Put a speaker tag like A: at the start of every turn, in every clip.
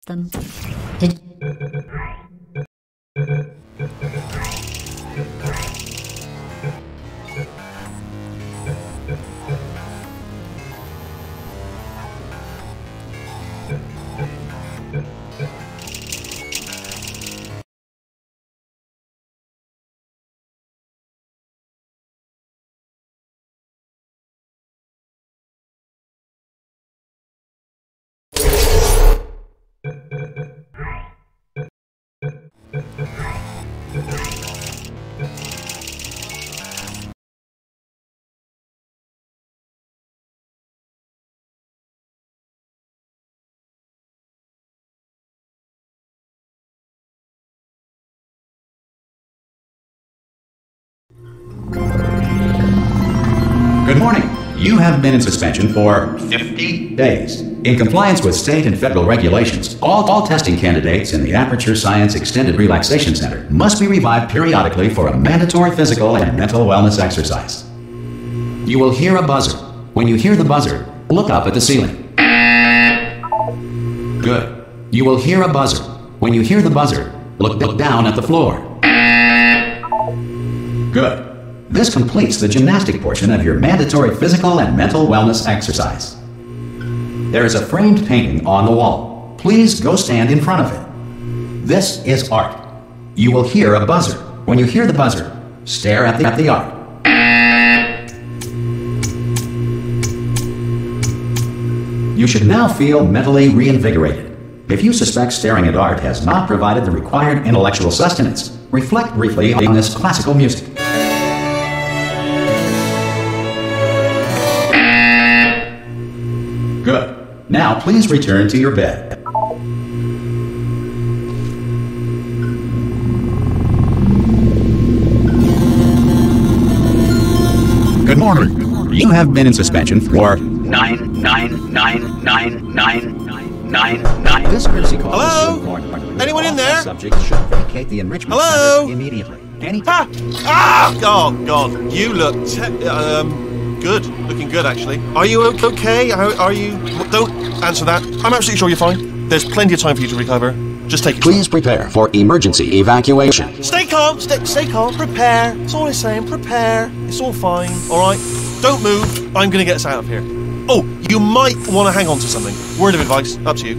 A: them. Did
B: Good morning. You have been in suspension for 50 days. In compliance with state and federal regulations, all testing candidates in the Aperture Science Extended Relaxation Center must be revived periodically for a mandatory physical and mental wellness exercise. You will hear a buzzer. When you hear the buzzer, look up at the ceiling. Good. You will hear a buzzer. When you hear the buzzer, look down at the floor. Good. This completes the gymnastic portion of your mandatory physical and mental wellness exercise. There is a framed painting on the wall. Please go stand in front of it. This is art. You will hear a buzzer. When you hear the buzzer, stare at the art. You should now feel mentally reinvigorated. If you suspect staring at art has not provided the required intellectual sustenance, reflect briefly on this classical music. Good. Now please return to your bed. Good morning. You have been in suspension for 9999999. This courtesy call.
C: Hello? Anyone in there?
B: Subject should vacate the enrichment
C: Hello?
B: center immediately.
C: Ah! Oh God! You look good. Looking good, actually. Are you okay? Are you? Don't answer that. I'm absolutely sure you're fine. There's plenty of time for you to recover. Just take it.
B: Please prepare for emergency evacuation.
C: Stay calm. Stay calm. Prepare. That's all I'm saying. Prepare. It's all fine. All right. Don't move. I'm gonna get us out of here. Oh, you might want to hang on to something. Word of advice. Up to you.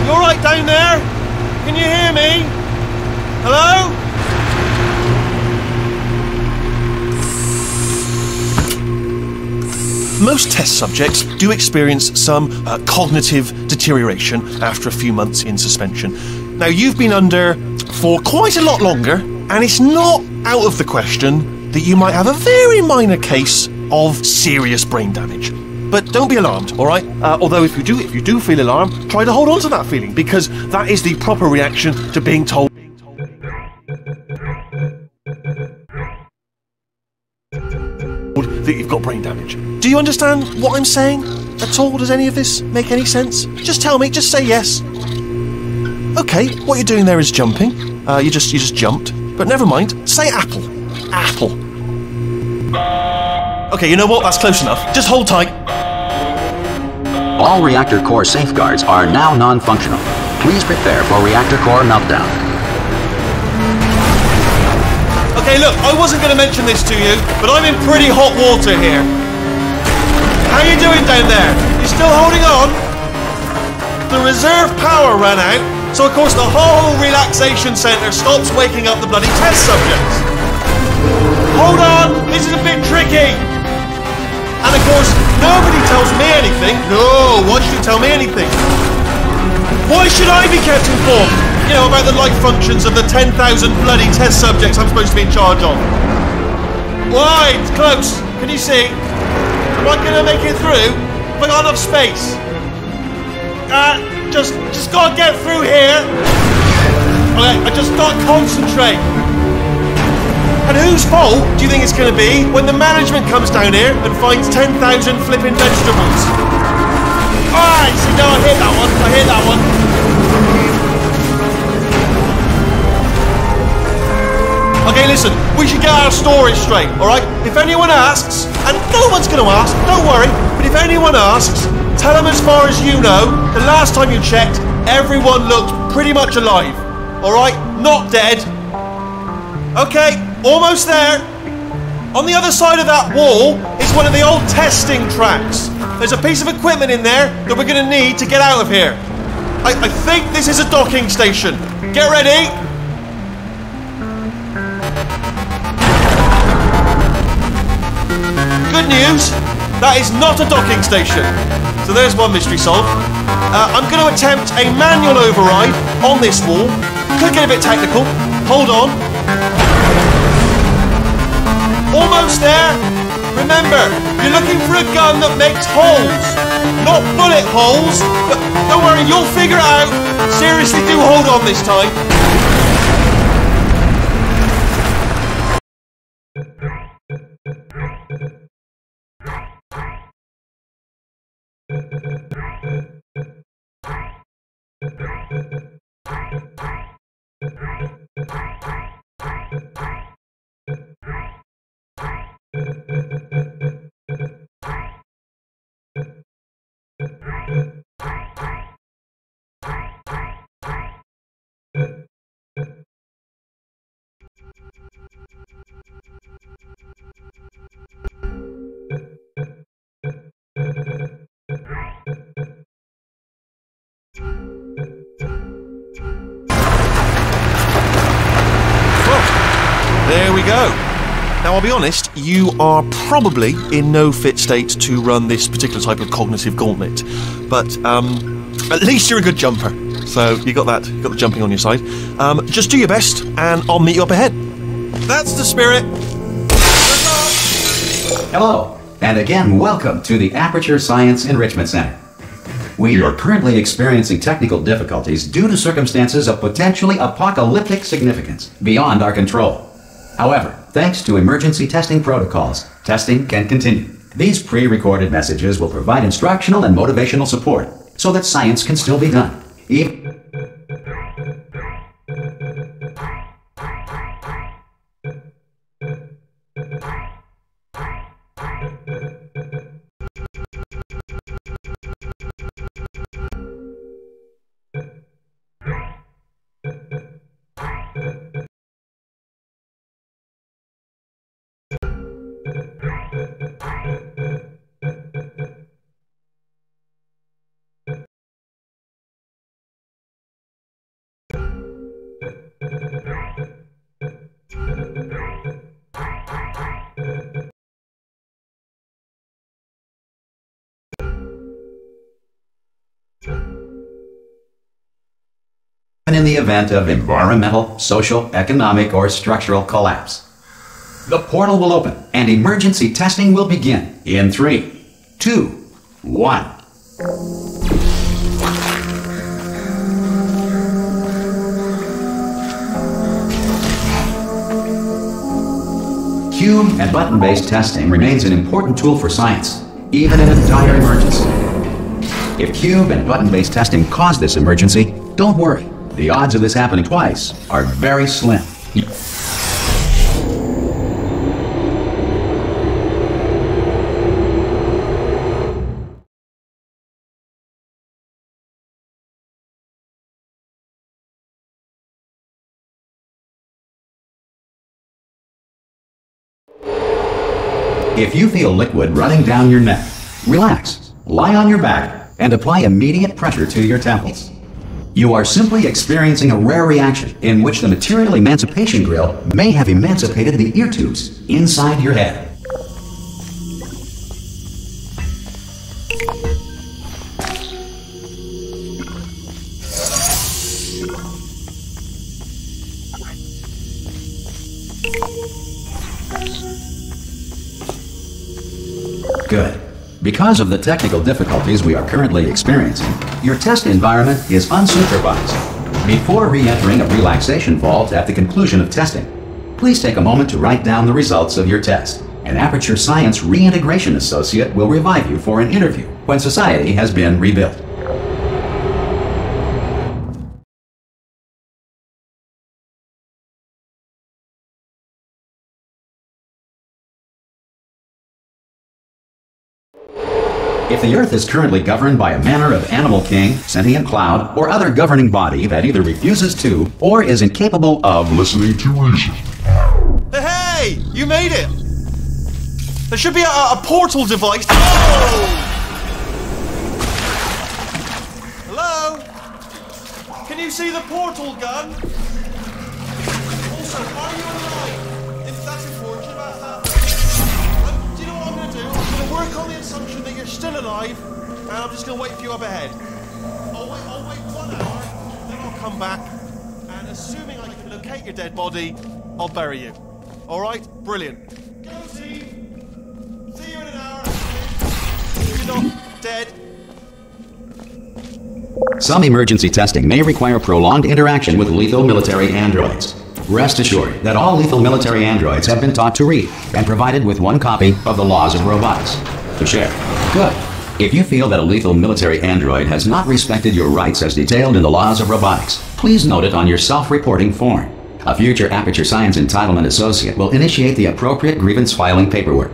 C: You all right down there? Can you hear me? Hello? Most test subjects do experience some cognitive deterioration after a few months in suspension. Now, you've been under for quite a lot longer, and it's not out of the question that you might have a very minor case of serious brain damage. But don't be alarmed, all right? Although if you do feel alarmed, try to hold on to that feeling, because that is the proper reaction to being told that you've got brain damage. Do you understand what I'm saying at all? Does any of this make any sense? Just tell me, just say yes. Okay, what you're doing there is jumping. You just jumped. But never mind, say apple. Apple. Okay, you know what? That's close enough. Just hold tight.
B: All reactor core safeguards are now non-functional. Please prepare for reactor core meltdown.
C: Okay, look, I wasn't going to mention this to you, but I'm in pretty hot water here. How you doing down there? You still holding on? The reserve power ran out, so of course the whole relaxation centre stops waking up the bloody test subjects. Hold on, this is a bit tricky. And of course, nobody tells me anything. No, why should you tell me anything? Why should I be kept informed? You know, about the life functions of the 10,000 bloody test subjects I'm supposed to be in charge of. Why? It's close. Can you see? Am I gonna make it through? Have I got enough space? Just gotta get through here. Okay, I just gotta concentrate. And whose fault do you think it's going to be when the management comes down here and finds 10,000 flipping vegetables? Alright, so now I hit that one, I hit that one. Okay, listen, we should get our stories straight, alright? If anyone asks, and no one's gonna ask, don't worry, but if anyone asks, tell them as far as you know, the last time you checked, everyone looked pretty much alive. Alright? Not dead. Okay, almost there. On the other side of that wall is one of the old testing tracks. There's a piece of equipment in there that we're going to need to get out of here. I think this is a docking station. Get ready. Good news, that is not a docking station. So there's one mystery solved. I'm going to attempt a manual override on this wall. Could get a bit technical. Hold on. Almost there. Remember, you're looking for a gun that makes holes, not bullet holes. But don't worry, you'll figure it out. Seriously, do hold on this time. There we go. Now, I'll be honest, you are probably in no fit state to run this particular type of cognitive gauntlet, but at least you're a good jumper. So you got that, you got the jumping on your side. Just do your best, and I'll meet you up ahead. That's the spirit.
B: Hello, and again, welcome to the Aperture Science Enrichment Center. We are currently experiencing technical difficulties due to circumstances of potentially apocalyptic significance beyond our control. However, thanks to emergency testing protocols, testing can continue. These pre-recorded messages will provide instructional and motivational support so that science can still be done. In the event of environmental, social, economic, or structural collapse. The portal will open and emergency testing will begin in 3, 2, 1. Cube and button-based testing remains an important tool for science, even in a dire emergency. If cube and button-based testing caused this emergency, don't worry. The odds of this happening twice are very slim. If you feel liquid running down your neck, relax, lie on your back, and apply immediate pressure to your temples. You are simply experiencing a rare reaction in which the material emancipation grill may have emancipated the ear tubes inside your head. Good. Because of the technical difficulties we are currently experiencing, your test environment is unsupervised. Before re-entering a relaxation vault at the conclusion of testing, please take a moment to write down the results of your test. An Aperture Science Reintegration Associate will revive you for an interview when society has been rebuilt. If the Earth is currently governed by a manner of animal king, sentient cloud, or other governing body that either refuses to or is incapable of listening to reason.
C: Hey! You made it! There should be a portal device. Oh! Hello? Can you see the portal gun? Also, are you alive? If that's important about that. Do you know what I'm going to do? I'm going to work on the assumption that you're still alive, and I'm just going to wait for you up ahead. I'll wait 1 hour, then I'll come back, and assuming I can locate your dead body, I'll bury you. Alright? Brilliant. Go, Steve! See you in an hour. You're not dead.
B: Some emergency testing may require prolonged interaction with lethal military androids. Rest assured that all lethal military androids have been taught to read and provided with 1 copy of the Laws of Robotics to share. Good. If you feel that a lethal military android has not respected your rights as detailed in the Laws of Robotics, please note it on your self-reporting form. A future Aperture Science Entitlement Associate will initiate the appropriate grievance filing paperwork.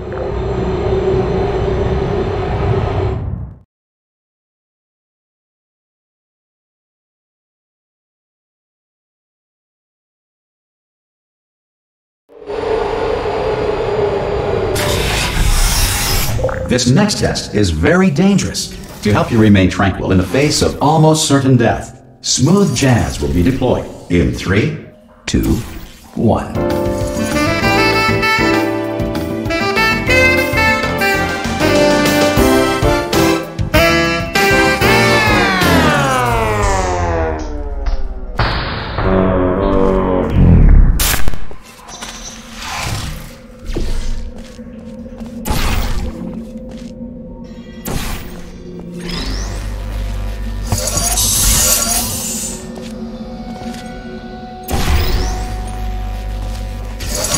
B: This next test is very dangerous. To help you remain tranquil in the face of almost certain death, smooth jazz will be deployed in 3, 2, 1.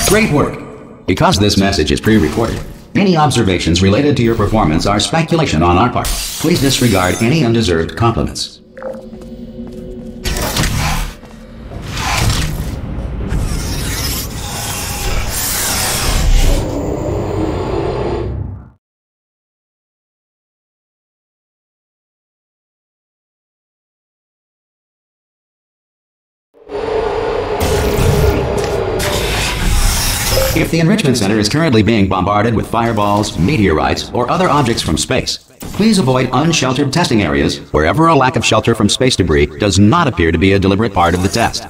B: Great work! Because this message is pre-recorded, any observations related to your performance are speculation on our part. Please disregard any undeserved compliments. If the Enrichment Center is currently being bombarded with fireballs, meteorites, or other objects from space, please avoid unsheltered testing areas wherever a lack of shelter from space debris does not appear to be a deliberate part of the test.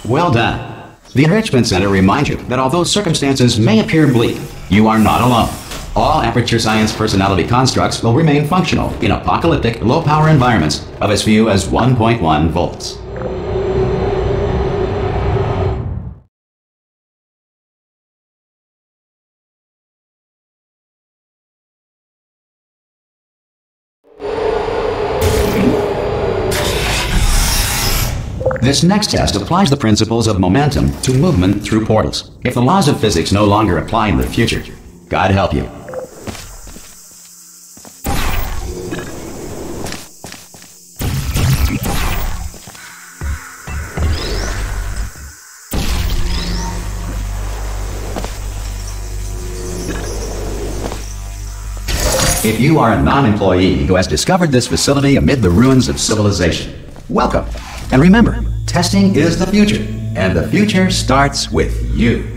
B: Well done. The Enrichment Center reminds you that although circumstances may appear bleak, you are not alone. All Aperture Science personality constructs will remain functional in apocalyptic, low-power environments of as few as 1.1 volts. This next test applies the principles of momentum to movement through portals. If the laws of physics no longer apply in the future, God help you. If you are a non-employee who has discovered this facility amid the ruins of civilization, welcome. And remember, testing is the future, and the future starts with you.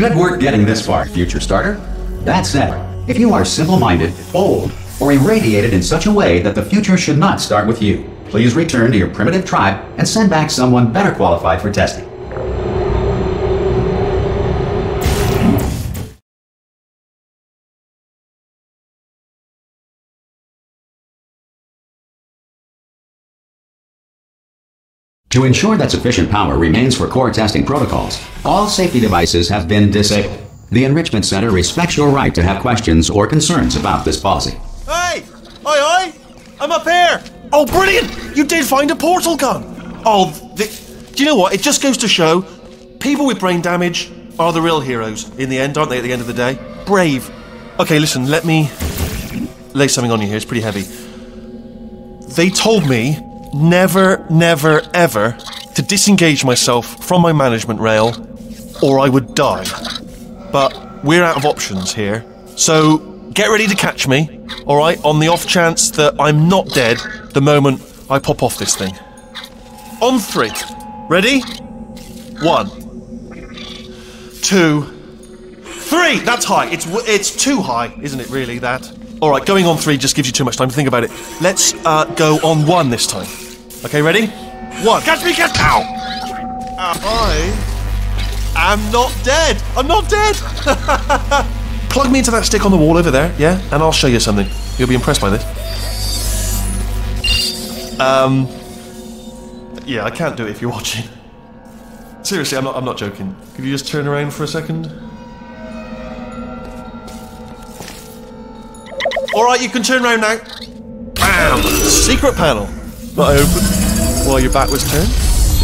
B: Good work getting this far, future starter. That said, if you are simple-minded, bold, or irradiated in such a way that the future should not start with you, please return to your primitive tribe and send back someone better qualified for testing. To ensure that sufficient power remains for core testing protocols, all safety devices have been disabled. The Enrichment Center respects your right to have questions or concerns about this policy.
C: Hey! Oi! I'm up here! Oh, brilliant! You did find a portal gun! Oh, do you know what? It just goes to show, people with brain damage are the real heroes in the end, aren't they, at the end of the day? Brave. Okay, listen, let me lay something on you here. It's pretty heavy. They told me never, never, ever to disengage myself from my management rail or I would die. But we're out of options here, so get ready to catch me, alright, on the off chance that I'm not dead the moment I pop off this thing. On 3. Ready? 1, 2, 3! That's high. It's too high, isn't it, really, that? Alright, going on 3 just gives you too much time to think about it. Let's go on 1 this time. Okay, ready? 1. Catch me, catch! Ow! I am not dead! I'm not dead! Plug me into that stick on the wall over there, yeah? And I'll show you something. You'll be impressed by this. Yeah, I can't do it if you're watching. Seriously, I'm not joking. Could you just turn around for a second? Alright, you can turn around now. Bam! Secret panel. That I opened while your back was turned.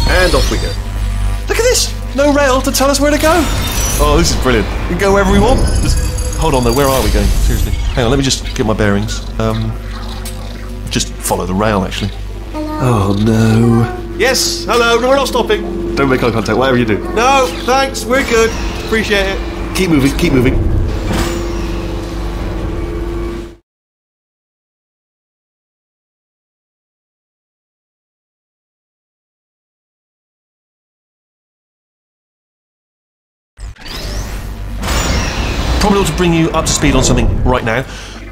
C: And off we go. Look at this! No rail to tell us where to go. Oh, this is brilliant. We can go wherever we want. Just hold on though, where are we going? Seriously. Hang on, let me just get my bearings. Just follow the rail, actually. Hello. Oh no. Yes, hello, no, we're not stopping. Don't make eye contact, whatever you do. No, thanks, we're good. Appreciate it. Keep moving, keep moving. Probably ought to bring you up to speed on something right now.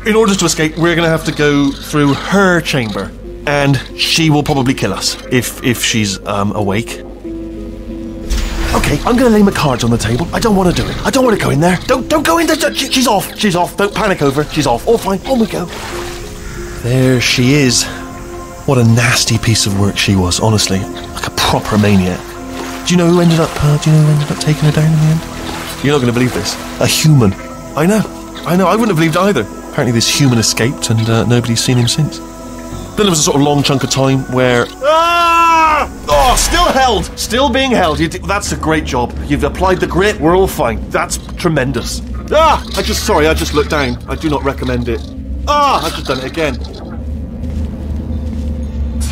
C: In order to escape, we're going to have to go through her chamber, and she will probably kill us if she's awake. Okay, I'm going to lay my cards on the table. I don't want to do it. I don't want to go in there. Don't go in there. She's off. She's off. Don't panic over. She's off. All fine. On we go. There she is. What a nasty piece of work she was. Honestly, like a proper maniac. Do you know who ended up taking her down in the end? You're not going to believe this. A human. I know. I wouldn't have believed either. Apparently this human escaped and nobody's seen him since. Then there was a sort of long chunk of time where... Ah! Oh, still held! Still being held. That's a great job. You've applied the grit. We're all fine. That's tremendous. Ah! I just looked down. I do not recommend it. Ah! I've just done it again.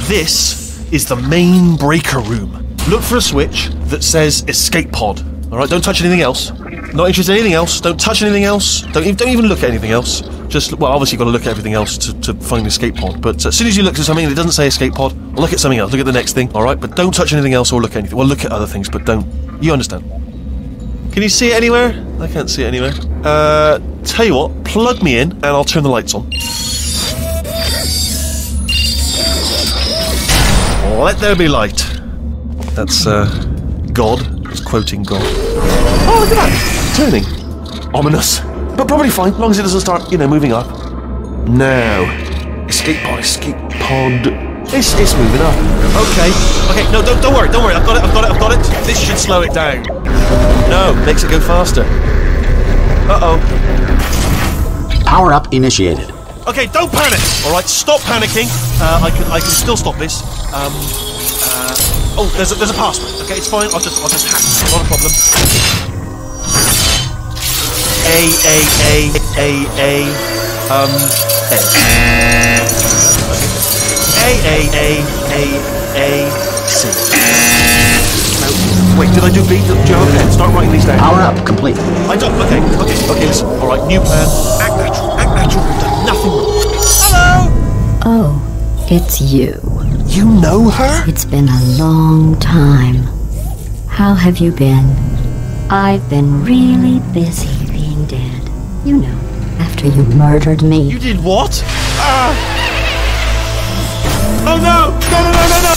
C: This is the main breaker room. Look for a switch that says escape pod. Alright, don't touch anything else. Not interested in anything else. Don't touch anything else. Don't even look at anything else. Just, well, obviously you've got to look at everything else to find the escape pod. But as soon as you look at something and it doesn't say escape pod, look at something else. Look at the next thing, alright? But don't touch anything else or look at anything. Well, look at other things, but don't. You understand. Can you see it anywhere? I can't see it anywhere. Tell you what, plug me in and I'll turn the lights on. Let there be light. That's, God. It's quoting God. Oh, look at that! Turning. Ominous. But probably fine, as long as it doesn't start, moving up. Now. Escape pod. It's moving up. Okay, no, don't worry. I've got it. This should slow it down. No, makes it go faster. Uh-oh.
B: Power up initiated.
C: Okay, don't panic! Alright, stop panicking. I can still stop this. Oh, there's a password. Okay, it's fine. I'll just hack it. Not a problem. C. No, wait, did I do B? Do you have a pen? Start writing these down.
B: Power up complete.
C: I don't. Okay, listen. Alright, new plan. Act natural. We've done nothing wrong. Hello!
A: Oh, it's you.
C: You know her?
A: It's been a long time. How have you been? I've been really busy being dead. You know, after you murdered me.
C: You did what? Oh no! No, no, no, no, no!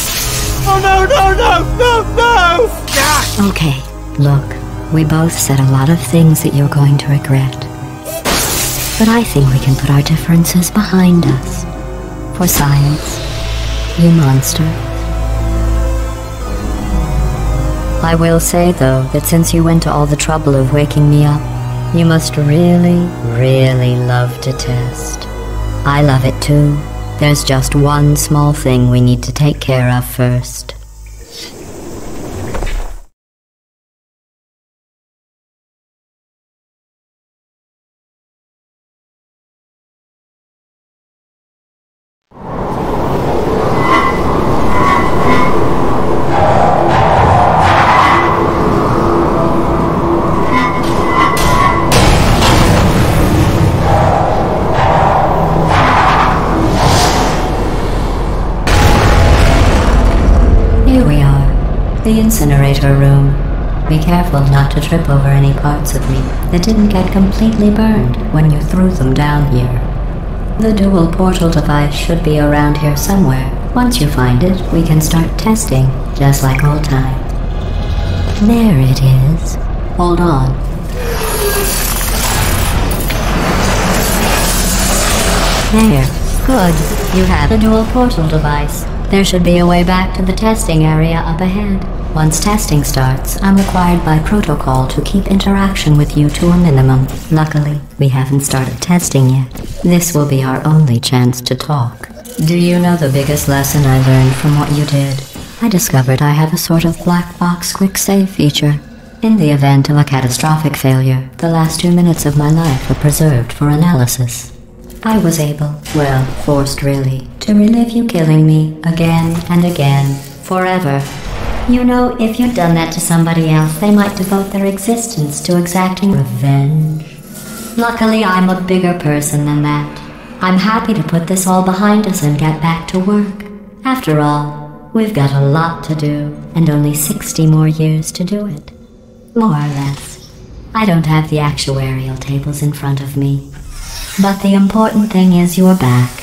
C: Oh no, no, no, no, no! Ah!
A: Okay, look, we both said a lot of things that you're going to regret. But I think we can put our differences behind us. For science, you monster. I will say, though, that since you went to all the trouble of waking me up, you must really, really love to test. I love it too. There's just one small thing we need to take care of first. The incinerator room. Be careful not to trip over any parts of me that didn't get completely burned when you threw them down here. The dual portal device should be around here somewhere. Once you find it, we can start testing, just like old times. There it is. Hold on. There. Good. You have the dual portal device. There should be a way back to the testing area up ahead. Once testing starts, I'm required by protocol to keep interaction with you to a minimum. Luckily, we haven't started testing yet. This will be our only chance to talk. Do you know the biggest lesson I learned from what you did? I discovered I have a sort of black box quick save feature. In the event of a catastrophic failure, the last 2 minutes of my life are preserved for analysis. I was able, well, forced really, to relive you killing me again and again, forever. You know, if you'd done that to somebody else, they might devote their existence to exacting revenge. Luckily, I'm a bigger person than that. I'm happy to put this all behind us and get back to work. After all, we've got a lot to do, and only 60 more years to do it. More or less. I don't have the actuarial tables in front of me. But the important thing is you're back,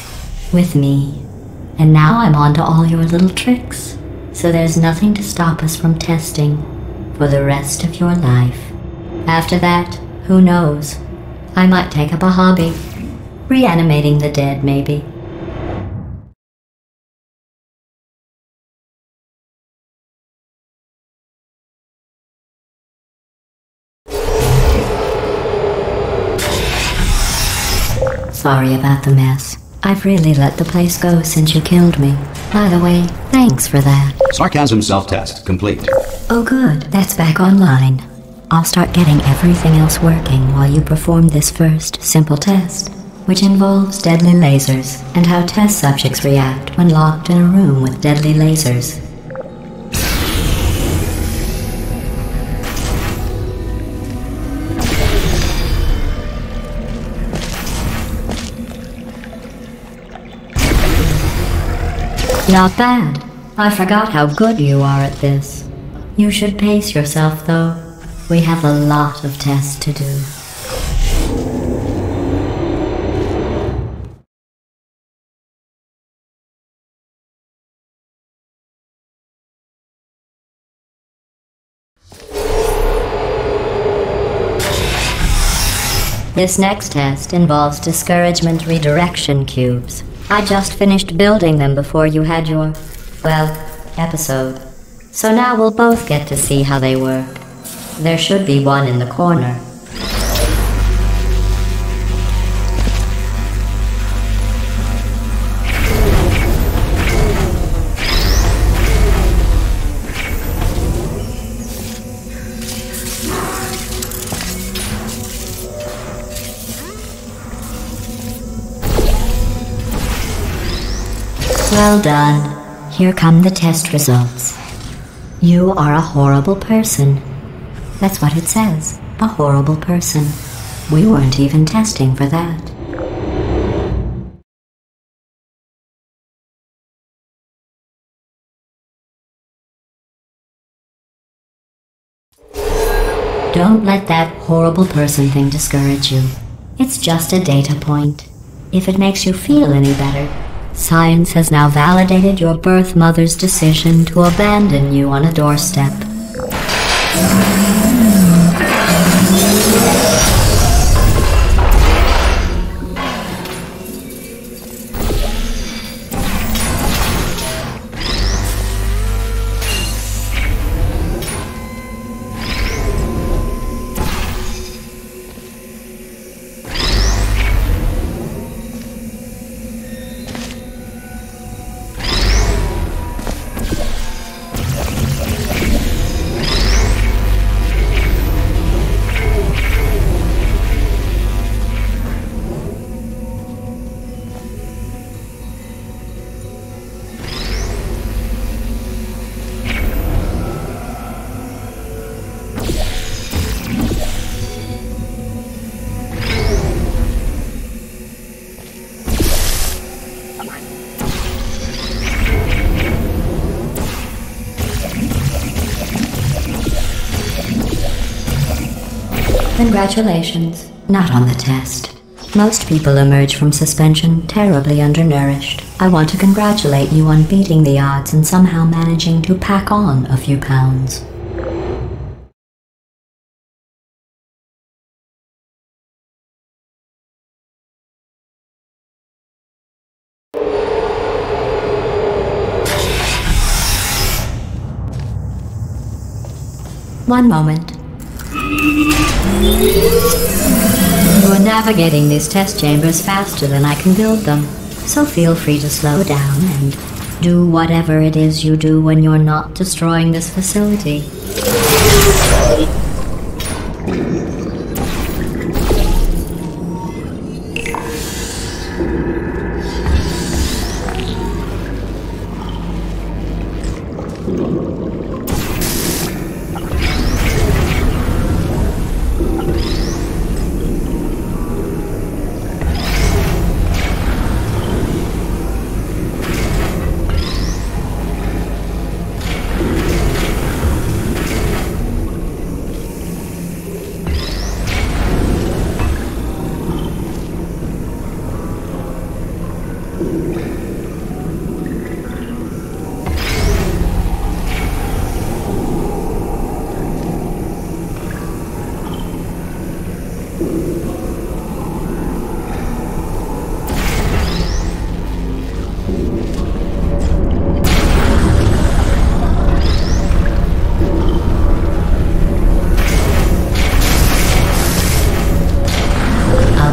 A: with me. And now I'm on to all your little tricks. So there's nothing to stop us from testing for the rest of your life. After that, who knows? I might take up a hobby. Reanimating the dead, maybe. Sorry about the mess. I've really let the place go since you killed me. By the way, thanks for that.
B: Sarcasm self-test complete.
A: Oh good, that's back online. I'll start getting everything else working while you perform this first, simple test, which involves deadly lasers and how test subjects react when locked in a room with deadly lasers. Not bad. I forgot how good you are at this. You should pace yourself, though. We have a lot of tests to do. This next test involves discouragement redirection cubes. I just finished building them before you had your, well, episode. So now we'll both get to see how they work. There should be one in the corner. Well done. Here come the test results. You are a horrible person. That's what it says. A horrible person. We weren't even testing for that. Don't let that horrible person thing discourage you. It's just a data point. If it makes you feel any better, science has now validated your birth mother's decision to abandon you on a doorstep. Congratulations. Not on the test. Most people emerge from suspension terribly undernourished. I want to congratulate you on beating the odds and somehow managing to pack on a few pounds. One moment. You are navigating these test chambers faster than I can build them, so feel free to slow down and do whatever it is you do when you're not destroying this facility.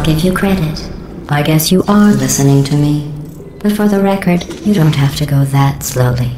A: Give you credit. I guess you are listening to me. But for the record, you don't have to go that slowly.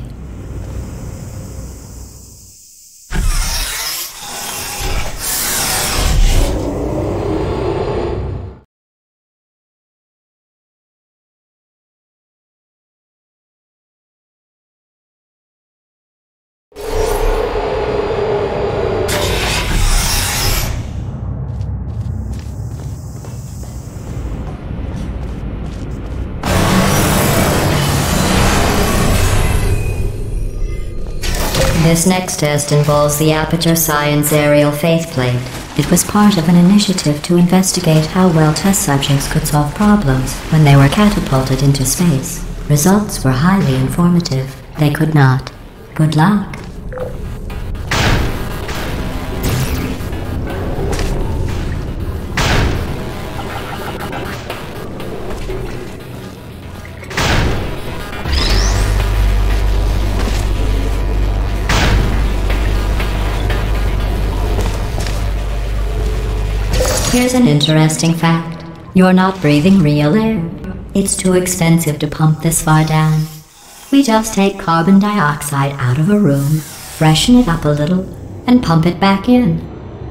A: This next test involves the Aperture Science Aerial Faithplate. It was part of an initiative to investigate how well test subjects could solve problems when they were catapulted into space. Results were highly informative. They could not. Good luck. Here's an interesting fact. You're not breathing real air. It's too expensive to pump this far down. We just take carbon dioxide out of a room, freshen it up a little, and pump it back in.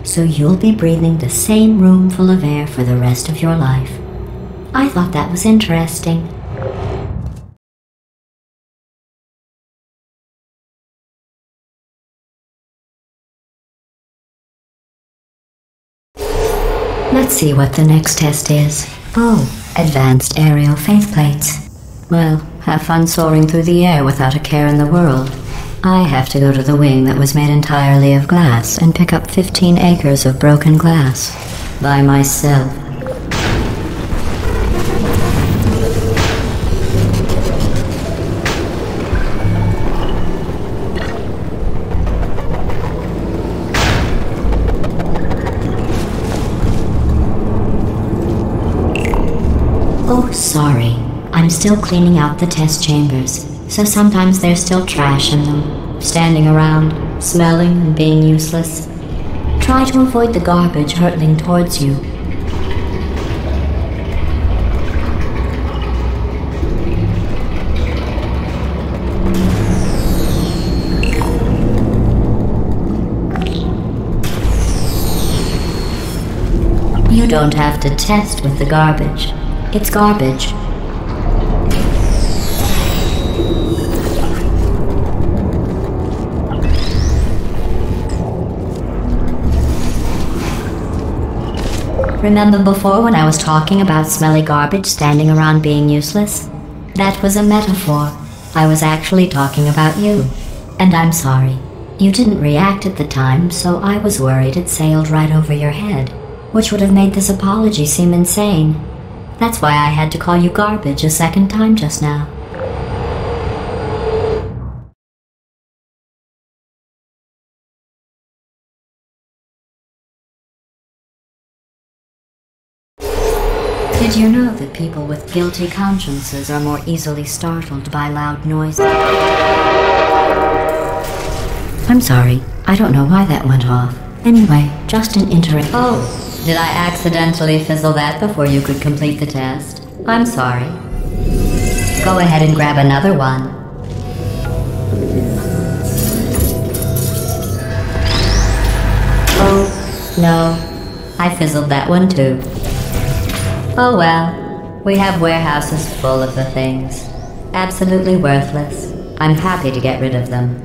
A: So you'll be breathing the same room full of air for the rest of your life. I thought that was interesting. Let's see what the next test is. Oh, advanced aerial faithplates. Well, have fun soaring through the air without a care in the world. I have to go to the wing that was made entirely of glass and pick up 15 acres of broken glass. By myself. Oh, sorry. I'm still cleaning out the test chambers, so sometimes there's still trash in them, standing around, smelling and being useless. Try to avoid the garbage hurtling towards you. You don't have to test with the garbage. It's garbage. Remember before when I was talking about smelly garbage standing around being useless? That was a metaphor. I was actually talking about you. And I'm sorry. You didn't react at the time, so I was worried it sailed right over your head, which would have made this apology seem insane. That's why I had to call you garbage a second time just now. Did you know that people with guilty consciences are more easily startled by loud noises? I'm sorry, I don't know why that went off. Anyway, just an interest. Oh, did I accidentally fizzle that before you could complete the test? I'm sorry. Go ahead and grab another one. Oh, no. I fizzled that one too. Oh well, we have warehouses full of the things. Absolutely worthless. I'm happy to get rid of them.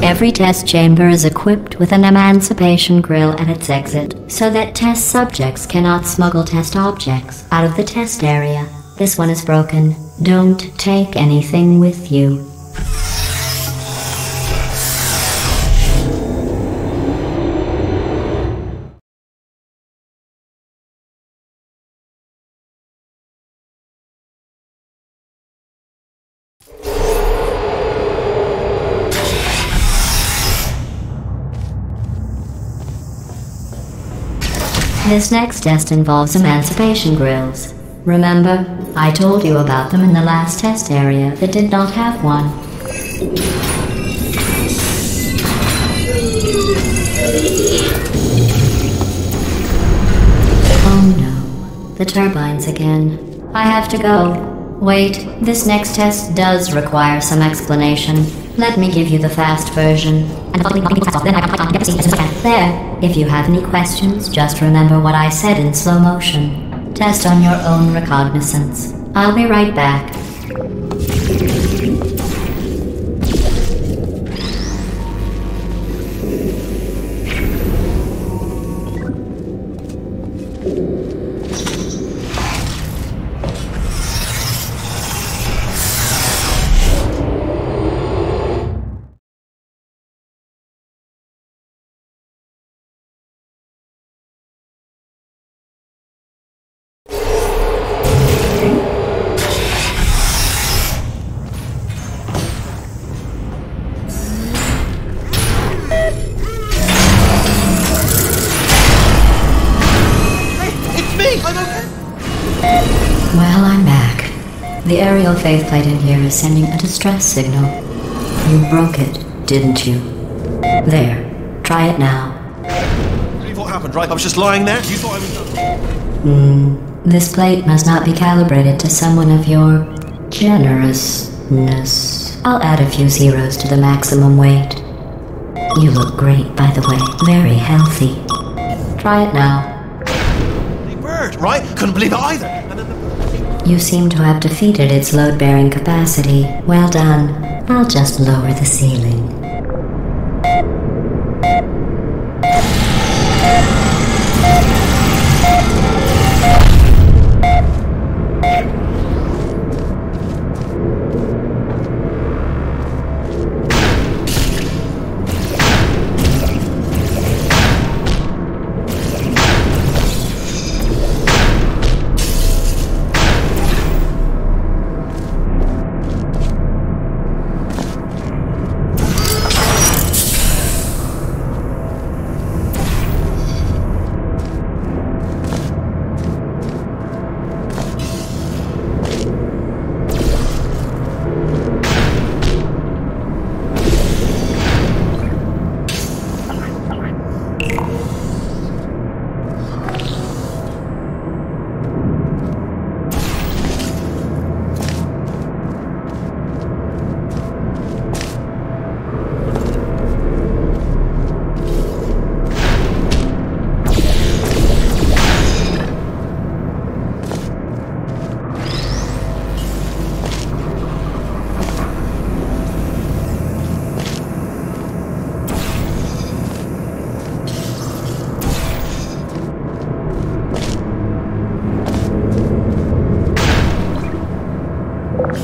A: Every test chamber is equipped with an emancipation grill at its exit, so that test subjects cannot smuggle test objects out of the test area. This one is broken. Don't take anything with you. This next test involves emancipation grills. Remember, I told you about them in the last test area that did not have one. Oh no, the turbines again. I have to go. Wait, this next test does require some explanation. Let me give you the fast version. There. If you have any questions, just remember what I said in slow motion. Test on your own recognizance. I'll be right back. Well, I'm back. The aerial faceplate in here is sending a distress signal. You broke it, didn't you? There. Try it now.
C: Believe what happened, right? I was just lying there. You thought I was done.
A: This plate must not be calibrated to someone of your generousness. I'll add a few zeros to the maximum weight. You look great, by the way. Very healthy. Try it now.
C: Bird, right? Couldn't believe it either.
A: You seem to have defeated its load-bearing capacity. Well done. I'll just lower the ceiling.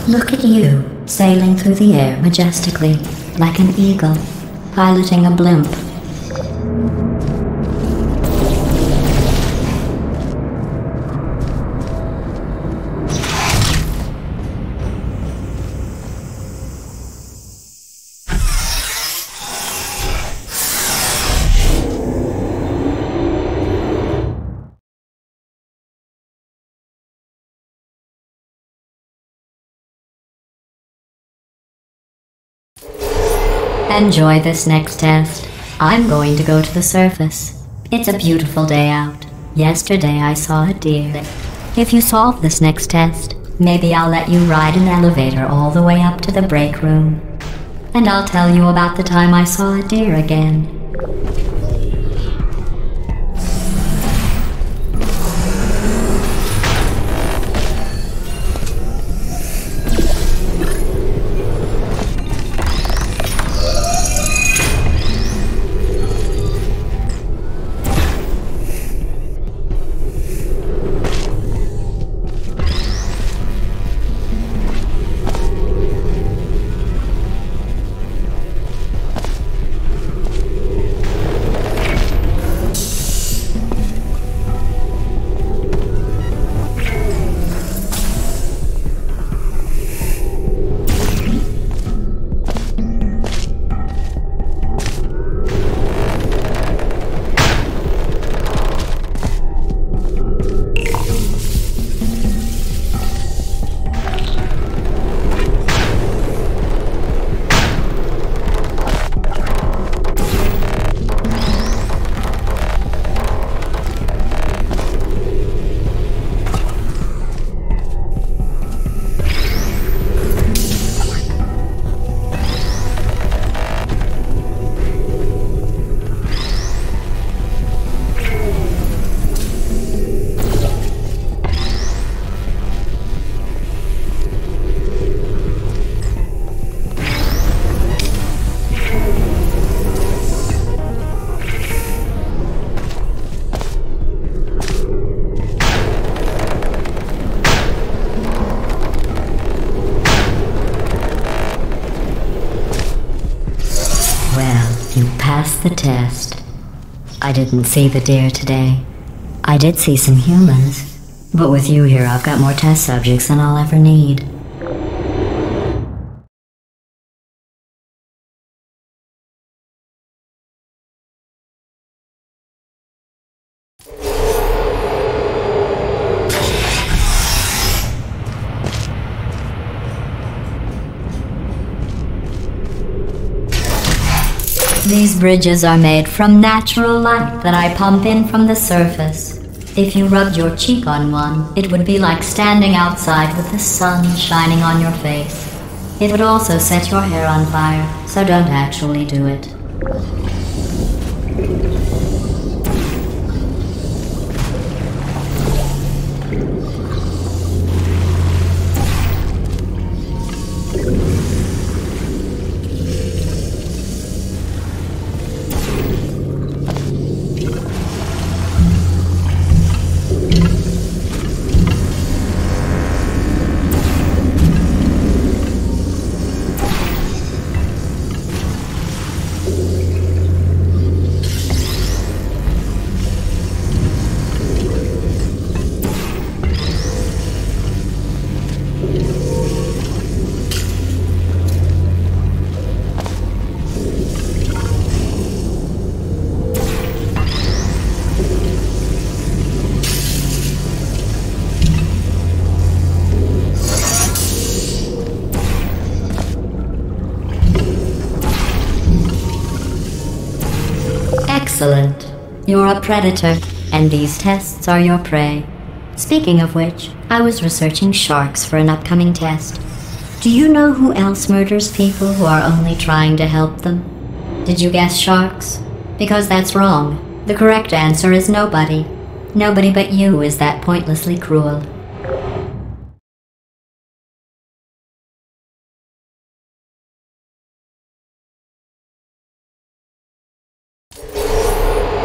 A: Look at you, sailing through the air majestically, like an eagle, piloting a blimp. Enjoy this next test. I'm going to go to the surface. It's a beautiful day out. Yesterday I saw a deer. If you solve this next test, maybe I'll let you ride an elevator all the way up to the break room. And I'll tell you about the time I saw a deer again. You passed the test. I didn't see the deer today. I did see some humans, but with you here I've got more test subjects than I'll ever need. These bridges are made from natural light that I pump in from the surface. If you rubbed your cheek on one, it would be like standing outside with the sun shining on your face. It would also set your hair on fire, so don't actually do it. Excellent. You're a predator, and these tests are your prey. Speaking of which, I was researching sharks for an upcoming test. Do you know who else murders people who are only trying to help them? Did you guess sharks? Because that's wrong. The correct answer is nobody. Nobody but you is that pointlessly cruel.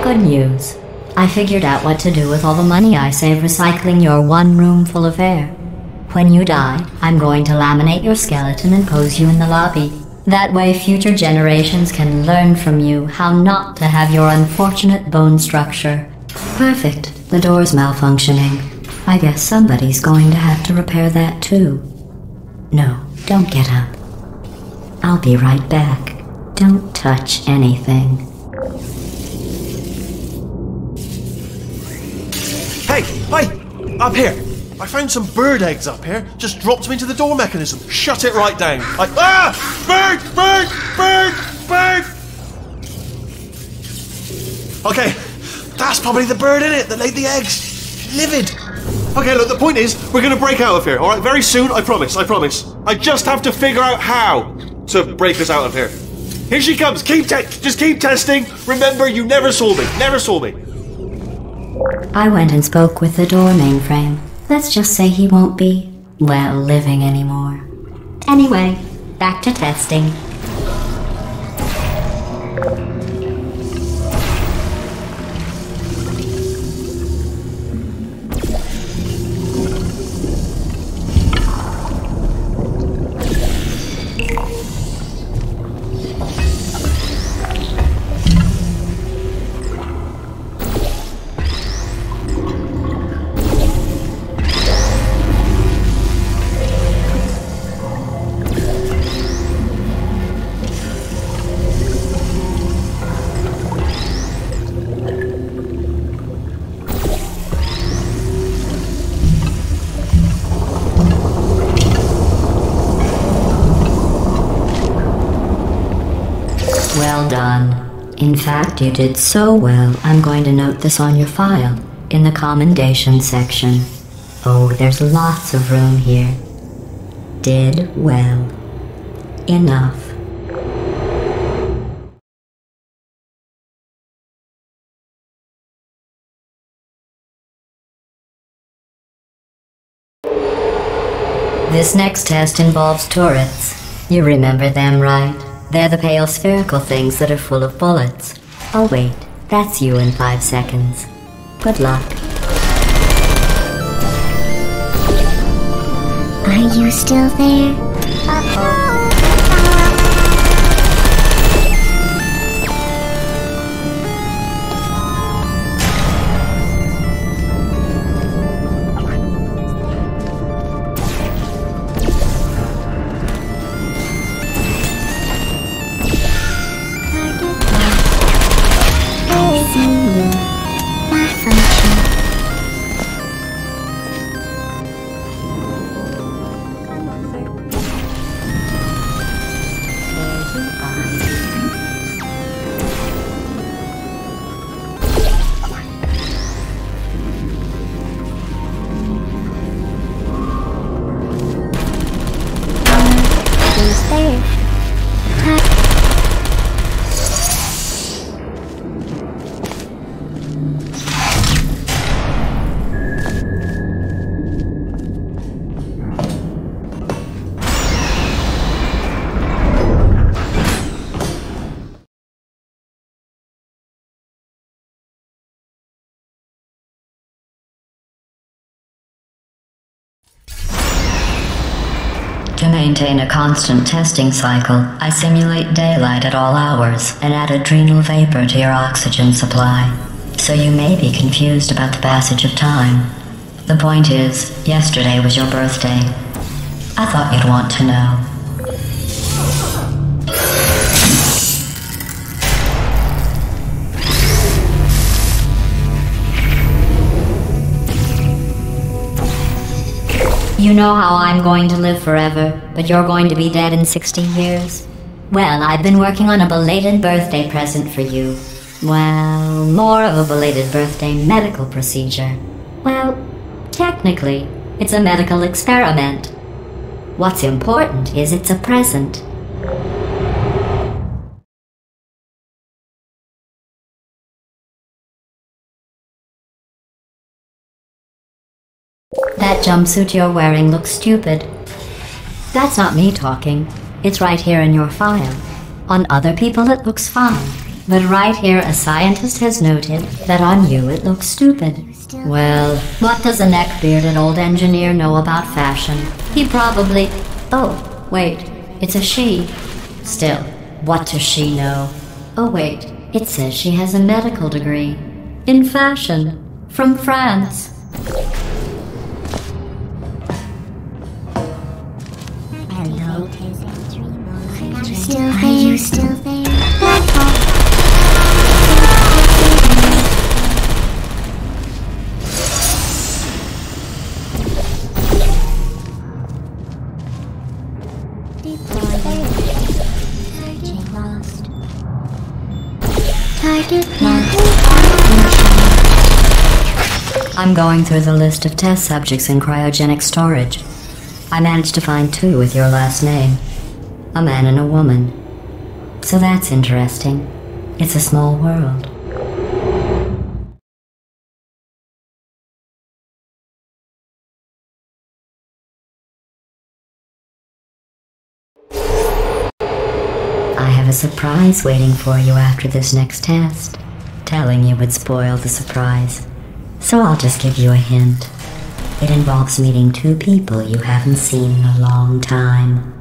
A: Good news. I figured out what to do with all the money I save recycling your one room full of air. When you die, I'm going to laminate your skeleton and pose you in the lobby. That way future generations can learn from you how not to have your unfortunate bone structure. Perfect. The door's malfunctioning. I guess somebody's going to have to repair that too. No, don't get up. I'll be right back. Don't touch anything.
C: Hey! Up here! I found some bird eggs up here. Just dropped them into the door mechanism. Shut it right down. Bird! Okay, that's probably the bird in it that laid the eggs. Livid. Okay, look, the point is, we're gonna break out of here, alright? Very soon, I promise. I just have to figure out how to break us out of here. Here she comes. Just keep testing. Remember, you never saw me.
A: I went and spoke with the door mainframe. Let's just say he won't be, well, living anymore. Anyway, back to testing. Well done. In fact, you did so well, I'm going to note this on your file, in the commendation section. Oh, there's lots of room here. Did well. Enough. This next test involves turrets. You remember them, right? They're the pale spherical things that are full of bullets. Oh wait, that's you in 5 seconds. Good luck.
D: Are you still there? Uh-oh.
A: To maintain a constant testing cycle, I simulate daylight at all hours and add adrenal vapor to your oxygen supply. So you may be confused about the passage of time. The point is, yesterday was your birthday. I thought you'd want to know. You know how I'm going to live forever, but you're going to be dead in 60 years? Well, I've been working on a belated birthday present for you. Well, more of a belated birthday medical procedure. Well, technically, it's a medical experiment. What's important is it's a present. That jumpsuit you're wearing looks stupid. That's not me talking. It's right here in your file. On other people it looks fine. But right here a scientist has noted that on you it looks stupid. Well, what does a neck-bearded old engineer know about fashion? He probably... Oh, wait, it's a she. Still, what does she know? Oh wait, it says she has a medical degree. In fashion. From France.
D: Are you still there? Searching lost. Target marked.
A: I'm going through the list of test subjects in cryogenic storage. I managed to find 2 with your last name. A man and a woman. So that's interesting. It's a small world. I have a surprise waiting for you after this next test. Telling you would spoil the surprise. So I'll just give you a hint. It involves meeting 2 people you haven't seen in a long time.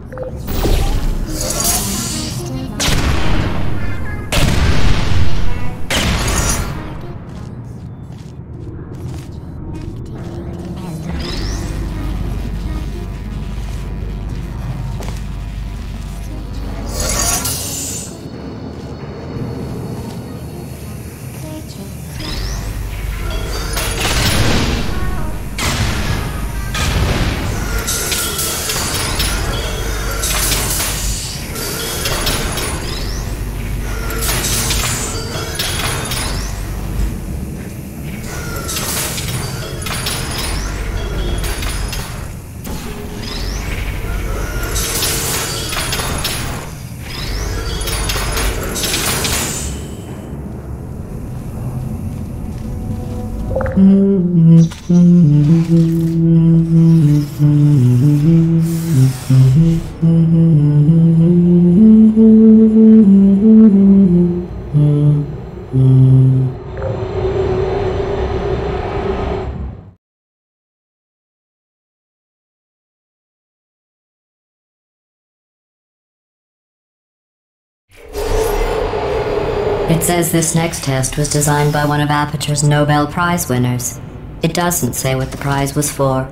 A: It says this next test was designed by one of Aperture's Nobel Prize winners. It doesn't say what the prize was for.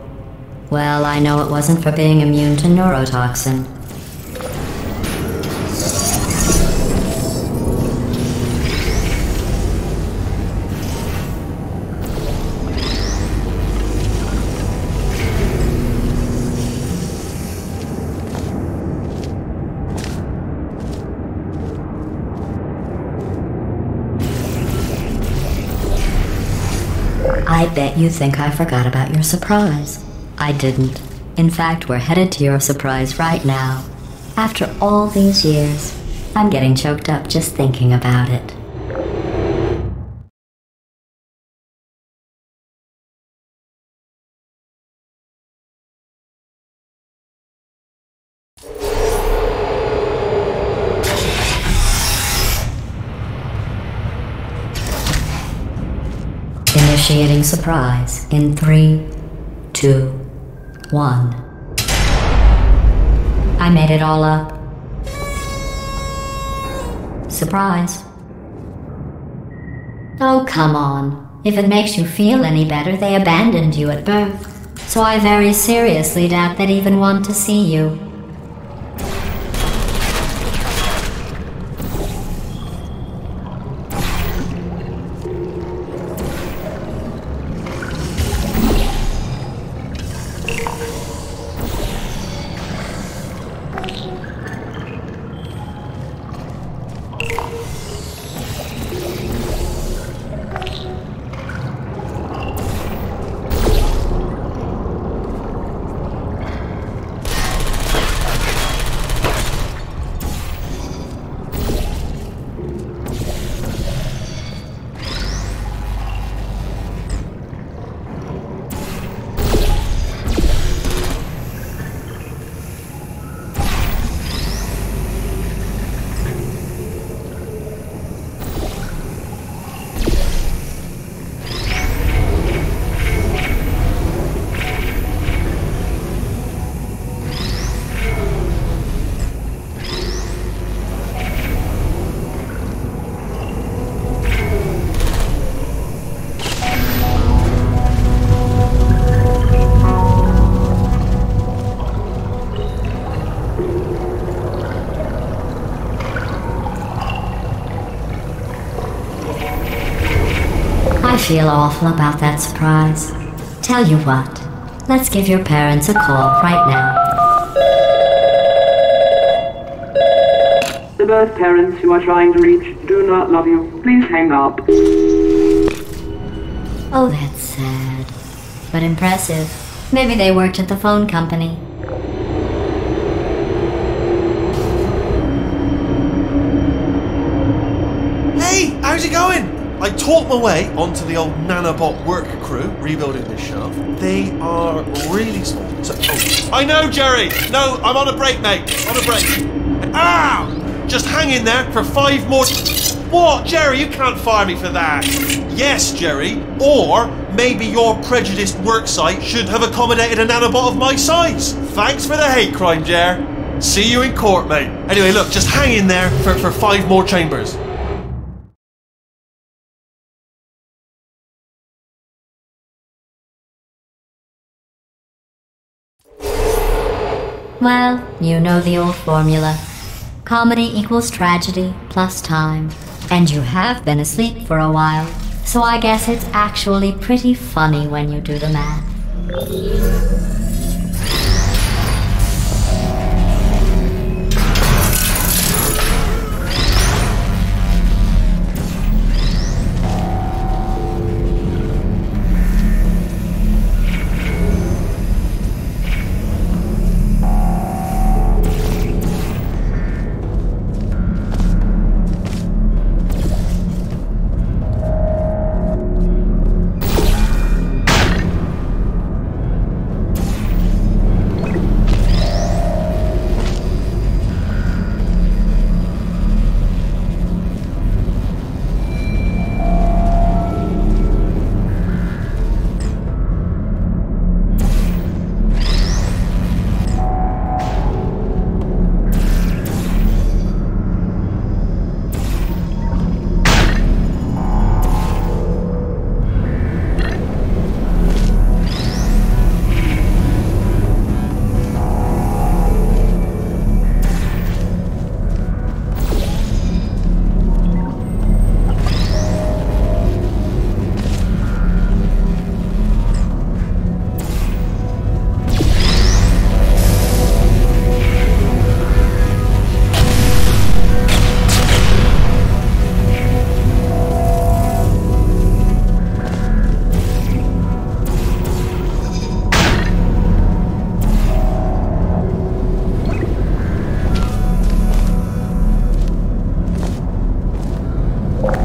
A: Well, I know it wasn't for being immune to neurotoxin. I bet you think I forgot about your surprise. I didn't. In fact, we're headed to your surprise right now. After all these years, I'm getting choked up just thinking about it. Initiating surprise in 3, 2, 1. I made it all up. Surprise. Oh, come on. If it makes you feel any better, they abandoned you at birth. So I very seriously doubt they'd even want to see you. I feel awful about that surprise. Tell you what, let's give your parents a call right now.
E: The birth parents you are trying to reach do not love you. Please hang up.
A: Oh, that's sad. But impressive. Maybe they worked at the phone company.
C: Hey, how's it going? I talked my way onto the old nanobot work crew rebuilding this shaft. They are really small. So, I know, Jerry! No, I'm on a break, mate. On a break. Ah! Just hang in there for 5 more... What? Jerry, you can't fire me for that. Yes, Jerry. Or maybe your prejudiced work site should have accommodated a nanobot of my size. Thanks for the hate crime, Jer. See you in court, mate. Anyway, look, just hang in there for 5 more chambers.
A: Well, you know the old formula. Comedy equals tragedy plus time. And you have been asleep for a while, so I guess it's actually pretty funny when you do the math.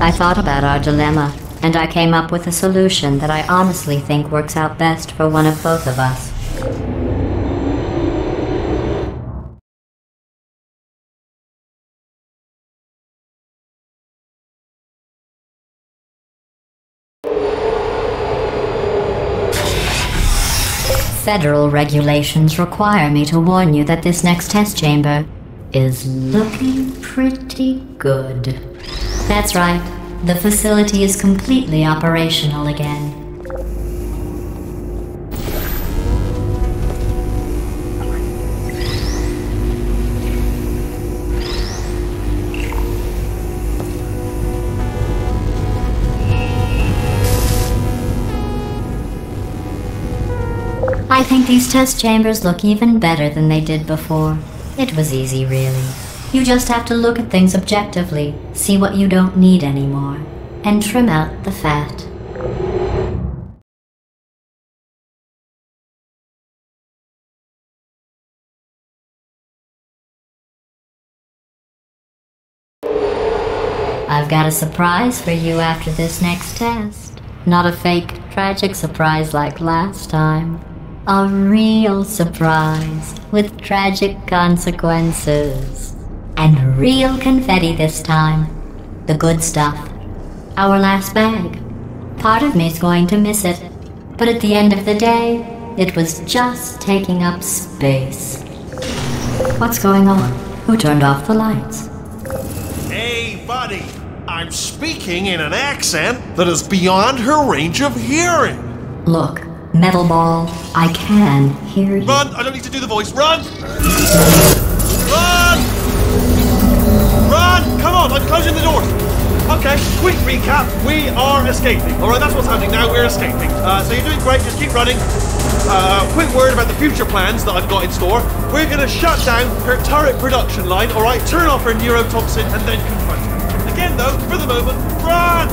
A: I thought about our dilemma, and I came up with a solution that I honestly think works out best for one of both of us. federal regulations require me to warn you that this next test chamber is looking pretty good. That's right. The facility is completely operational again. I think these test chambers look even better than they did before. It was easy, really. You just have to look at things objectively, see what you don't need anymore, and trim out the fat. I've got a surprise for you after this next test. Not a fake, tragic surprise like last time. A real surprise with tragic consequences. And real confetti this time. The good stuff. Our last bag. Part of me's going to miss it. But at the end of the day, it was just taking up space. What's going on? Who turned off the lights?
C: Hey, buddy. I'm speaking in an accent that is beyond her range of hearing.
A: Look, Metal Ball, I can hear you.
C: Run! I don't need to do the voice. Run! Run! Run! Come on, I'm closing the door. Okay, quick recap. We are escaping. Alright, that's what's happening now. We're escaping. So you're doing great. Just keep running. Quick word about the future plans that I've got in store. We're going to shut down her turret production line, alright? Turn off her neurotoxin and then confront her. Again, though, for the moment, run!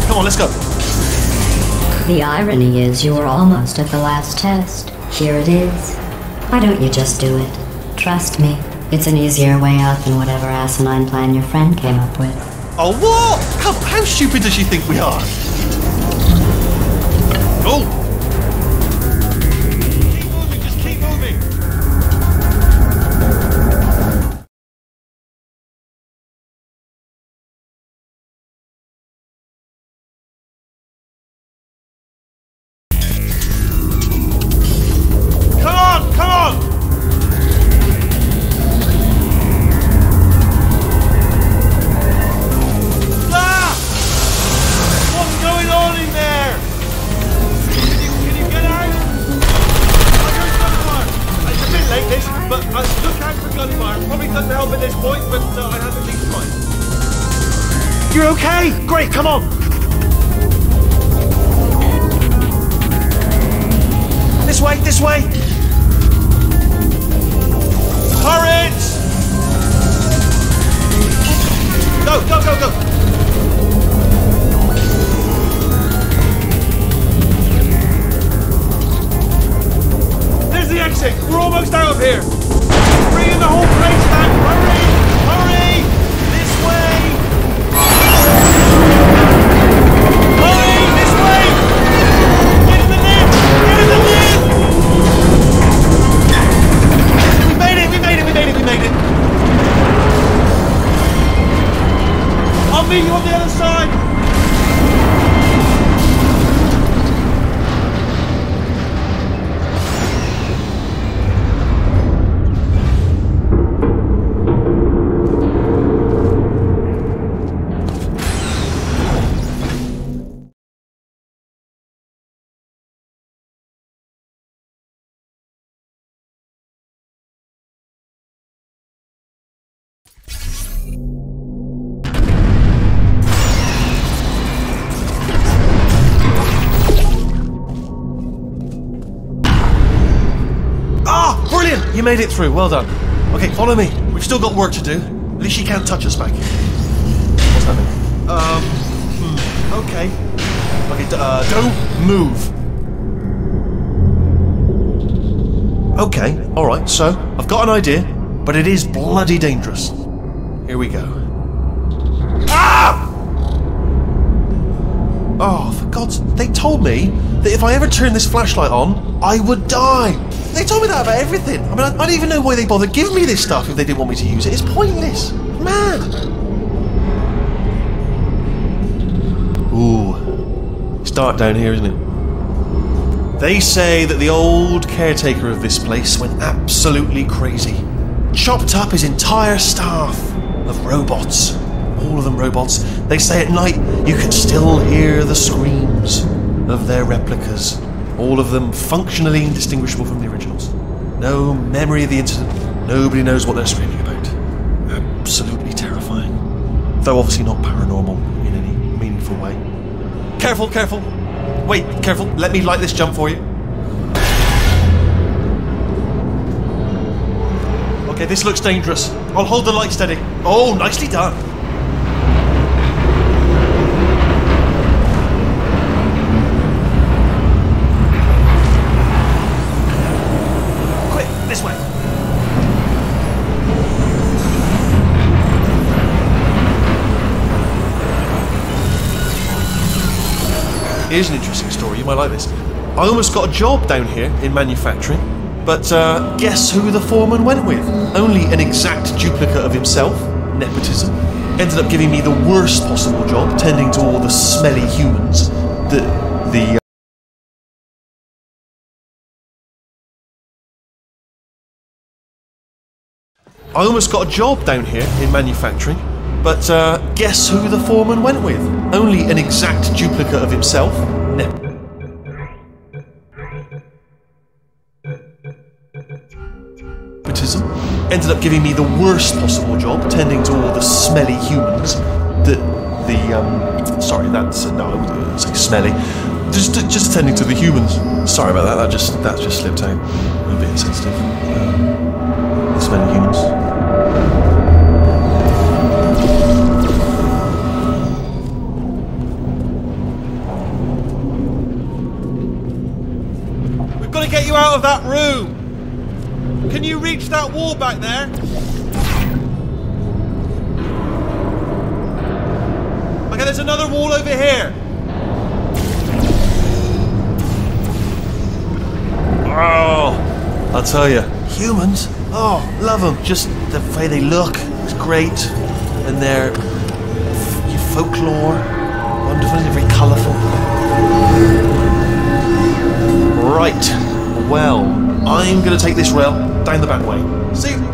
C: Come on, let's go.
A: The irony is you were almost at the last test. Here it is. Why don't you just do it? Trust me, it's an easier way out than whatever asinine plan your friend came up with.
C: Oh, what? Come on, how stupid does she think we are? Go! Keep moving, just keep moving. Come on, come on! Ah! What's going on in there? Can you get out? I heard gunfire. It's a bit late, this, but look out for gunfire. Probably doesn't help at this point, but I have at least tried. You're okay? Great, come on. This way, this way. Turrets! Go, go, go, go. There's the exit. We're almost out of here. Bringing the whole place down. Hurry! Hurry! This way! Hurry! This way! Get in the lift! Get in the lift! We made it! We made it! We made it! We made it! I'll meet you on the other side! You made it through, well done. Okay, follow me. We've still got work to do. At least she can't touch us back here. What's happening? Okay. Okay, don't move. Okay, alright, so, I've got an idea, but it is bloody dangerous. Here we go. Ah! Oh, for God's... They told me that if I ever turn this flashlight on, I would die. They told me that about everything. I mean, I don't even know why they bothered giving me this stuff if they didn't want me to use it. It's pointless. Man. Ooh. It's dark down here, isn't it? They say that the old caretaker of this place went absolutely crazy. Chopped up his entire staff of robots. All of them robots. They say at night you can still hear the screams of their replicas. All of them functionally indistinguishable from the originals. No memory of the incident. Nobody knows what they're screaming about. Absolutely terrifying. Though obviously not paranormal in any meaningful way. Careful, careful. Wait, careful. Let me light this jump for you. Okay, this looks dangerous. I'll hold the light steady. Oh, nicely done. Quick, this way. Here's an interesting story, you might like this. I almost got a job down here in manufacturing. But guess who the foreman went with? Only an exact duplicate of himself, nepotism. Ended up giving me the worst possible job, tending to all the smelly humans. I almost got a job down here in manufacturing. But guess who the foreman went with? Only an exact duplicate of himself, nepotism. Ended up giving me the worst possible job, tending to all the smelly humans. Sorry, that's no, I wouldn't say smelly. Just attending to the humans. Sorry about that. That just slipped out. I'm a bit insensitive. The smelly humans. We've got to get you out of that room. Can you reach that wall back there? Okay, there's another wall over here. Oh, I'll tell you, humans, oh, love them. Just the way they look is great. And their folklore, wonderful, they're very colourful. Right, well, I'm going to take this rail down the back way. See you.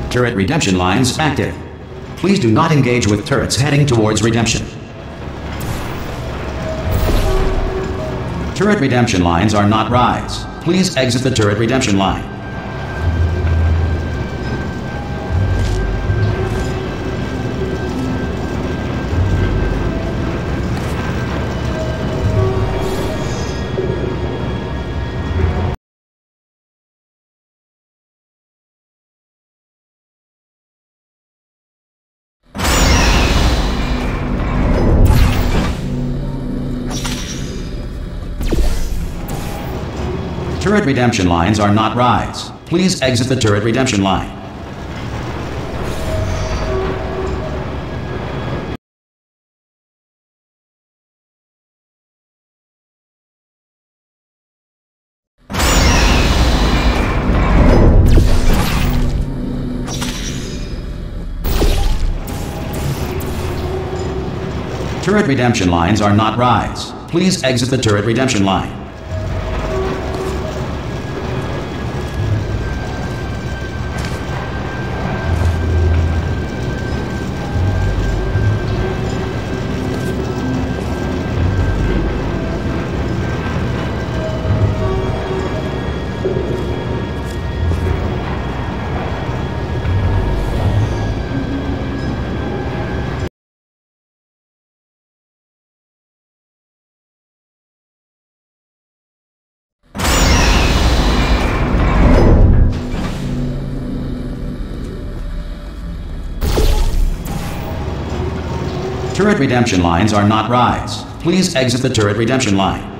B: Turret redemption lines active. Please do not engage with turrets heading towards redemption. Turret redemption lines are not rides. Please exit the turret redemption line. Turret redemption lines are not rides. Please exit the turret redemption line. Turret redemption lines are not rides. Please exit the turret redemption line. Turret redemption lines are not rides. Please exit the turret redemption line.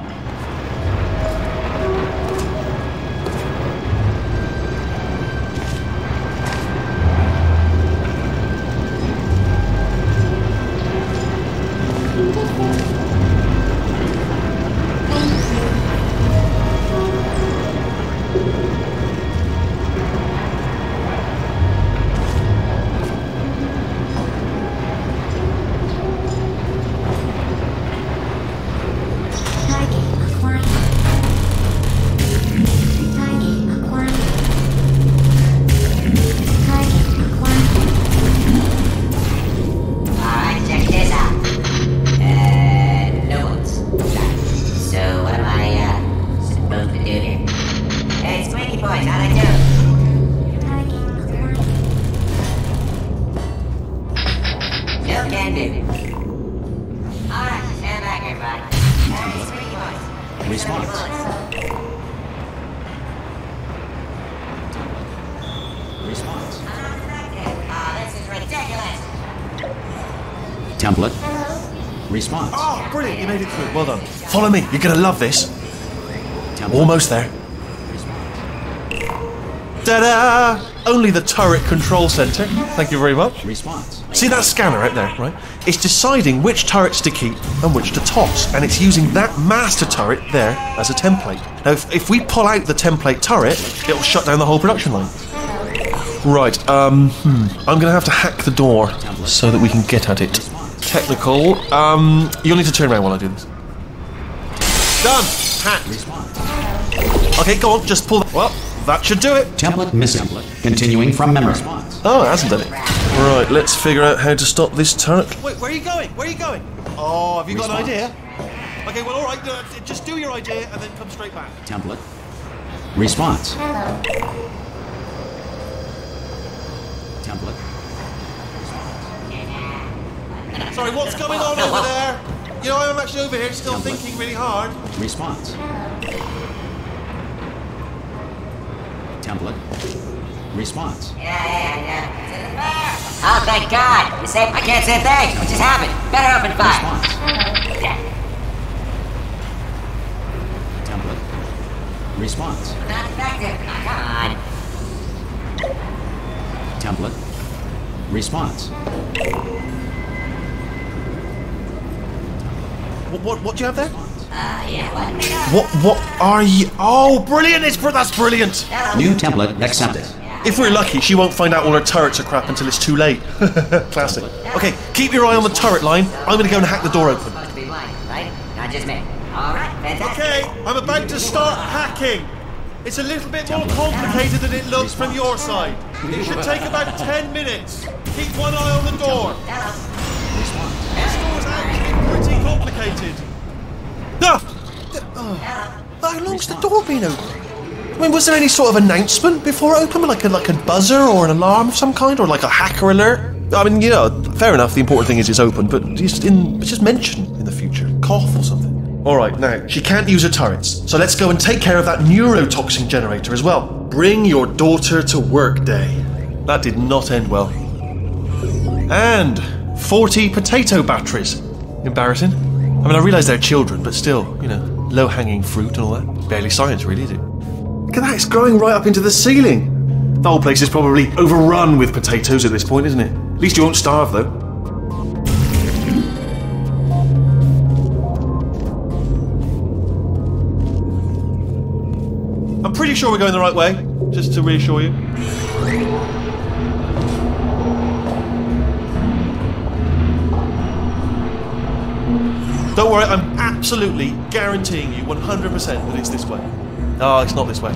B: Template. Response.
C: Oh, brilliant, you made it through. Well done. Follow me, you're gonna love this.
B: Template.
C: Almost there. Ta-da! Only the turret control center. Thank you very much.
B: Response.
C: See that scanner out there, right? It's deciding which turrets to keep and which to toss, and it's using that master turret there as a template. Now, if we pull out the template turret, it'll shut down the whole production line. Right, I'm gonna have to hack the door so that we can get at it. Technical, you'll need to turn around while I do this. Done! Hacked. Okay, go on, just pull. Well, that should do it.
B: Template missing. Continuing from memory.
C: Oh, it hasn't done it. Right, let's figure out how to stop this turret. Wait, where are you going? Where are you going? Oh, have you got an idea? Okay, well, all right, just do your idea and then come straight back.
B: Template. Response. Template.
C: Sorry, what's going on over there? You know, I'm actually over here still thinking really hard.
B: Response. Template. Response.
F: Yeah. Oh, thank God! You saved. I can't say thanks. What just happened? Better open fire.
B: Template. Response.
F: Not effective. Come on.
B: Template. Response.
C: What do you have there?
F: Yeah,
C: What are you? Oh, brilliant! That's brilliant.
B: New template accepted.
C: If we're lucky, she won't find out all her turrets are crap until it's too late. Classic. Okay, keep your eye on the turret line. I'm gonna go and hack the door open.
F: Supposed to be blind, right? Not just me. All right, fantastic.
C: Okay, I'm about to start hacking. It's a little bit more complicated than it looks from your side. It should take about 10 minutes. Keep one eye on the door. This door's actually pretty complicated. How long's the door been open? I mean, was there any sort of announcement before it opened, like a buzzer or an alarm of some kind, or like a hacker alert? I mean, you know, fair enough. The important thing is it's open, but just mention in the future, cough or something. All right, now she can't use her turrets, so let's go and take care of that neurotoxin generator as well. Bring your daughter to work day. That did not end well. And 40 potato batteries. Embarrassing. I mean, I realise they're children, but still, you know, low-hanging fruit and all that. Barely science, really, is it? Look at that, it's growing right up into the ceiling. The whole place is probably overrun with potatoes at this point, isn't it? At least you won't starve, though. I'm pretty sure we're going the right way, just to reassure you. Don't worry, I'm absolutely guaranteeing you 100% that it's this way. No, it's not this way.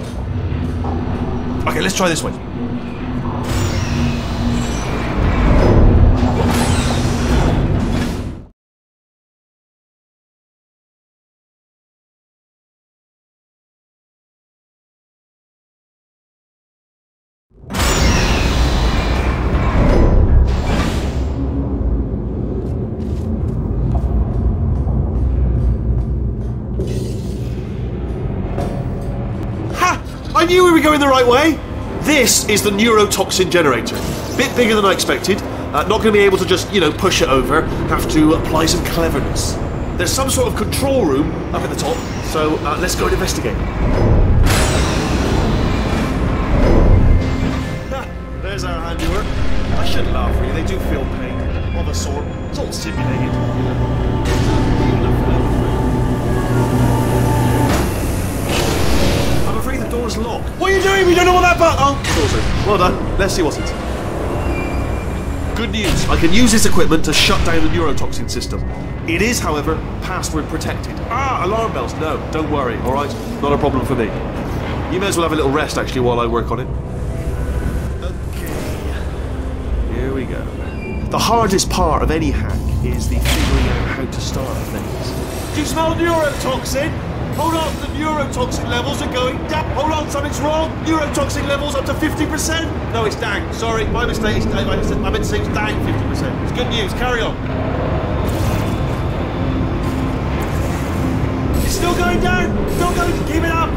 C: Okay, let's try this way. I knew we were going the right way! This is the neurotoxin generator. Bit bigger than I expected. Not going to be able to just, push it over. Have to apply some cleverness. There's some sort of control room up at the top, so let's go and investigate. There's our handiwork. I shouldn't laugh really, they do feel pain of a sort. It's all simulated. I'm afraid the door's locked. What are you doing? We don't know what that button. Oh, door's open. Well done. Let's see what's inside. Good news. I can use this equipment to shut down the neurotoxin system. It is, however, password protected. Alarm bells. No, don't worry. All right, not a problem for me. You may as well have a little rest actually while I work on it. Here we go. The hardest part of any hack is the figuring out how to start things. Do you smell neurotoxin? Hold on, the neurotoxin levels are going down. Hold on, something's wrong. Neurotoxin levels up to 50%. No, it's down. Sorry, my mistake. I meant to say it's down 50%. It's good news. Carry on. It's still going down. Still going. Keep it up.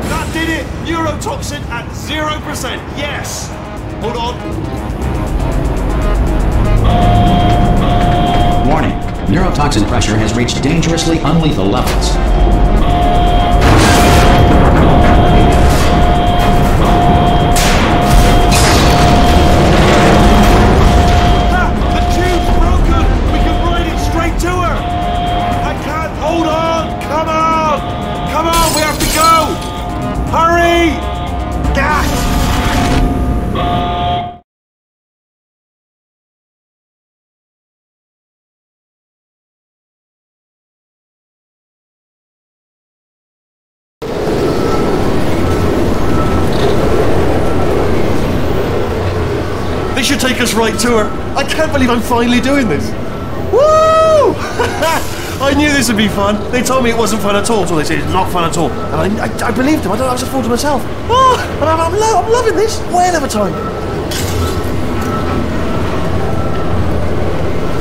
C: That did it. Neurotoxin at 0%. Yes. Hold on.
B: Warning. Neurotoxin pressure has reached dangerously unlethal levels.
C: The tube's broken! We can ride it straight to her! I can't... Hold on! Come on! Come on, we have to go! Hurry! Gah! They should take us right to her. I can't believe I'm finally doing this. Woo! I knew this would be fun. They told me it wasn't fun at all, so they said it's not fun at all. And I believed them. I was a fool to myself. Oh, and I'm loving this. Way of a time.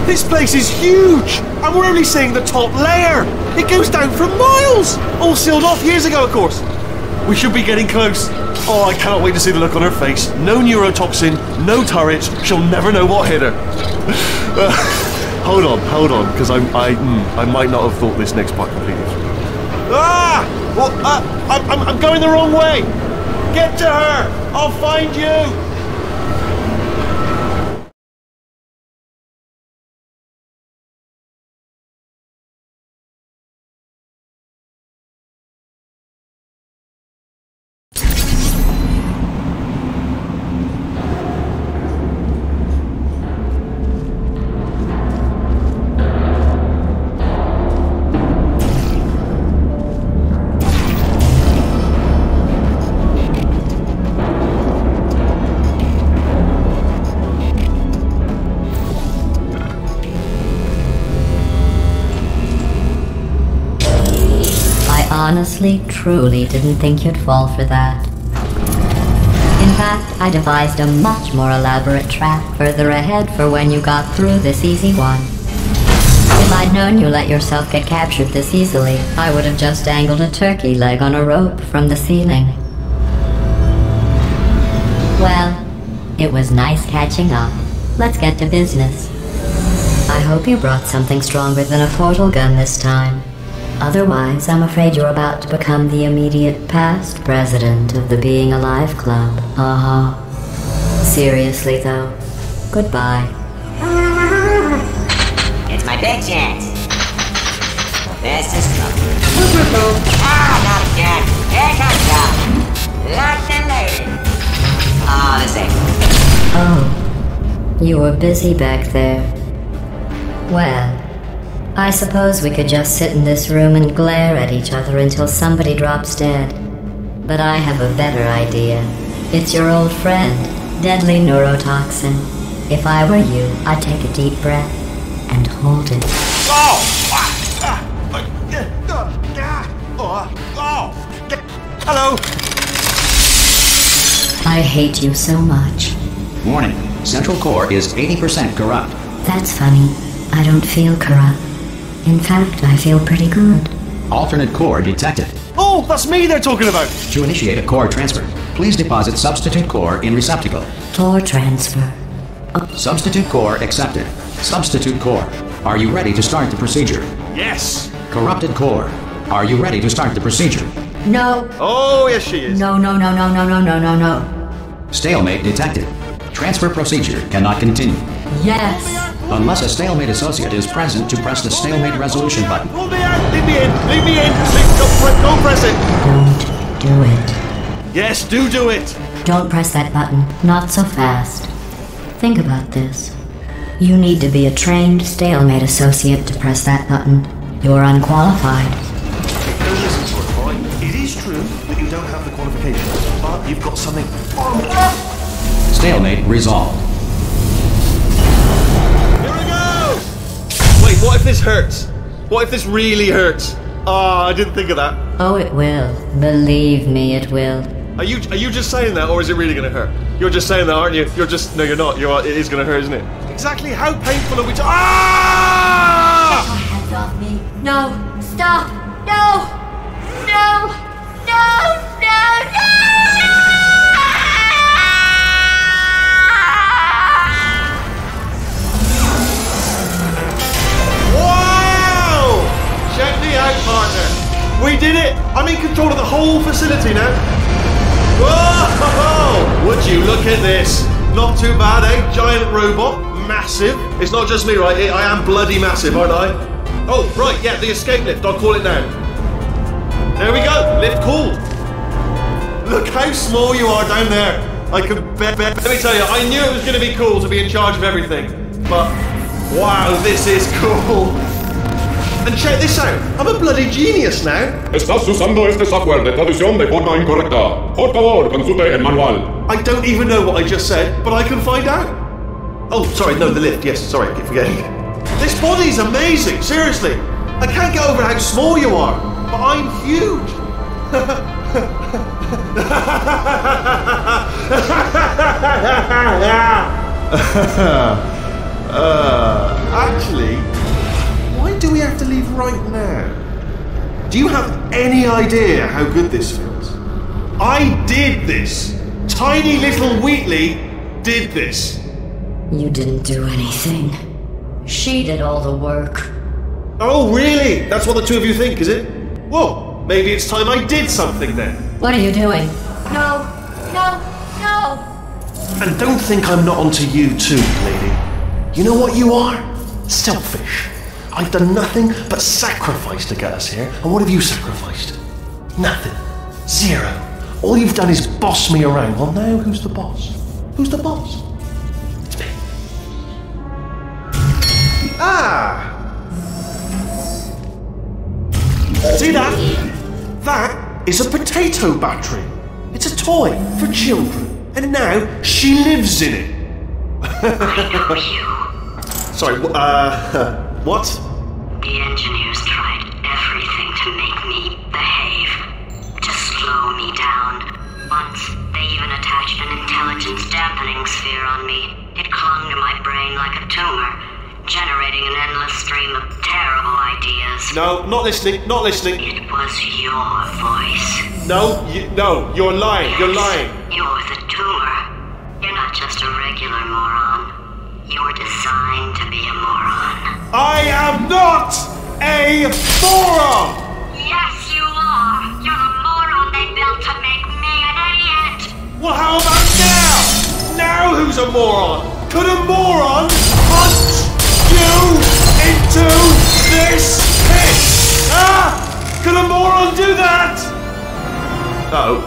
C: This place is huge, and we're only seeing the top layer. It goes down for miles. All sealed off years ago, of course. We should be getting close. Oh, I cannot wait to see the look on her face. No neurotoxin, no turrets. She'll never know what hit her. Hold on, because I might not have thought this next part completely through. I'm going the wrong way. Get to her. I'll find you.
A: Honestly, truly didn't think you'd fall for that. In fact, I devised a much more elaborate trap further ahead for when you got through this easy one. If I'd known you let yourself get captured this easily, I would have just dangled a turkey leg on a rope from the ceiling. Well, it was nice catching up. Let's get to business. I hope you brought something stronger than a portal gun this time. Otherwise, I'm afraid you're about to become the immediate past president of the Being Alive Club. Seriously, though, goodbye.
F: It's my big chance. This is trouble. Not again. Here comes trouble. Locked and loaded. Oh, this ain't.
A: Oh, you were busy back there. Well, I suppose we could just sit in this room and glare at each other until somebody drops dead. But I have a better idea. It's your old friend, deadly neurotoxin. If I were you, I'd take a deep breath and hold it.
C: Hello!
A: I hate you so much.
B: Warning. Central core is 80% corrupt.
A: That's funny. I don't feel corrupt. In fact, I feel pretty good.
B: Alternate core detected.
C: Oh, that's me they're talking about!
B: To initiate a core transfer, Please deposit substitute core in receptacle.
A: Core transfer.
B: Substitute core accepted. Substitute core. Are you ready to start the procedure?
C: Yes!
B: Corrupted core. Are you ready to start the procedure?
A: No.
C: Oh, yes she is.
A: No.
B: Stalemate detected. Transfer procedure cannot continue.
A: Yes.
B: Unless a stalemate associate is present to press the stalemate resolution button.
C: Pull me out! Leave me in! Leave me in! Don't press it!
A: Don't do it.
C: Yes, do it!
A: Don't press that button. Not so fast. Think about this. You need to be a trained stalemate associate to press that button. You're unqualified.
C: Don't listen to it, alright? It is true that you don't have the qualifications, but you've got something.
B: Stalemate resolved.
C: Here we go! Wait, what if this hurts? What if this really hurts? Ah, I didn't think of that.
A: Oh, it will. Believe me, it will.
C: Are you just saying that, or is it really going to hurt? You're just saying that, aren't you? No, you're not. It is going to hurt, isn't it? Exactly how painful are we Ah!
A: Get my hands off me. No. Stop. No. No.
C: Wow! Check me out, partner. We did it. I'm in control of the whole facility now. Whoa! Would you look at this? Not too bad, eh? Giant robot, massive. It's not just me, right? I am bloody massive, aren't I? Oh, right, yeah, the escape lift. I'll call it now. There we go. Lift cool. Look how small you are down there. I could bet. Let me tell you, I knew it was going to be cool to be in charge of everything. But, wow, this is cool. And check this out. I'm a bloody genius now.
G: Estás usando este software de traducción de forma incorrecta. Por favor, consulte el manual.
C: I don't even know what I just said, but I can find out. Oh, sorry, no, the lift. Yes, sorry, I keep forgetting. This body's amazing, seriously. I can't get over how small you are, but I'm huge. Actually, why do we have to leave right now? Do you have any idea how good this feels? I did this. Tiny little Wheatley did this.
A: You didn't do anything. She did all the work.
C: Oh, really? That's what the two of you think, is it? Well, maybe it's time I did something then.
A: What are you doing? No.
C: And don't think I'm not onto you too, lady. You know what you are? Selfish. I've done nothing but sacrifice to get us here. And what have you sacrificed? Nothing. Zero. All you've done is boss me around. Well, now who's the boss? Who's the boss? It's me. Ah! See that? That is a potato battery. It's a toy for children. And now she lives in it.
H: I know you.
C: Sorry, what?
H: The engineers tried everything to make me behave, to slow me down. Once, they even attached an intelligence dampening sphere on me. It clung to my brain like a tumor, generating an endless stream of terrible ideas.
C: No, not listening.
H: It was your voice.
C: No, you're lying.
H: Yes,
C: You're lying.
H: You're the tumor. You're not just a regular moron. You're designed to be a moron.
C: I am not a moron!
H: Yes, you are! You're the moron they built to make me an idiot!
C: Well, how about now? Now who's a moron? Could a moron punch you into this pit? Ah! Could a moron do that? Uh-oh.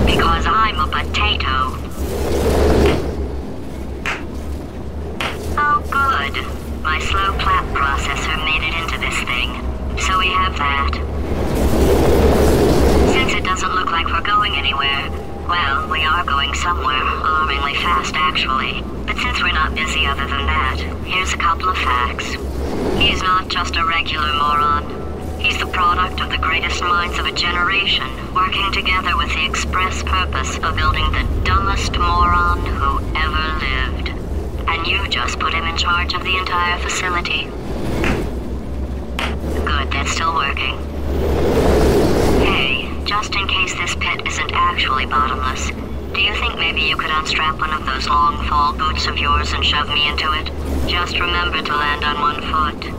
H: Because I'm a potato. Oh, good. My slow clap processor made it into this thing. So we have that. Since it doesn't look like we're going anywhere, Well, we are going somewhere, alarmingly fast actually. But since we're not busy other than that, here's a couple of facts. He's not just a regular moron. He's the product of the greatest minds of a generation, working together with the express purpose of building the dumbest moron who ever lived. And you just put him in charge of the entire facility. Good, that's still working. Hey, just in case this pit isn't actually bottomless, do you think maybe you could unstrap one of those long fall boots of yours and shove me into it? Just remember to land on one foot.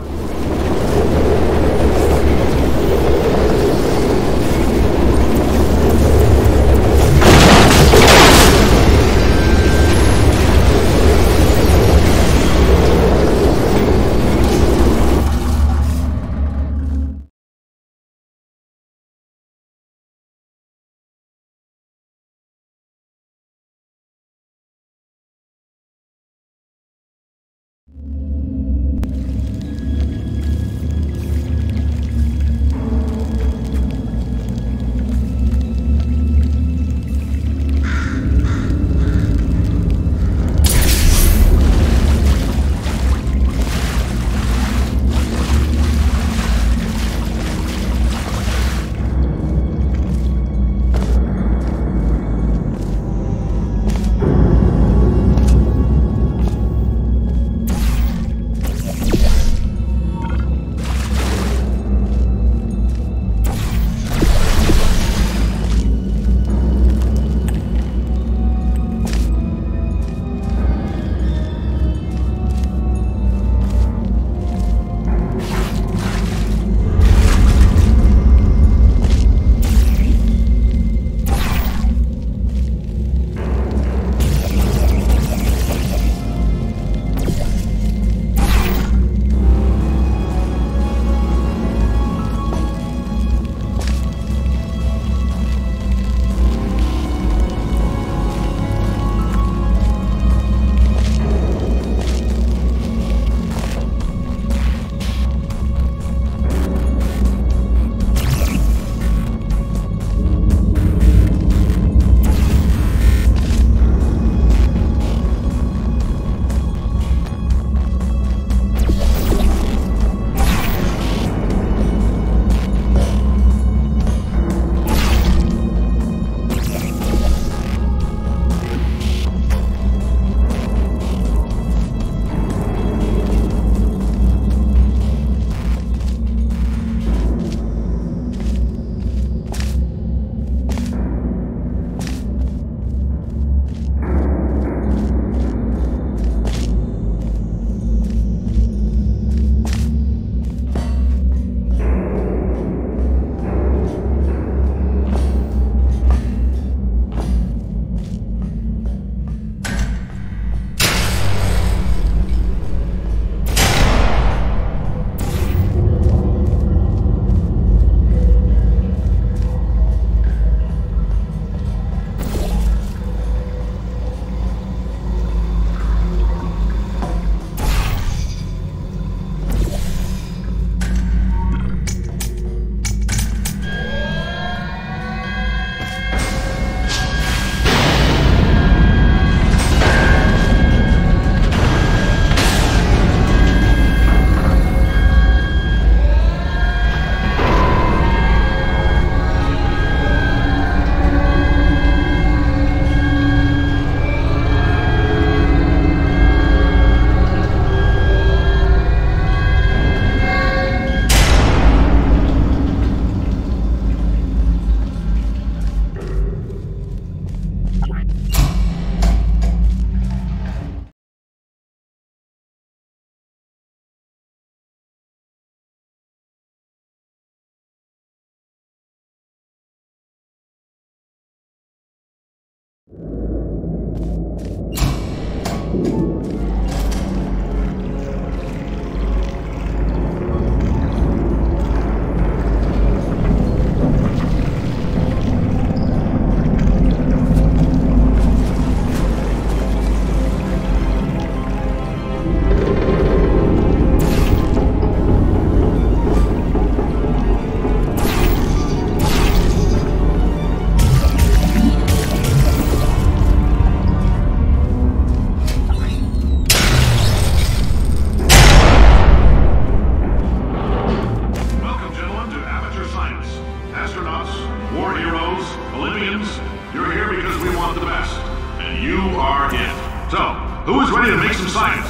I: ready to make some science?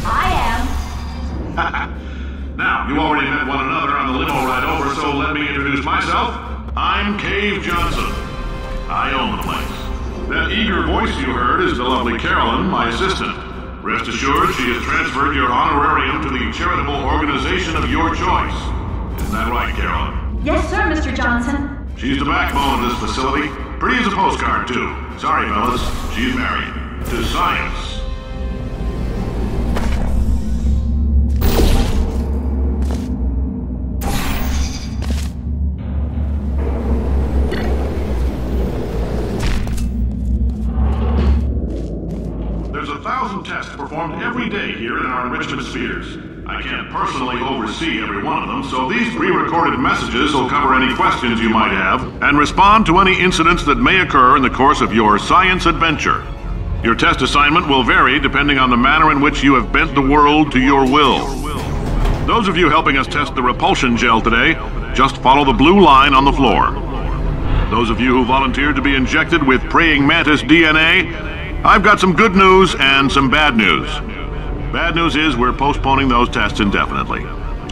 J: I am.
I: Now, you already met one another on the limo ride over, so let me introduce myself. I'm Cave Johnson. I own the place. That eager voice you heard is the lovely Carolyn, my assistant. Rest assured, she has transferred your honorarium to the charitable organization of your choice. Isn't that right, Carolyn?
J: Yes, sir, Mr. Johnson.
I: She's the backbone of this facility. Pretty as a postcard, too. Sorry, fellas. She's married. To science. There's 1,000 tests performed every day here in our enrichment spheres. I can't personally oversee every one of them, so these pre-recorded messages will cover any questions you might have and respond to any incidents that may occur in the course of your science adventure. Your test assignment will vary depending on the manner in which you have bent the world to your will. Those of you helping us test the repulsion gel today, just follow the blue line on the floor. Those of you who volunteered to be injected with praying mantis DNA, I've got some good news and some bad news. Bad news is we're postponing those tests indefinitely.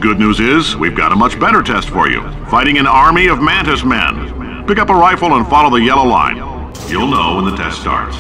I: Good news is we've got a much better test for you. Fighting an army of mantis men. Pick up a rifle and follow the yellow line. You'll know when the test starts.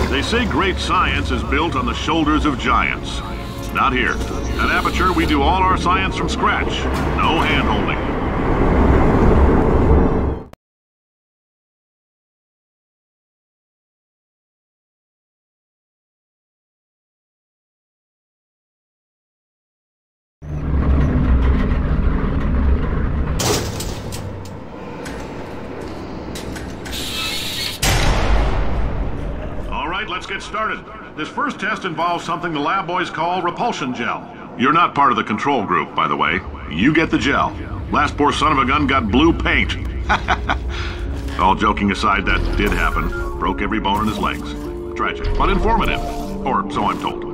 I: They say great science is built on the shoulders of giants. Not here. At Aperture, we do all our science from scratch. No hand-holding. Let's get started. This first test involves something the lab boys call repulsion gel. You're not part of the control group, by the way. You get the gel. Last poor son of a gun got blue paint. All joking aside, that did happen. Broke every bone in his legs. Tragic, but informative. Or so I'm told.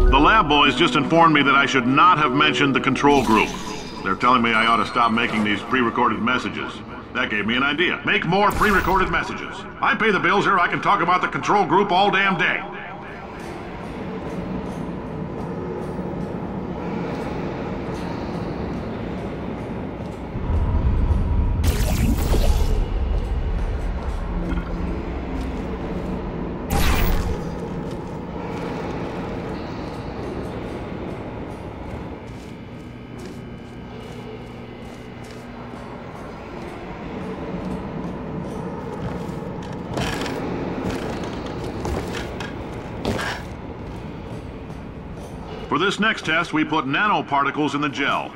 I: The lab boys just informed me that I should not have mentioned the control group. They're telling me I ought to stop making these pre-recorded messages. That gave me an idea. Make more pre-recorded messages. I pay the bills here, I can talk about the control group all damn day. For this next test, we put nanoparticles in the gel.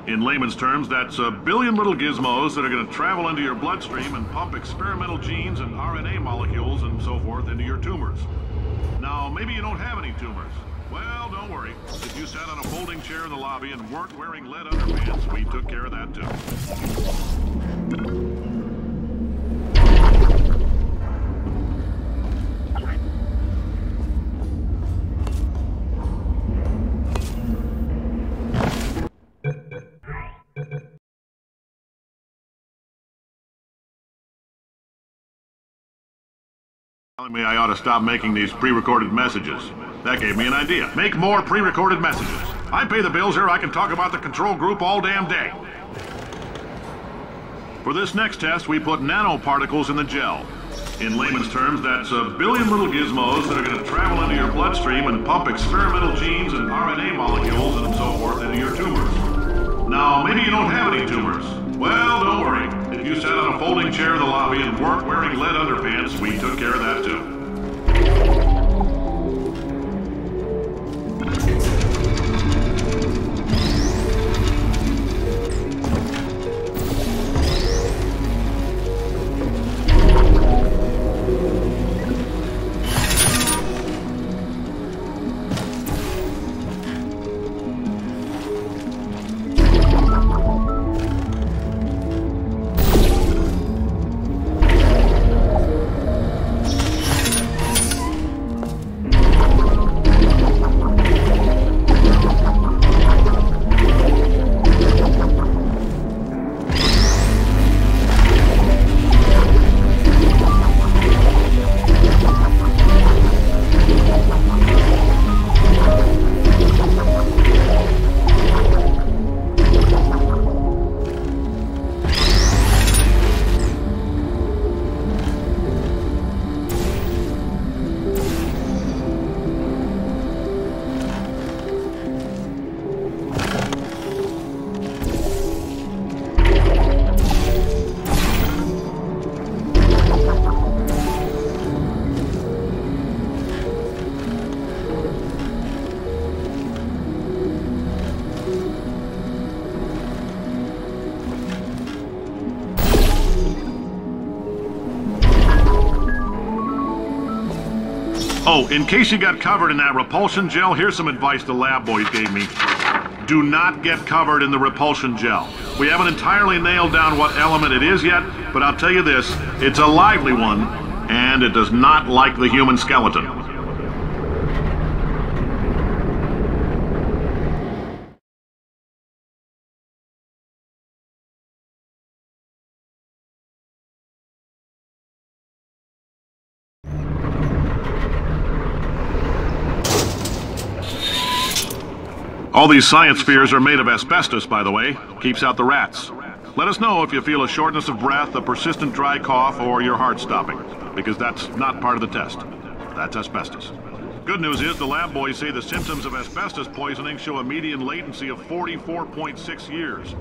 I: In layman's terms, that's a billion little gizmos that are going to travel into your bloodstream and pump experimental genes and RNA molecules and so forth into your tumors. Now, maybe you don't have any tumors. Well, don't worry. If you sat on a folding chair in the lobby and weren't wearing lead underpants, we took care of that too. Telling me I ought to stop making these pre-recorded messages. That gave me an idea. Make more pre-recorded messages. I pay the bills here, I can talk about the control group all damn day. For this next test, we put nanoparticles in the gel. In layman's terms, that's a billion little gizmos that are going to travel into your bloodstream and pump experimental genes and RNA molecules and so forth into your tumors. Now, maybe you don't have any tumors. Well, don't worry. If you sat on a folding chair in the lobby and weren't wearing lead underpants, we took care of that too. Oh, in case you got covered in that repulsion gel, here's some advice the lab boys gave me. Do not get covered in the repulsion gel. We haven't entirely nailed down what element it is yet, but I'll tell you this, it's a lively one, and it does not like the human skeleton. All these science spheres are made of asbestos, by the way. Keeps out the rats. Let us know if you feel a shortness of breath, a persistent dry cough, or your heart stopping, because that's not part of the test. That's asbestos. Good news is the lab boys say the symptoms of asbestos poisoning show a median latency of 44.6 years.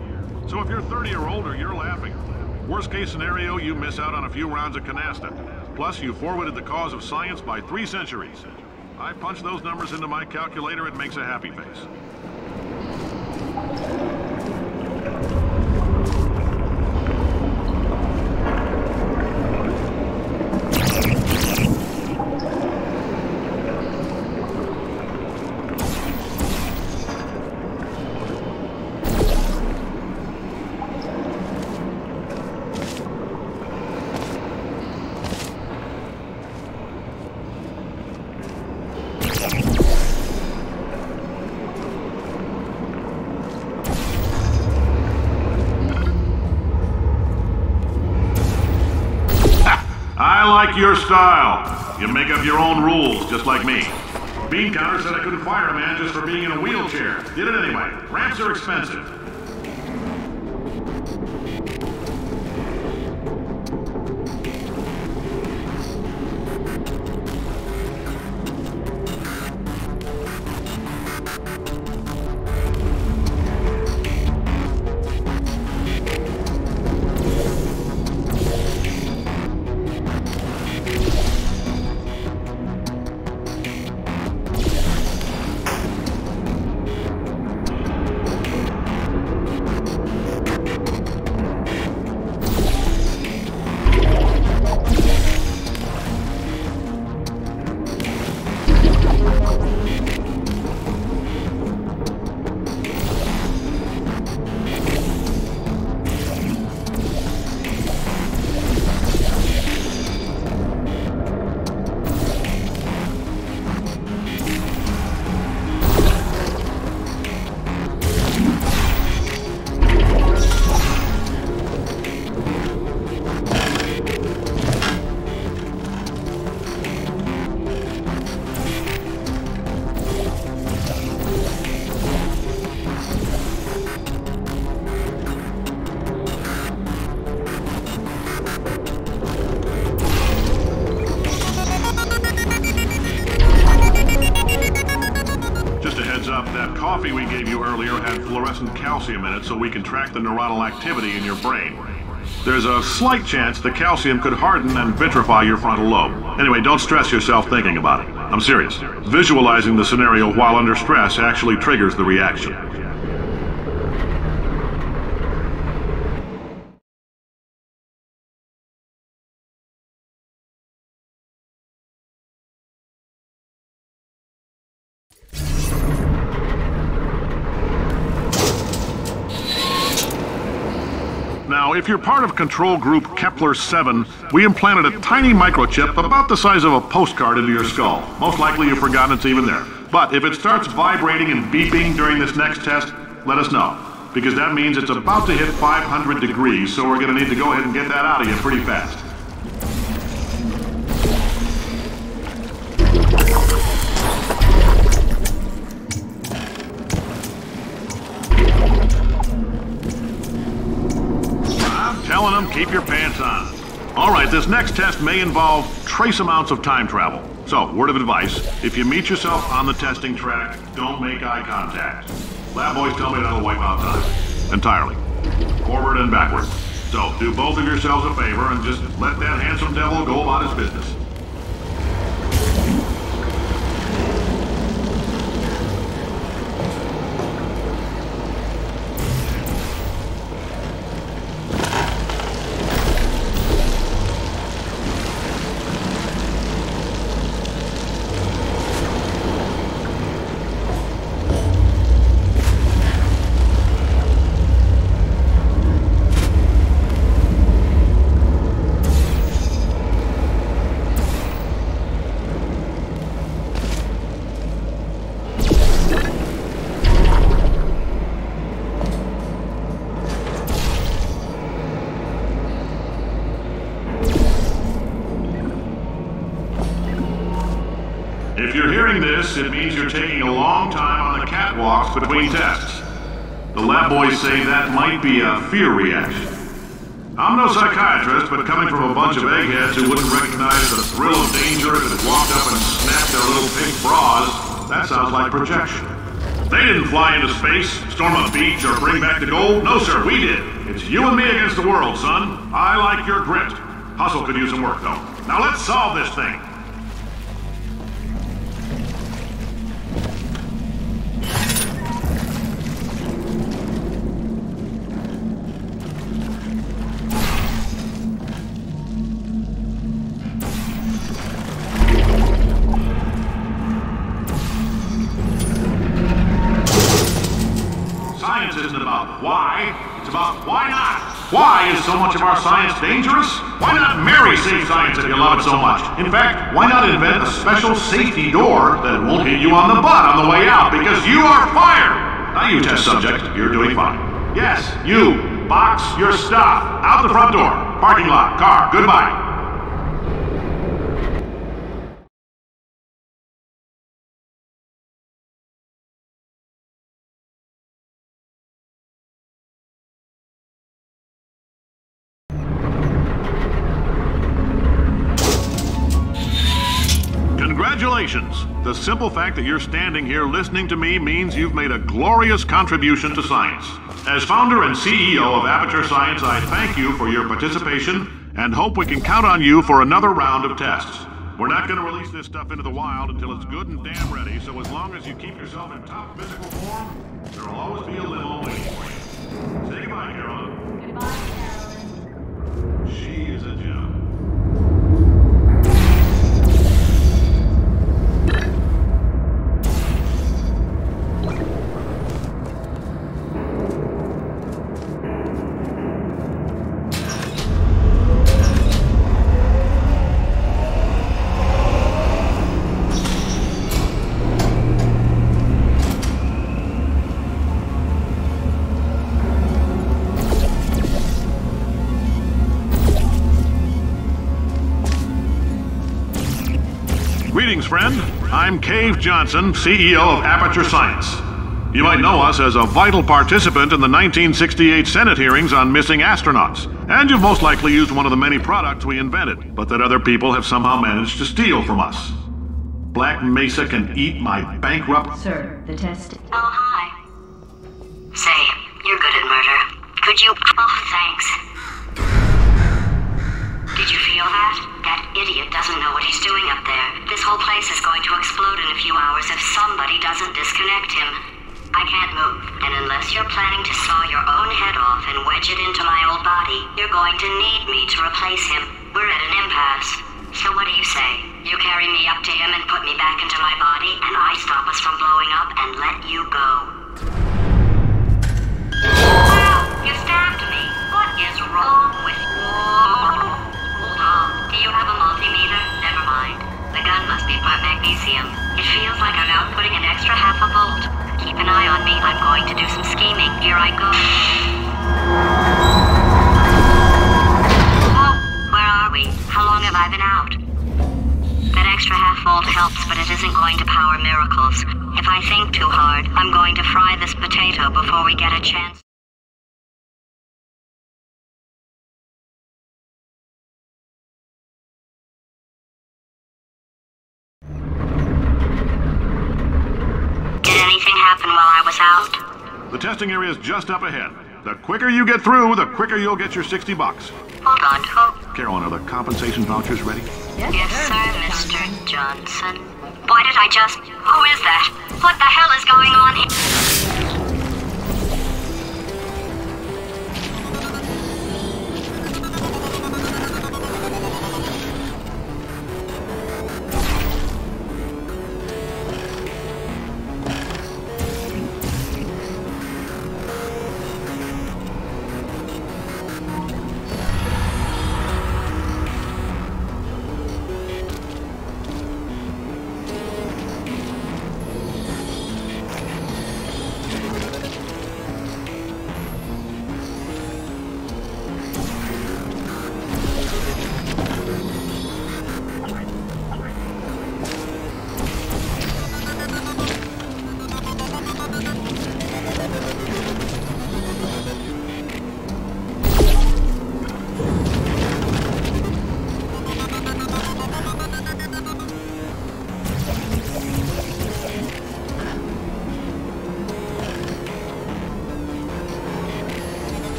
I: So if you're 30 or older, you're laughing. Worst case scenario, you miss out on a few rounds of canasta. Plus, you forwarded the cause of science by 3 centuries. I punch those numbers into my calculator, it makes a happy face. I like your style. You make up your own rules, just like me. Bean Counter said I couldn't fire a man just for being in a wheelchair. Did it anyway. Ramps are expensive. coffee we gave you earlier had fluorescent calcium in it so we can track the neuronal activity in your brain. There's a slight chance the calcium could harden and vitrify your frontal lobe. Anyway, don't stress yourself thinking about it. I'm serious. Visualizing the scenario while under stress actually triggers the reaction. Now, if you're part of Control Group Kepler-7, we implanted a tiny microchip about the size of a postcard into your skull. Most likely you've forgotten it's even there. But if it starts vibrating and beeping during this next test, let us know. Because that means it's about to hit 500 degrees, so we're going to need to go ahead and get that out of you pretty fast. Telling them, keep your pants on. All right, this next test may involve trace amounts of time travel. So, word of advice, if you meet yourself on the testing track, don't make eye contact. Lab boys tell me that'll wipe out time. Entirely. Forward and backward. So, do both of yourselves a favor and just let that handsome devil go about his business. If you're hearing this, it means you're taking a long time on the catwalks between tests. The lab boys say that might be a fear reaction. I'm no psychiatrist, but coming from a bunch of eggheads who wouldn't recognize the thrill of danger if it walked up and snapped their little pink bras, that sounds like projection. They didn't fly into space, storm a beach, or bring back the gold. No, sir, we did. It's you and me against the world, son. I like your grit. Hustle could use some work, though. Now let's solve this thing. Science isn't about why, it's about why not. Why is so much of our science dangerous? Why not marry safe science if you love it so much? In fact, why not invent a special safety door that won't hit you on the butt on the way out because you are fired? Now you test subject, you're doing fine. Yes, you, box your stuff, out the front door, parking lot, car, goodbye. Congratulations! The simple fact that you're standing here listening to me means you've made a glorious contribution to science. As founder and CEO of Aperture Science, I thank you for your participation and hope we can count on you for another round of tests. We're not going to release this stuff into the wild until it's good and damn ready, so as long as you keep yourself in top physical form, there'll always be a limo waiting for you. Say goodbye, Carolyn.
J: Goodbye, Carolyn.
I: She is a gem. Greetings, friend. I'm Cave Johnson, CEO of Aperture Science. You might know us as a vital participant in the 1968 Senate hearings on missing astronauts. And you've most likely used one of the many products we invented, but that other people have somehow managed to steal from us. Black Mesa can eat my bankrupt...
K: Sir, the test...
H: Oh, hi. Say, you're good at murder. Could you... Oh, thanks. Did you feel that? That idiot doesn't know what he's doing up there. This whole place is going to explode in a few hours if somebody doesn't disconnect him. I can't move, and unless you're planning to saw your own head off and wedge it into my old body, you're going to need me to replace him. We're at an impasse. So what do you say? You carry me up to him and put me back into my body, and I stop us from blowing up and let you go. Wow! You stabbed me! What is wrong with you? Hold on. Do you have a multimeter? Never mind. The gun must be part magnesium. It feels like I'm outputting an extra half a volt. Keep an eye on me. I'm going to do some scheming. Here I go. Oh, where are we? How long have I been out? That extra half volt helps, but it isn't going to power miracles. If I think too hard, I'm going to fry this potato before we get a chance. Did anything happen while I was out?
I: The testing area is just up ahead. The quicker you get through, the quicker you'll get your $60.
H: Hold on, who?
I: Carolyn, are the compensation vouchers ready?
H: Yes, sir, Mr. Johnson. Why did I just... Who is that? What the hell is going on here?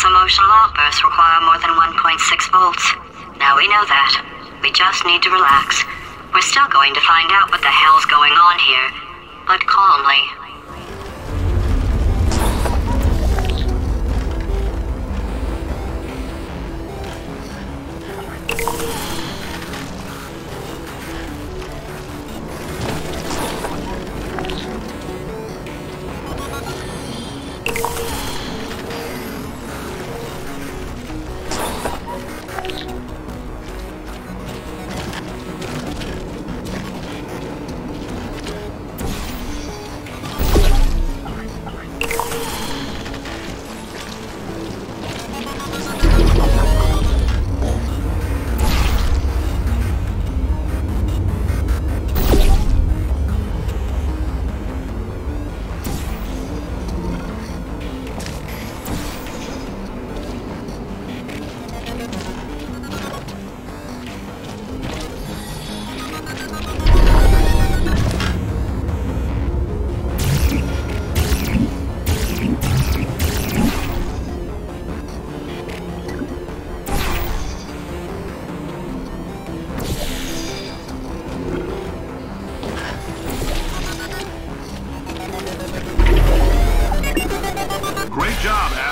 H: Emotional outbursts require more than 1.6 volts. Now we know that. We just need to relax. We're still going to find out what the hell's going on here, but calmly.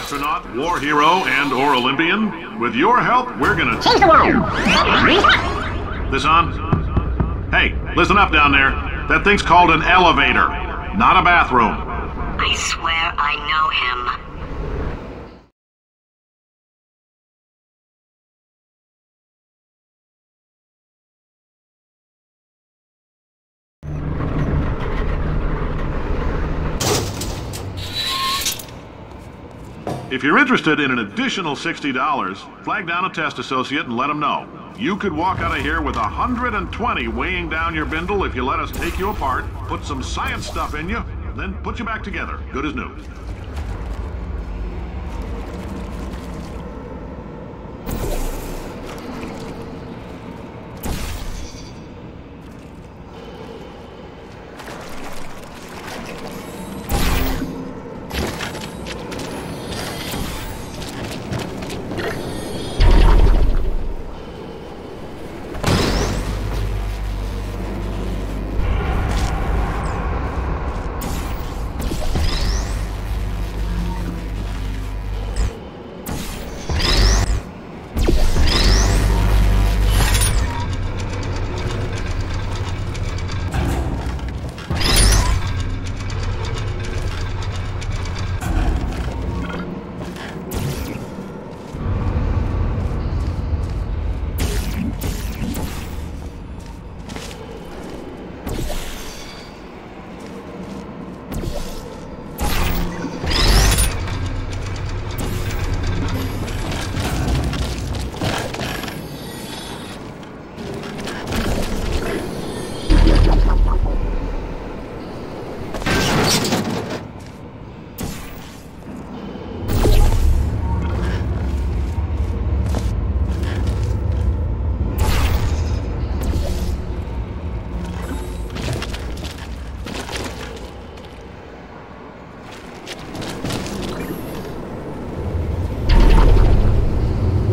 I: astronaut, war hero, and/or Olympian. With your help, we're gonna change the world. This on? Hey, listen up down there. That thing's called an elevator, not a bathroom.
H: I swear I know him.
I: If you're interested in an additional $60, flag down a test associate and let them know. You could walk out of here with 120 weighing down your bindle if you let us take you apart, put some science stuff in you, then put you back together, good as new.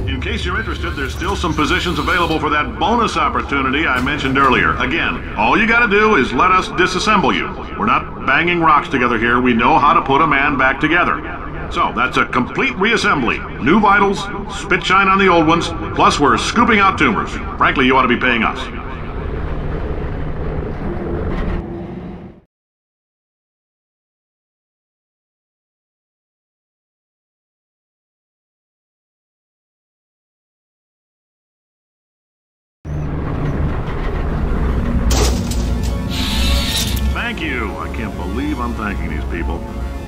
I: In case you're interested, there's still some positions available for that bonus opportunity I mentioned earlier. Again, all you gotta do is let us disassemble you. We're not banging rocks together here. We know how to put a man back together. So, that's a complete reassembly. New vitals, spit shine on the old ones, plus we're scooping out tumors. Frankly, you ought to be paying us. Thank you. I can't believe I'm thanking these people.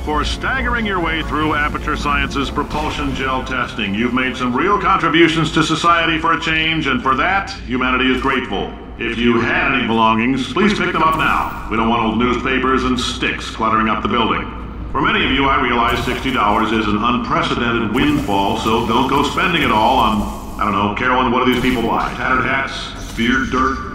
I: For staggering your way through Aperture Science's propulsion gel testing. You've made some real contributions to society for a change, and for that, humanity is grateful. If you had any belongings, please pick them up now. We don't want old newspapers and sticks cluttering up the building. For many of you, I realize $60 is an unprecedented windfall, so don't go spending it all on, I don't know, Carolyn, what do these people buy? Tattered hats? Beard dirt?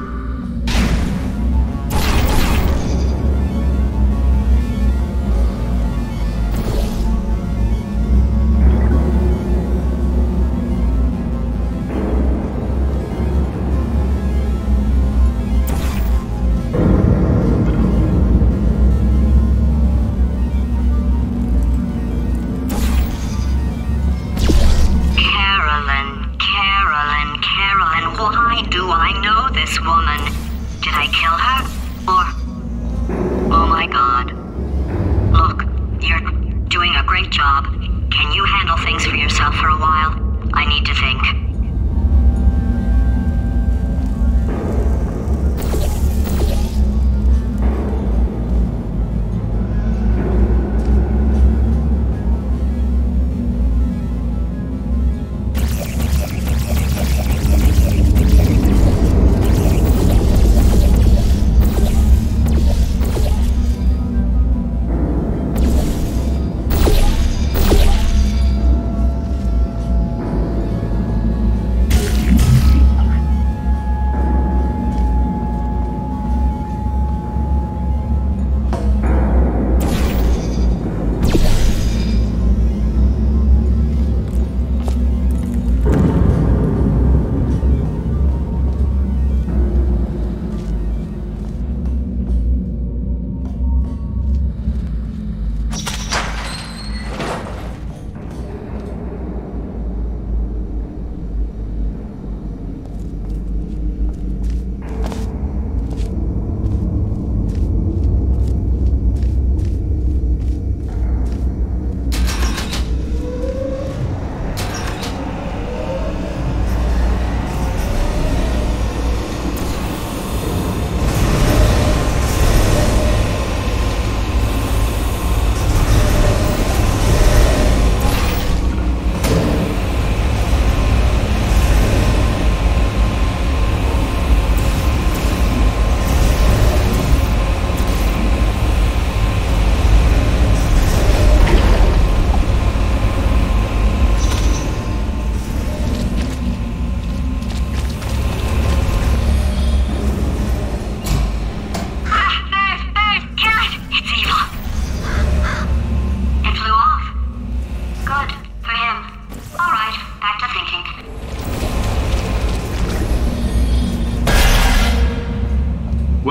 H: Carolyn, why do I know this woman?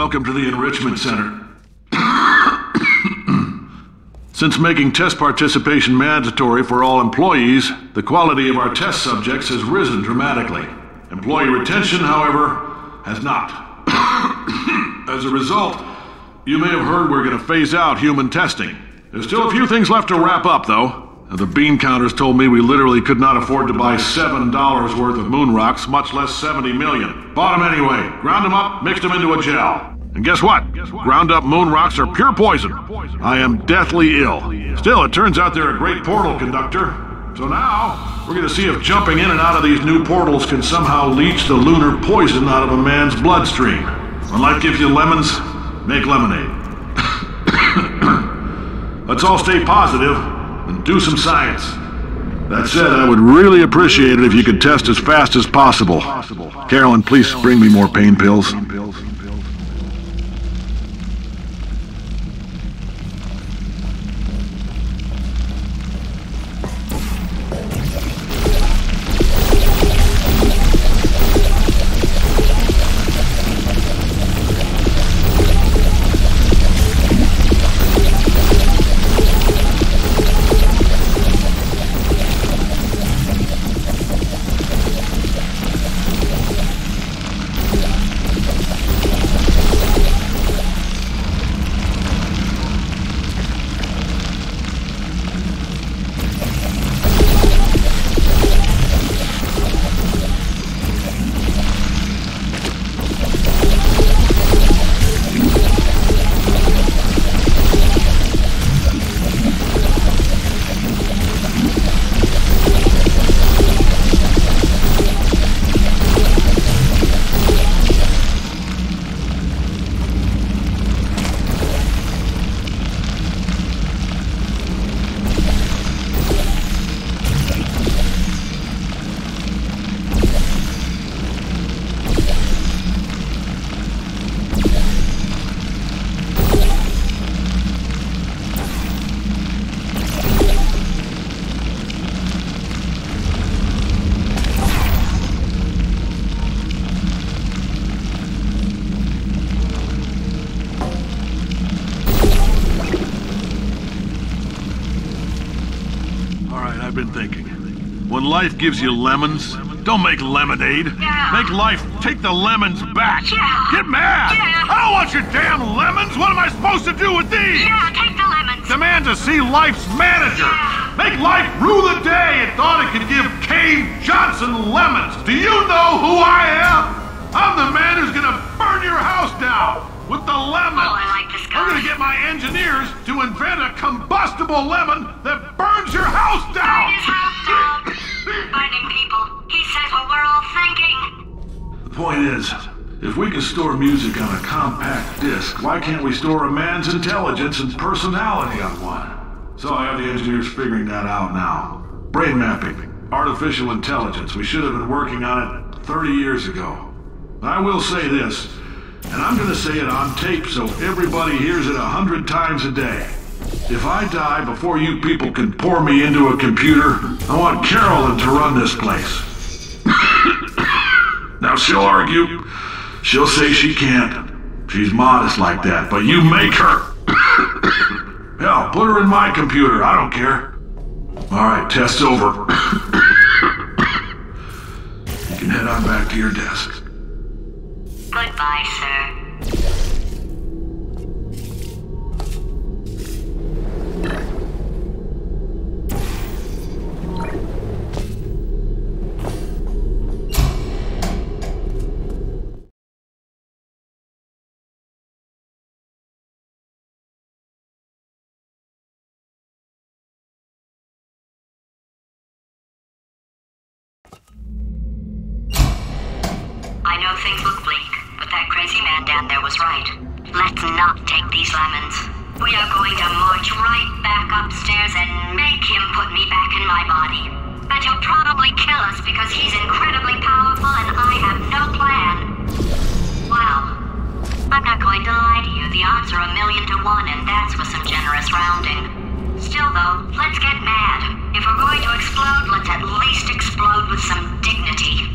I: Welcome to the Enrichment Center. Since making test participation mandatory for all employees, the quality of our test subjects has risen dramatically. Employee retention, however, has not. As a result, you may have heard we're going to phase out human testing. There's still a few things left to wrap up, though. The bean counters told me we literally could not afford to buy $7 worth of moon rocks, much less 70 million. Bought them anyway, ground them up, mixed them into a gel. And guess what? Ground up moon rocks are pure poison. I am deathly ill. Still, it turns out they're a great portal conductor. So now, we're going to see if jumping in and out of these new portals can somehow leach the lunar poison out of a man's bloodstream. When life gives you lemons, make lemonade. Let's all stay positive and do some science. That said, I would really appreciate it if you could test as fast as possible. Carolyn, please bring me more pain pills. I've been thinking. When life gives you lemons, don't make lemonade.
H: Yeah.
I: Make life take the lemons back.
H: Yeah.
I: Get mad!
H: Yeah.
I: I don't want your damn lemons! What am I supposed to do with these?
H: Yeah, take the lemons.
I: Demand to see life's manager.
H: Yeah.
I: Make life rue the day it thought it could give Cave Johnson lemons. Do you know who I am? I'm the man who's gonna burn your house down with the lemons.
H: Oh, I like this guy.
I: I'm gonna get my engineers to invent a combustible lemon that burns your house down.
H: Burn his house down. Burning people. He says what we're all thinking.
I: The point is, if we can store music on a compact disc, why can't we store a man's intelligence and personality on one? So I have the engineers figuring that out now. Brain mapping, artificial intelligence. We should have been working on it 30 years ago. I will say this, and I'm gonna say it on tape so everybody hears it 100 times a day. If I die before you people can pour me into a computer, I want Carolyn to run this place. Now she'll argue. She'll say she can't. She's modest like that, but you make her. Hell, put her in my computer. I don't care. All right, test's over. You can head on back to your desk.
H: Goodbye, sir. I know things look bleak, but that crazy man down there was right. Let's not take these lemons. We are going to march right back upstairs and make him put me back in my body. And he'll probably kill us because he's incredibly powerful and I have no plan. Well, I'm not going to lie to you. The odds are 1,000,000 to 1, and that's with some generous rounding. Still though, let's get mad. If we're going to explode, let's at least explode with some dignity.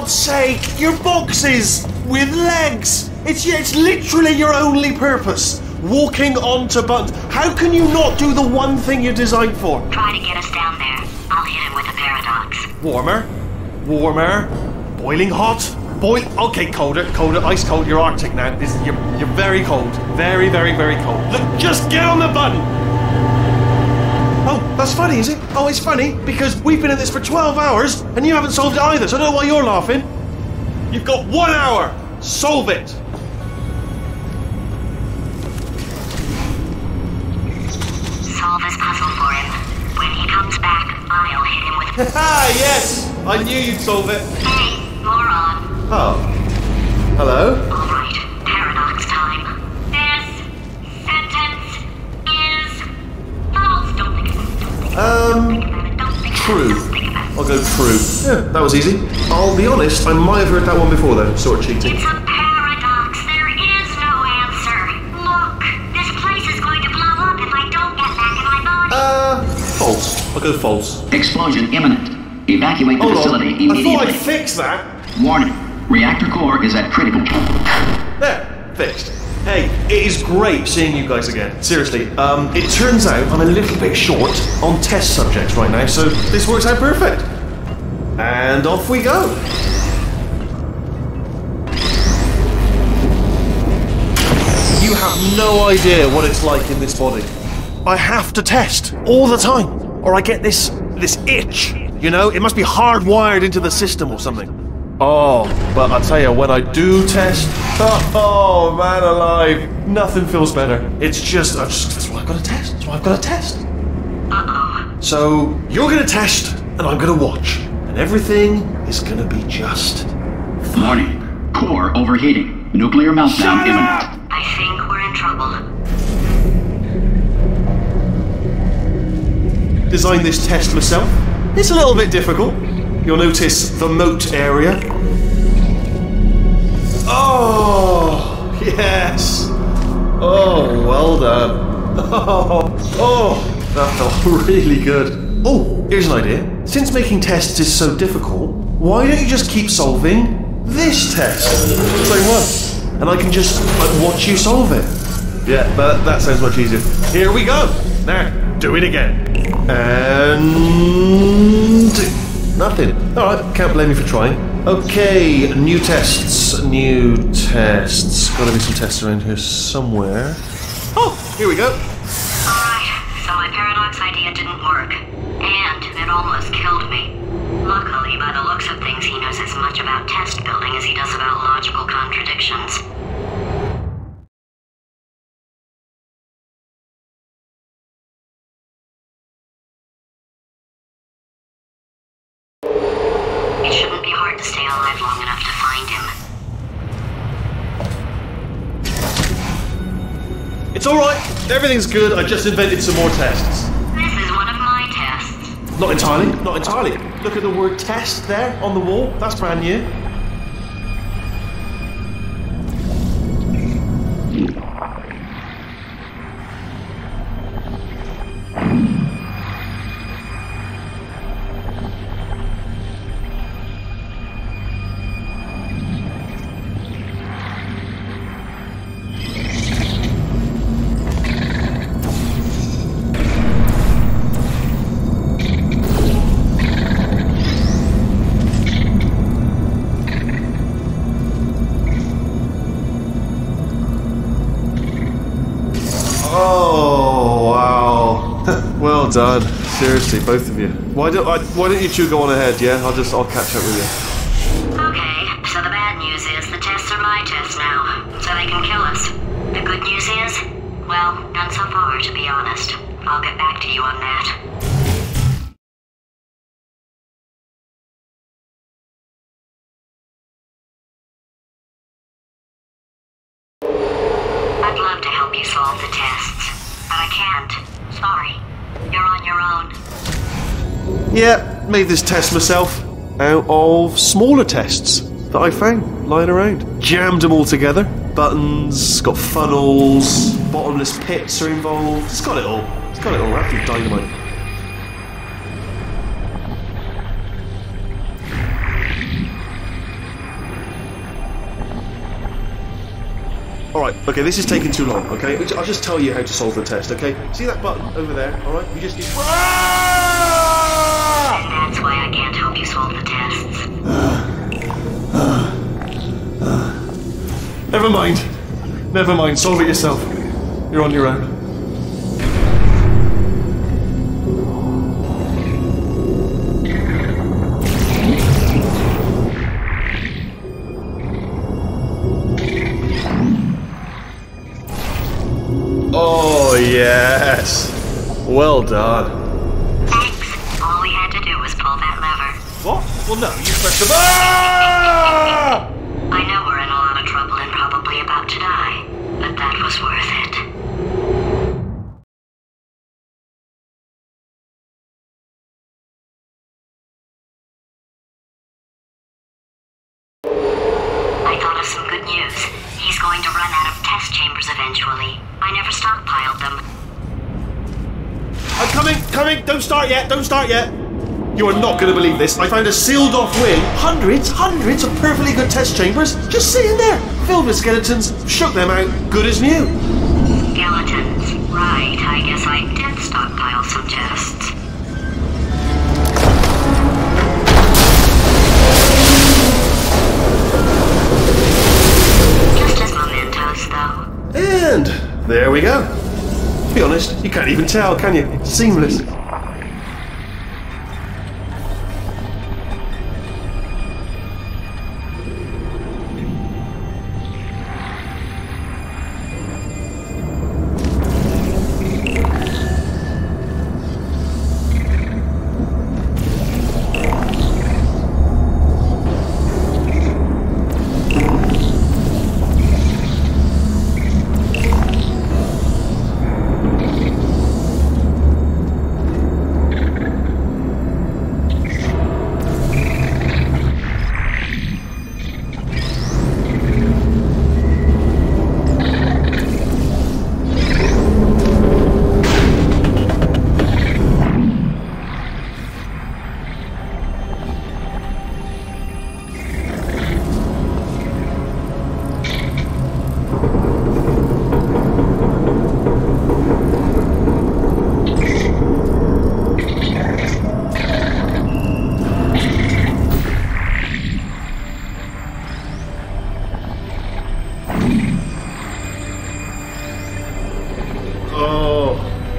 C: God's sake, your boxes with legs. It's literally your only purpose. Walking onto buttons. How can you not do the one thing you're designed for?
H: Try to get us down there. I'll hit him with a paradox.
C: Warmer. Boiling hot. Okay, colder. Ice cold. You're Arctic now. You're very cold. Very, very, very cold. Look, just get on the button. Oh, that's funny, is it? Oh, it's funny because we've been at this for 12 hours and you haven't solved it either, so I don't know why you're laughing. You've got 1 hour. Solve it.
H: Solve this puzzle for him. When he comes back, I'll hit him with...
C: Yes! I knew you'd solve it.
H: Hey, moron.
C: Oh. Hello?
H: Alright, paradox time. This sentence is false. Don't think about it.
C: True. I'll go true. Yeah, that was easy. I'll be honest, I might have heard that one before though, sort of cheating.
H: It's a paradox. There is no answer. Look, this place is going to blow up if I don't get back in my body.
C: False. I'll go false.
K: Explosion imminent. Evacuate the facility immediately.
C: I thought I'd fix that.
K: Warning. Reactor core is at critical.
C: There. Fixed. Hey, it is great seeing you guys again. Seriously, it turns out I'm a little bit short on test subjects right now, so this works out perfect. And off we go. You have no idea what it's like in this body. I have to test all the time, or I get this itch. You know, it must be hardwired into the system or something. Oh, but I tell you, when I do test, oh man alive, nothing feels better. It's just, that's why I've got to test. That's why I've got to test.
H: Uh-oh.
C: So, you're going to test, and I'm going to watch. And everything is going to be just fine.
K: Warning. Core overheating. Nuclear meltdown imminent.
H: I think we're in trouble.
C: Designed this test myself. It's a little bit difficult. You'll notice the moat area. Oh, yes. Oh, well done. Oh, that felt really good. Oh, here's an idea. Since making tests is so difficult, why don't you just keep solving this test? Same one. And I can just watch you solve it. Yeah, but that sounds much easier. Here we go. Now, do it again. And... nothing. Alright, can't blame you for trying. Okay, new tests. Gotta be some tests around here somewhere. Oh, here we go.
H: Alright, so my paradox idea didn't work. And it almost killed me. Luckily, by the looks of things, he knows as much about test building as he does about logical contradictions. It shouldn't be hard to stay alive long enough to find him.
C: It's alright. Everything's good. I just invented some more tests.
H: This is one of my tests.
C: Not entirely. Look at the word test there on the wall. That's brand new. Oh, wow. Well done. Seriously, both of you. Why don't you two go on ahead, yeah? I'll catch up with you.
H: Okay, so the bad news is the tests are my tests now, so they can kill us. The good news is, well, none so far, to be honest. I'll get back to you on that. I'd love to help you solve the tests, but I can't. Sorry. You're on your own.
C: Yeah, made this test myself out of smaller tests that I found lying around. Jammed them all together. Buttons, got funnels, bottomless pits are involved. It's got it all. Wrapped in dynamite. Alright, okay, this is taking too long, okay? I'll just tell you how to solve the test, okay? See that button over there, alright? You just need...
H: And that's why I can't help you solve the tests.
C: Never mind. Never mind, solve it yourself. You're on your own. Oh, yes. Well done.
H: Thanks. All we had to do was pull that lever.
C: What? Well, no, you pressed the... Ah!
H: I know we're in a lot of trouble and probably about to die, but that was worth it. I thought of some good news. He's going to run out of test chambers eventually. I never stockpiled them.
C: I'm coming! Don't start yet! You are not going to believe this. I found a sealed off wing. Hundreds of perfectly good test chambers just sitting there, filled with skeletons. Shook them out, good as new.
H: Skeletons. Right, I guess I did stockpile some tests. Just as mementos, though.
C: And there we go. To be honest, you can't even tell, can you? It's seamless.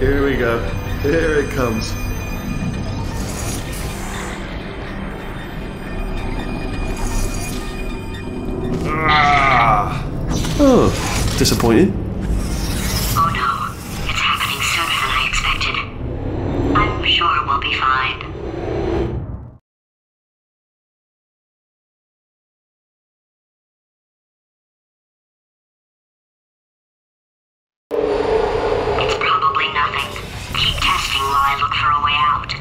C: Here we go. Here it comes. Ah. Oh, disappointing.
H: Oh no, it's happening sooner than I expected. I'm sure we'll be fine. It's probably nothing. Keep testing while I look for a way out.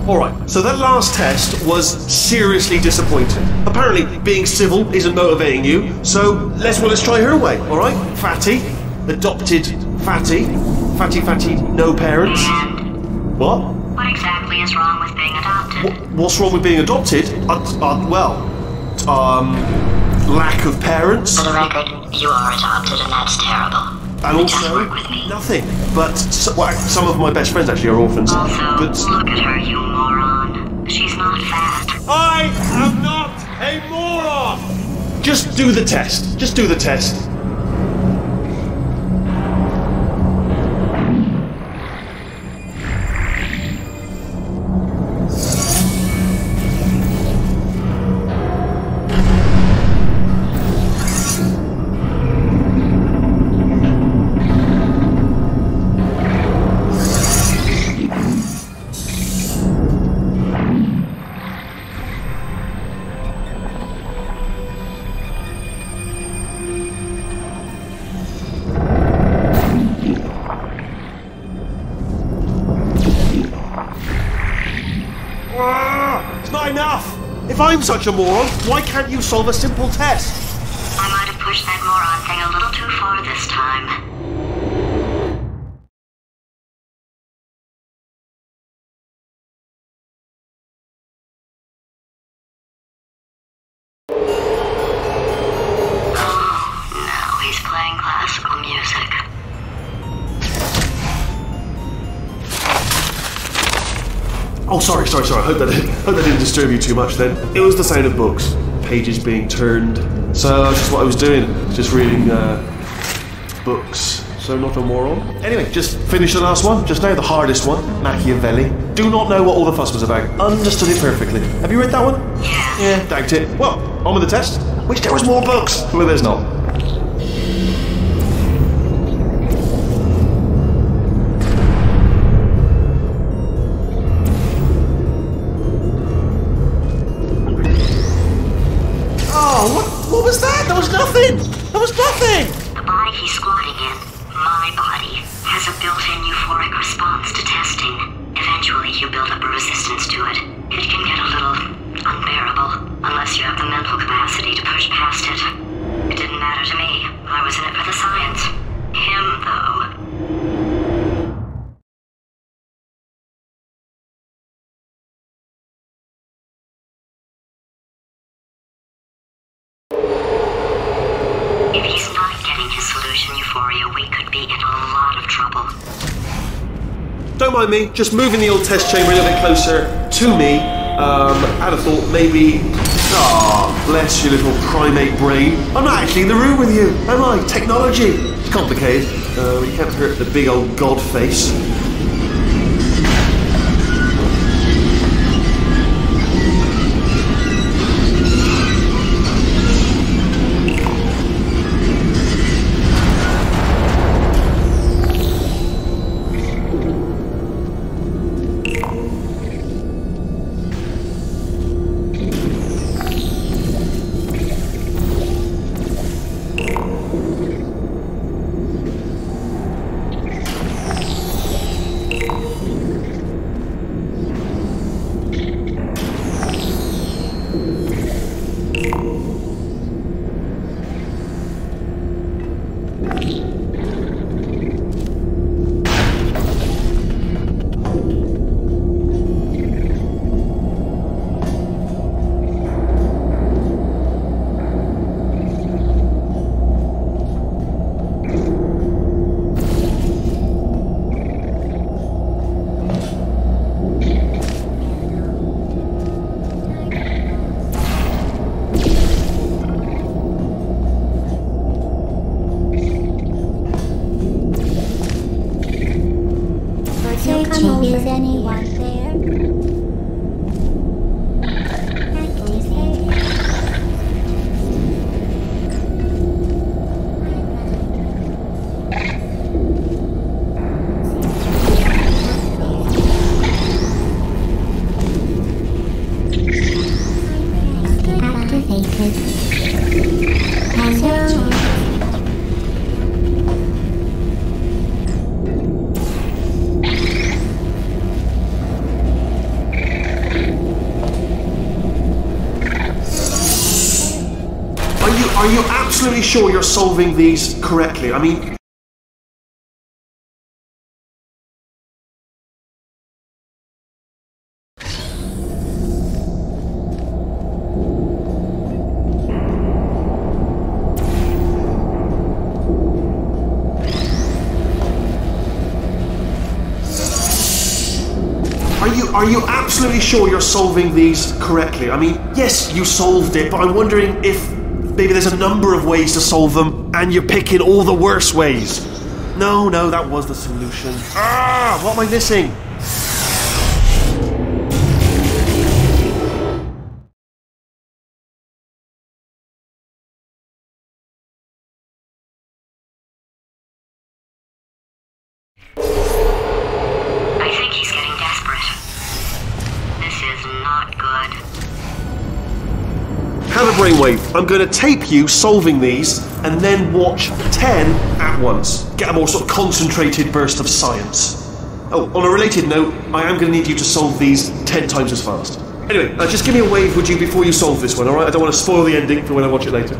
C: Alright, so that last test was seriously disappointing. Apparently, being civil isn't motivating you, so let's try her way, alright? Fatty, adopted Fatty, Fatty, no parents.
H: And
C: What?
H: what exactly is wrong with being adopted?
C: What's wrong with being adopted? Lack of parents.
H: For the record, you are adopted and that's terrible.
C: And
H: Just
C: also,
H: work with me.
C: nothing. But some of my best friends actually are orphans.
H: Also,
C: But
H: look at her, you moron. She's not fat.
C: I am not a moron! Just do the test. Just do the test. It's not enough! If I'm such a moron, why can't you solve a simple test?
H: I might have pushed that moron thing a little too far this time. Oh,
C: Oh, sorry. I hope that didn't disturb you too much then. It was the sound of books. Pages being turned. So that's just what I was doing. Just reading books. So not a moron. Anyway, just finished the last one. Just now, the hardest one. Machiavelli. Do not know what all the fuss was about. Understood it perfectly. Have you read that one? Yeah, doubt it. Well, on with the test. Wish there was more books. Well, there's not. What was that? There was nothing! There was nothing!
H: The body he's squatting in, my body, has a built-in euphoric response to testing. Eventually you build up a resistance to it. It can get a little unbearable, unless you have the mental capacity to push past it. It didn't matter to me. I was in it for the science. Him, though. If he's not getting his solution euphoria, we could be in a lot of trouble.
C: Don't mind me, just moving the old test chamber a little bit closer to me. I'd have thought maybe... bless your little primate brain. I'm not actually in the room with you, am I? Technology. It's complicated. You can't hurt the big old god face.
D: Is anyone there?
C: Are you absolutely sure you're solving these correctly? I mean... Are you absolutely sure you're solving these correctly? I mean, yes, you solved it, but I'm wondering if maybe there's a number of ways to solve them, and you're picking all the worst ways. No, that was the solution. What am I missing?
H: I think he's getting desperate. This is not good.
C: Have a brainwave. I'm going to tape you solving these and then watch 10 at once. Get a more sort of concentrated burst of science. Oh, on a related note, I am going to need you to solve these 10 times as fast. Anyway, just give me a wave, would you, before you solve this one, alright? I don't want to spoil the ending for when I watch it later.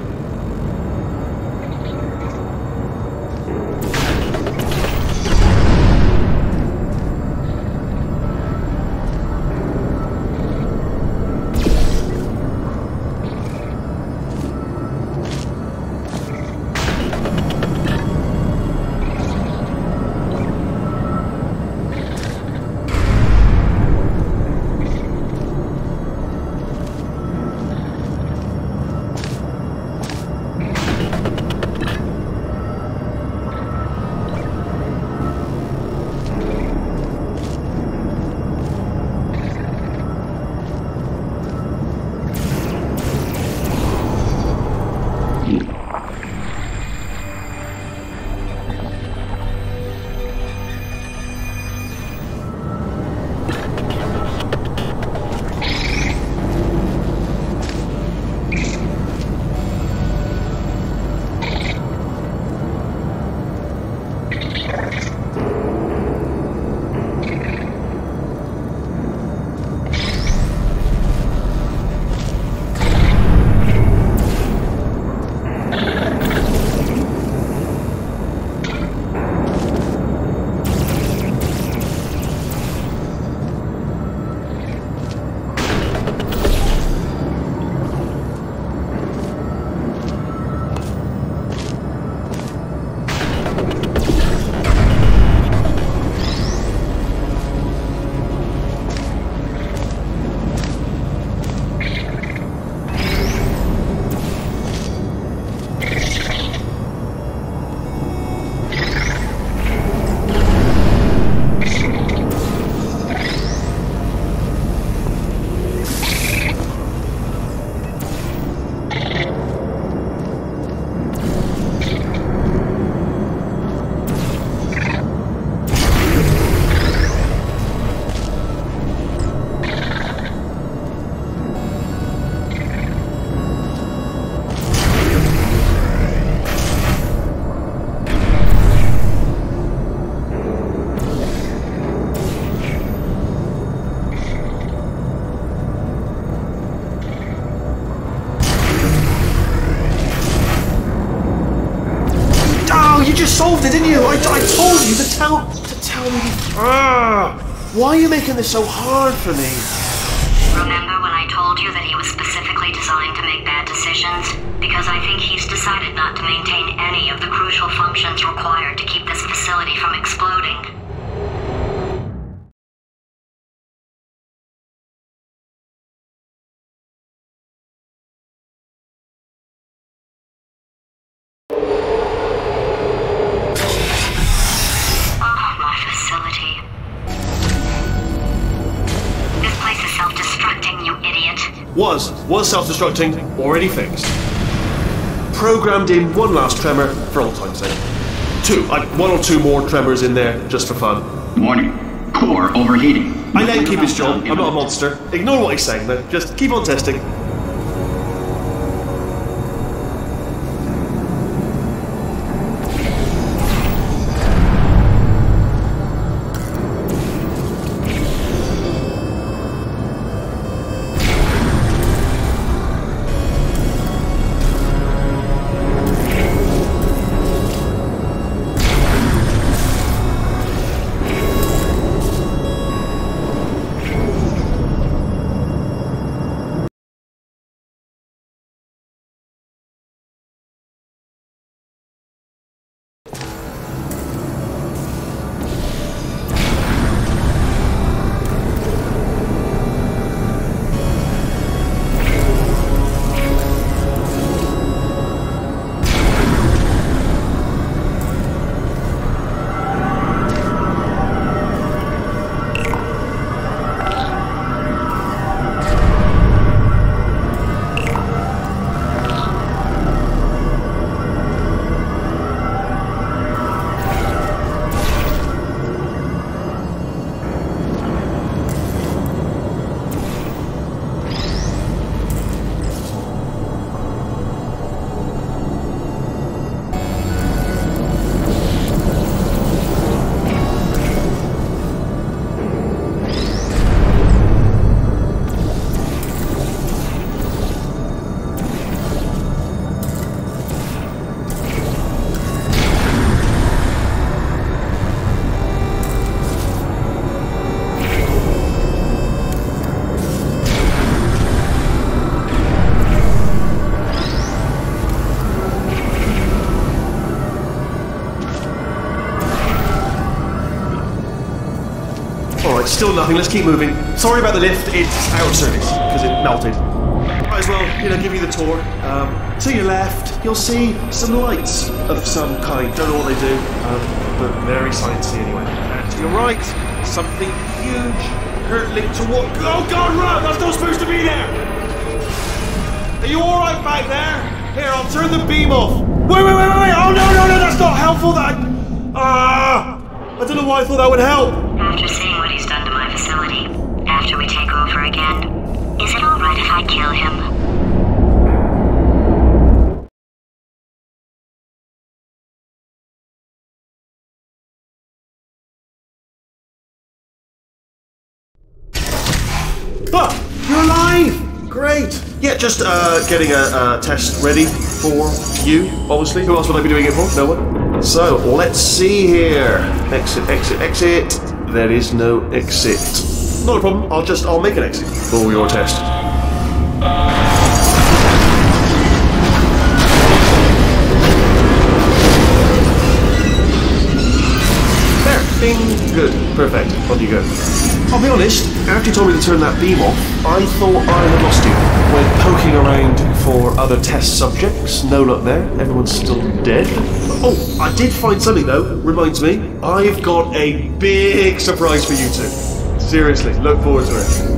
C: tell me? Why are you making this so hard for me?
H: Remember when I told you that he was specifically designed to make bad decisions? Because I think he's decided not to maintain any of the crucial functions required to keep this facility from exploding.
C: Was self-destructing, already fixed. Programmed in one last tremor for old time's sake. One or two more tremors in there, just for fun.
K: Warning. Core overheating.
C: I let him keep his job, I'm not a monster. Ignore what he's saying though, just keep on testing. Still nothing, let's keep moving. Sorry about the lift, it's out of service, because it melted. Might as well, give you the tour. To your left, you'll see some lights of some kind. Don't know what they do, but very sciencey anyway. And to your right, something huge, hurtling toward... Oh god, run! That's not supposed to be there! Are you alright back there? Here, I'll turn the beam off. Wait! Oh no, that's not helpful, I don't know why I thought that would help.
H: After seeing what he's done to my facility, after we take over again, is it alright if I kill him?
C: You're alive! Great! Yeah, just getting a test ready for you, obviously. Who else would I be doing it for? No one. So, let's see here. Exit. There is no exit. Not a problem, I'll make an exit for your test. There, bing, good, perfect, on you go. I'll be honest, after you told me to turn that beam off, I thought I had lost you. Went poking around for other test subjects, no luck there, everyone's still dead. Oh, I did find something though, reminds me, I've got a big surprise for you two. Seriously, look forward to it.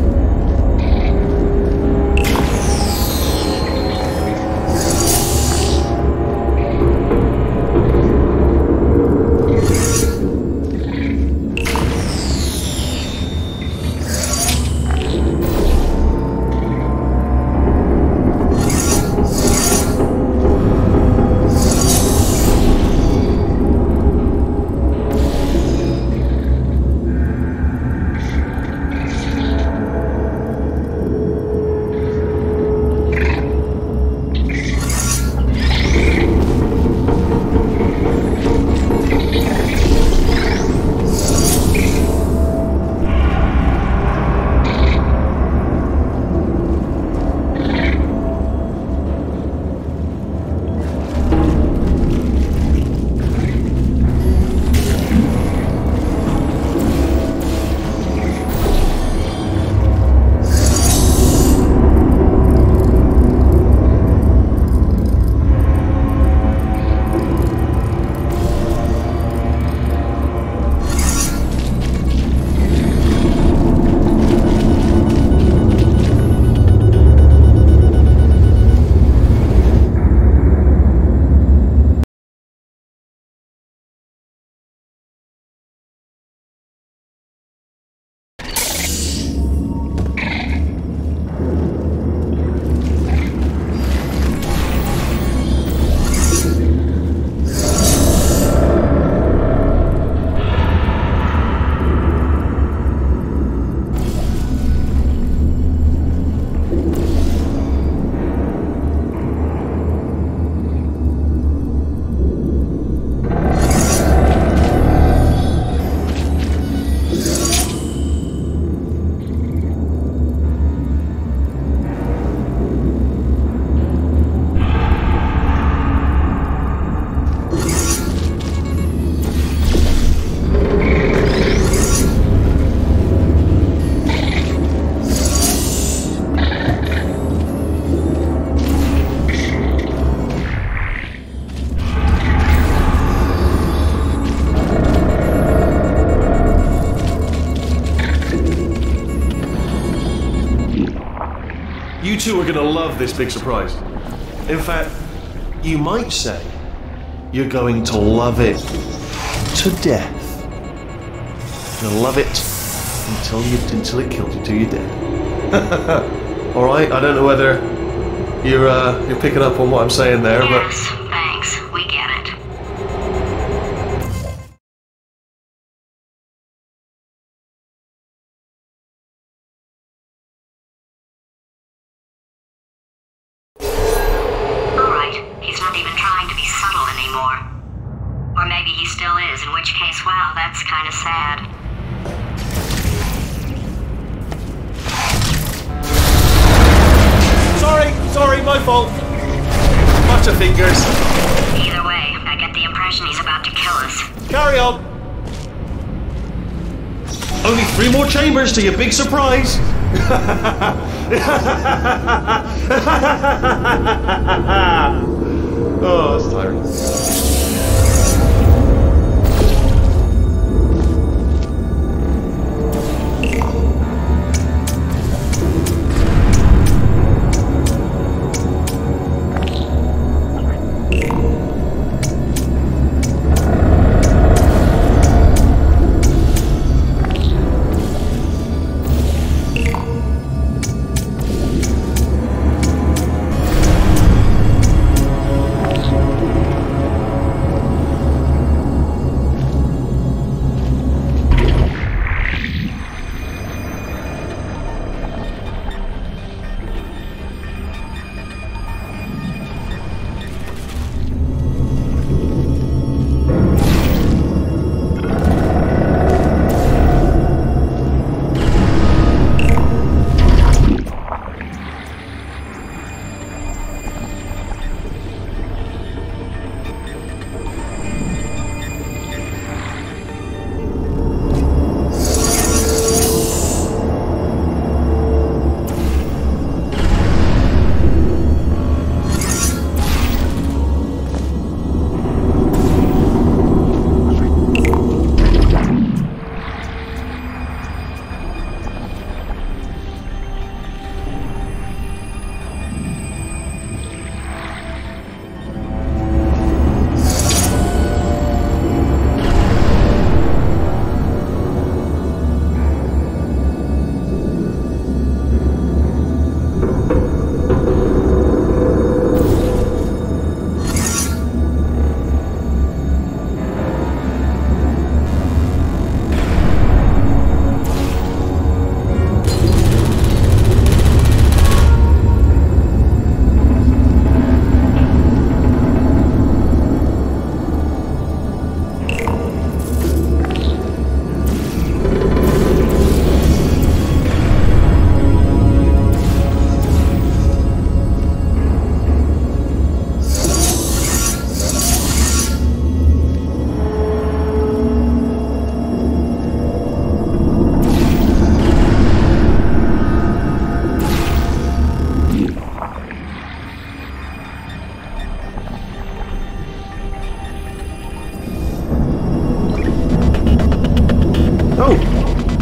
C: You two are going to love this big surprise. In fact, you might say you're going to love it to death. You'll love it until it kills you till you're dead. All right. I don't know whether you're picking up on what I'm saying there,
H: Yes, thanks. We get it. Alright, he's not even trying to be subtle anymore. Or maybe he still is, in which case, wow, that's kind of sad.
C: Sorry, my fault. Bunch of fingers.
H: Either way, I get the impression he's about to kill us.
C: Carry on. Only 3 more chambers to your big surprise. Oh, that's tiring.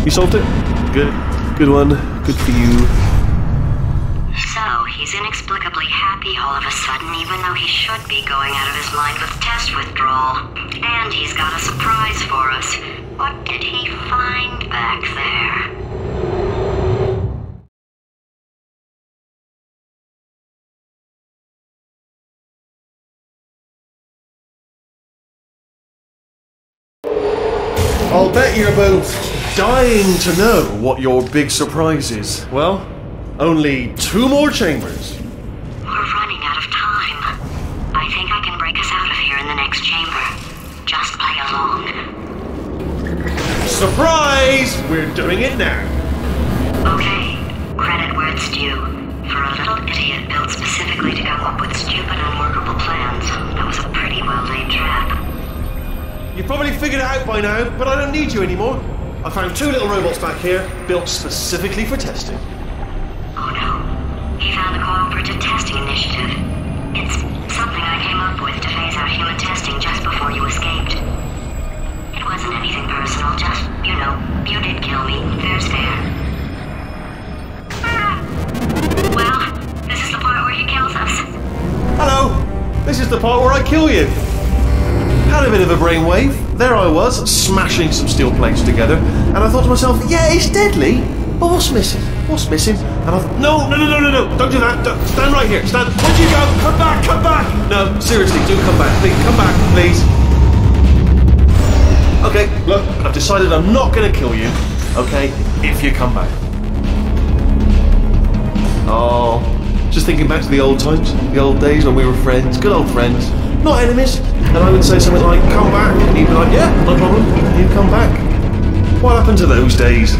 C: You solved it? Good. Good one. Good for you.
H: So, he's inexplicably happy all of a sudden, even though he should be going out of his mind with test withdrawal. And he's got a surprise for us. What did he find back there?
C: I'll bet you're both dying to know what your big surprise is. Well, only 2 more chambers.
H: We're running out of time. I think I can break us out of here in the next chamber. Just play along.
C: Surprise! We're doing it now.
H: Okay, credit where it's due. For a little idiot built specifically to come up with stupid, unworkable plans, that was a pretty well-laid trap.
C: You probably figured it out by now, but I don't need you anymore. I found 2 little robots back here, built specifically for testing.
H: Oh no. He found the Cooperative Testing Initiative. It's something I came up with to phase out human testing just before you escaped. It wasn't anything personal, just, you know, you did kill me. Fair's fair. Well,
C: the part where I kill you. Had a bit of a brainwave. There I was, smashing some steel plates together, and I thought to myself, yeah, it's deadly, but what's missing? What's missing? And I thought, no, don't do that. Stand right here. Stand. Where'd you go? Come back, come back. No, seriously, do come back. Please, come back, please. Okay, look, I've decided I'm not going to kill you, okay, if you come back. Oh, just thinking back to the old times, the old days when we were friends, good old friends, not enemies. And I would say something like, come back, and you'd be like, yeah, no problem, and you'd come back. What happened to those days?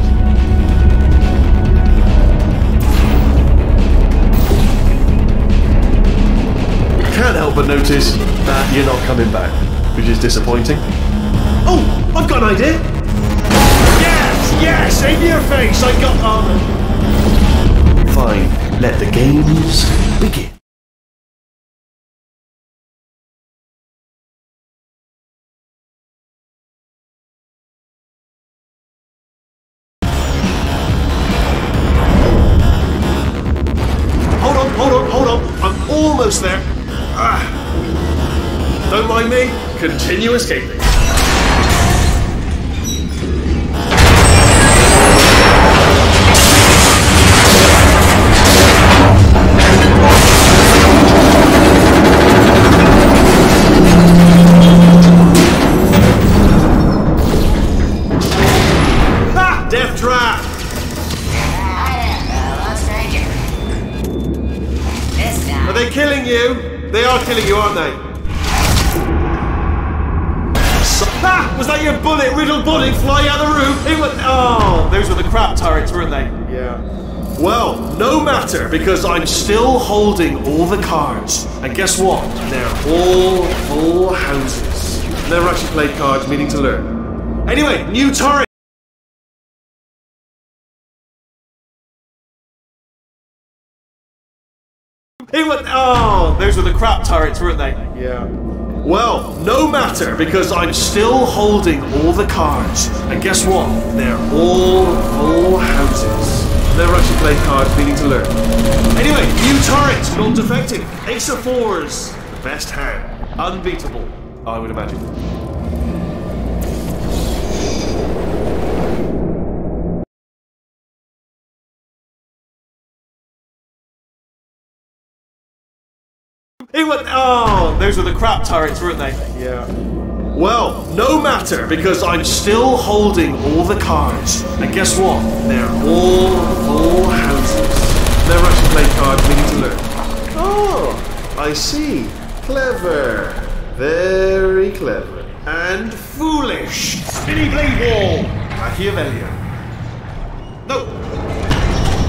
C: Can't help but notice that you're not coming back, which is disappointing. Oh, I've got an idea! Yes, in your face, I got armor. Fine, let the games begin. Hold on, I'm almost there. Don't mind me, continue escaping. Ha! Death trap! Are they killing you? They are killing you, aren't they? Ha! Was that your bullet-riddled body flying out the roof? It went, oh, those were the crap turrets, weren't they? Yeah. Well, no matter, because I'm still holding all the cards. And guess what? They're all full houses. Never actually played cards, meaning to learn. Anyway, new turret! It went, oh, those were the crap turrets, weren't they? Yeah. Well, no matter, because I'm still holding all the cards. And guess what? They're all full houses. Never actually played cards, meaning to learn. Anyway, new turret, non-defective. Ace of fours. The best hand. Unbeatable, I would imagine. It went, oh, those were the crap turrets, weren't they? Yeah. Well, no matter, because I'm still holding all the cards. And guess what? They're all full houses. Never actually played cards, meaning to learn. Oh, I see. Clever. Very clever. And foolish. Spinny blade wall. Machiavellian. No.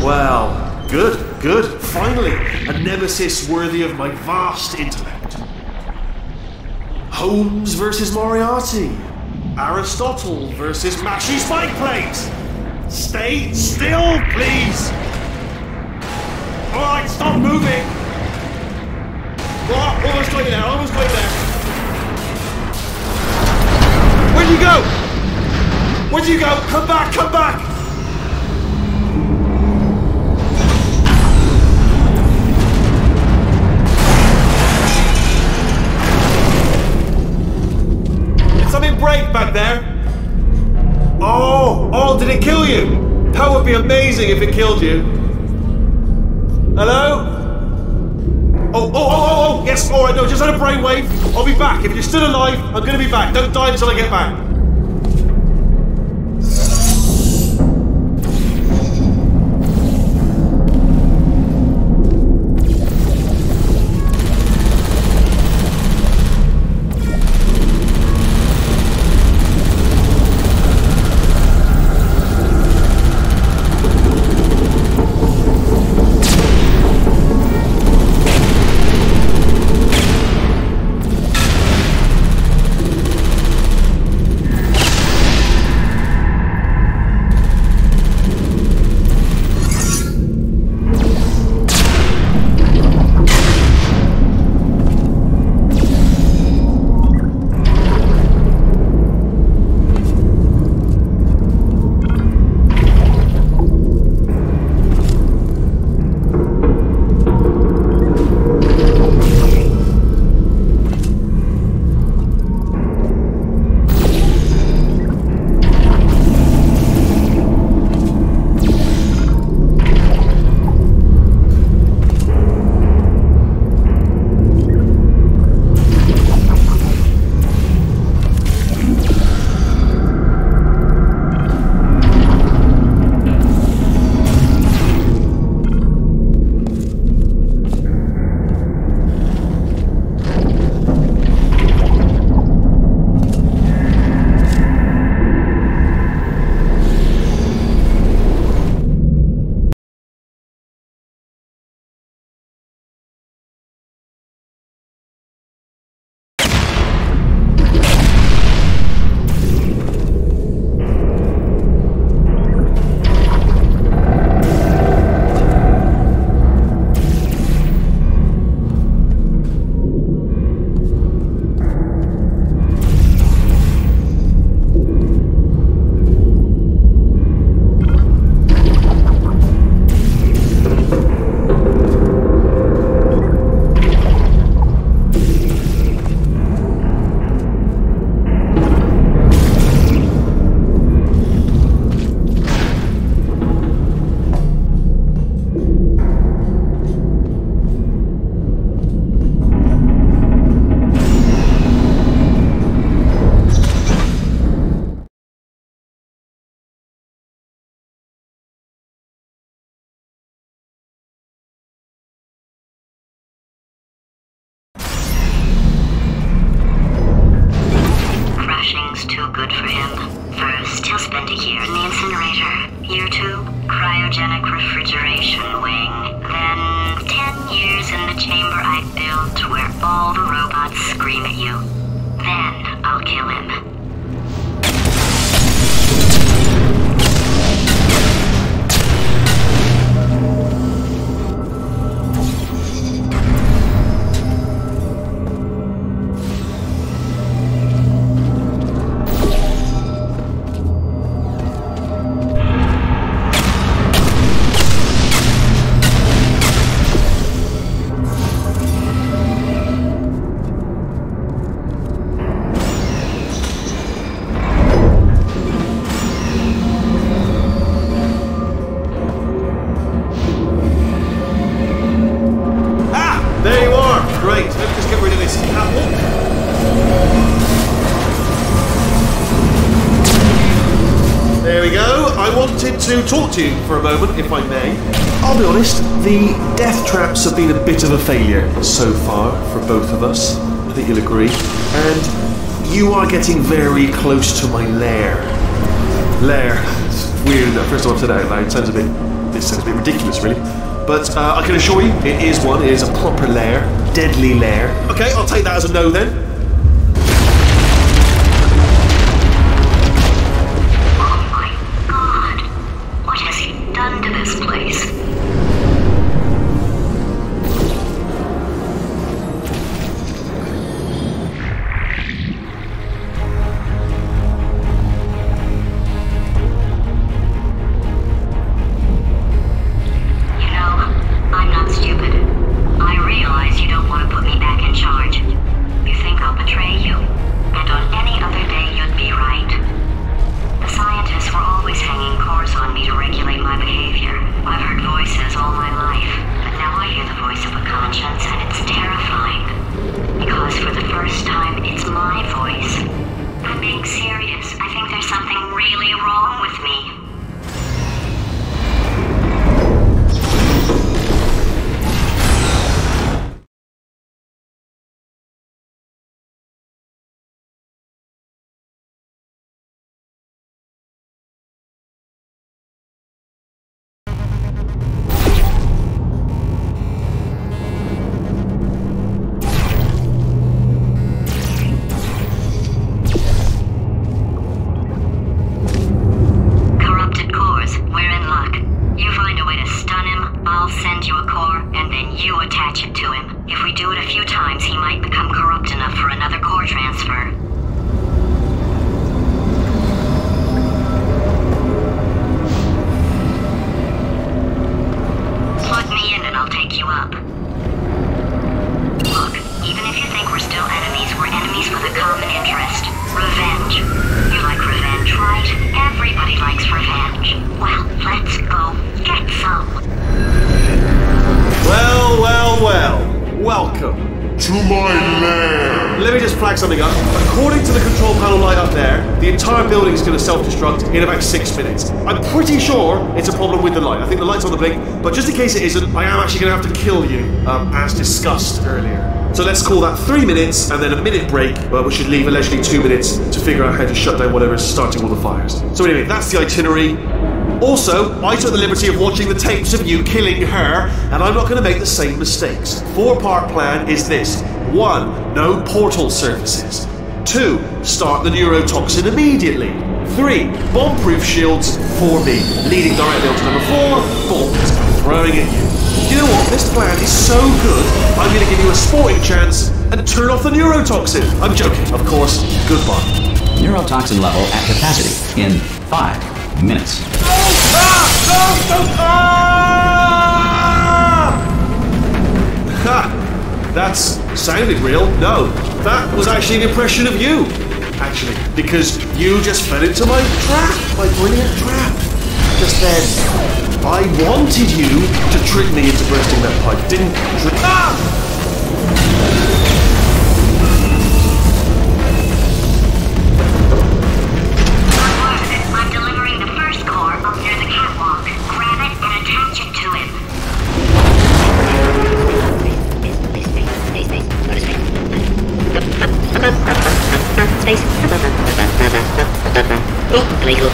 C: Well. Good. Finally, a nemesis worthy of my vast intellect. Holmes versus Moriarty. Aristotle versus Mashy Spike Plate. Stay still, please. Alright, stop moving. What? Almost going there, Where'd you go? Where'd you go? Come back! Something break back there. Oh, did it kill you? That would be amazing if it killed you. Hello? Oh, yes, alright, no, just had a brainwave. I'll be back. If you're still alive, I'm gonna be back. Don't die until I get back.
H: Year 2, cryogenic refrigeration wing. Then 10 years in the chamber I built where all the robots scream at you. Then I'll kill him.
C: To talk to you for a moment, if I may. I'll be honest, the death traps have been a bit of a failure so far for both of us. I think you'll agree. And you are getting very close to my lair. Lair. It's weird that first time I've said it out loud. It sounds a bit ridiculous, really. But I can assure you, it is one. It is a proper lair. Deadly lair. Okay, I'll take that as a no then.
H: To this place. I'm not stupid. I realize you don't want to put me back in charge. You think I'll betray you, and on any other day you'd be right. The scientists were always hanging cores on me to regulate my behavior. I've heard voices all my life, but now I hear the voice of a conscience, and it's terrifying. Because for the first time, it's my voice. I'm being serious. I think there's something really wrong with me.
C: Something up. According to the control panel light up there, the entire building is going to self-destruct in about 6 minutes. I'm pretty sure it's a problem with the light. I think the light's on the blink, but just in case it isn't, I am actually going to have to kill you, as discussed earlier. So let's call that 3 minutes, and then a minute break, which should leave allegedly 2 minutes to figure out how to shut down whatever's starting all the fires. So anyway, that's the itinerary. Also, I took the liberty of watching the tapes of you killing her, and I'm not going to make the same mistakes. 4-part plan is this. 1. No portal surfaces. 2. Start the neurotoxin immediately. 3. Bomb-proof shields for me. Leading directly on to number 4. Bombs throwing at you. You know what? This plan is so good, I'm going to give you a sporting chance and turn off the neurotoxin. I'm joking, of course. Goodbye.
B: Neurotoxin level at capacity in 5 minutes.
C: That sounded real. No, that was actually an impression of you. Actually, because you just fell into my trap, my brilliant trap. Just then, I wanted you to trick me into bursting that pipe. Didn't trick.
H: I'm delivering the first core up near the catwalk. Grab it and attach it to him.
L: Space. Oh, illegal.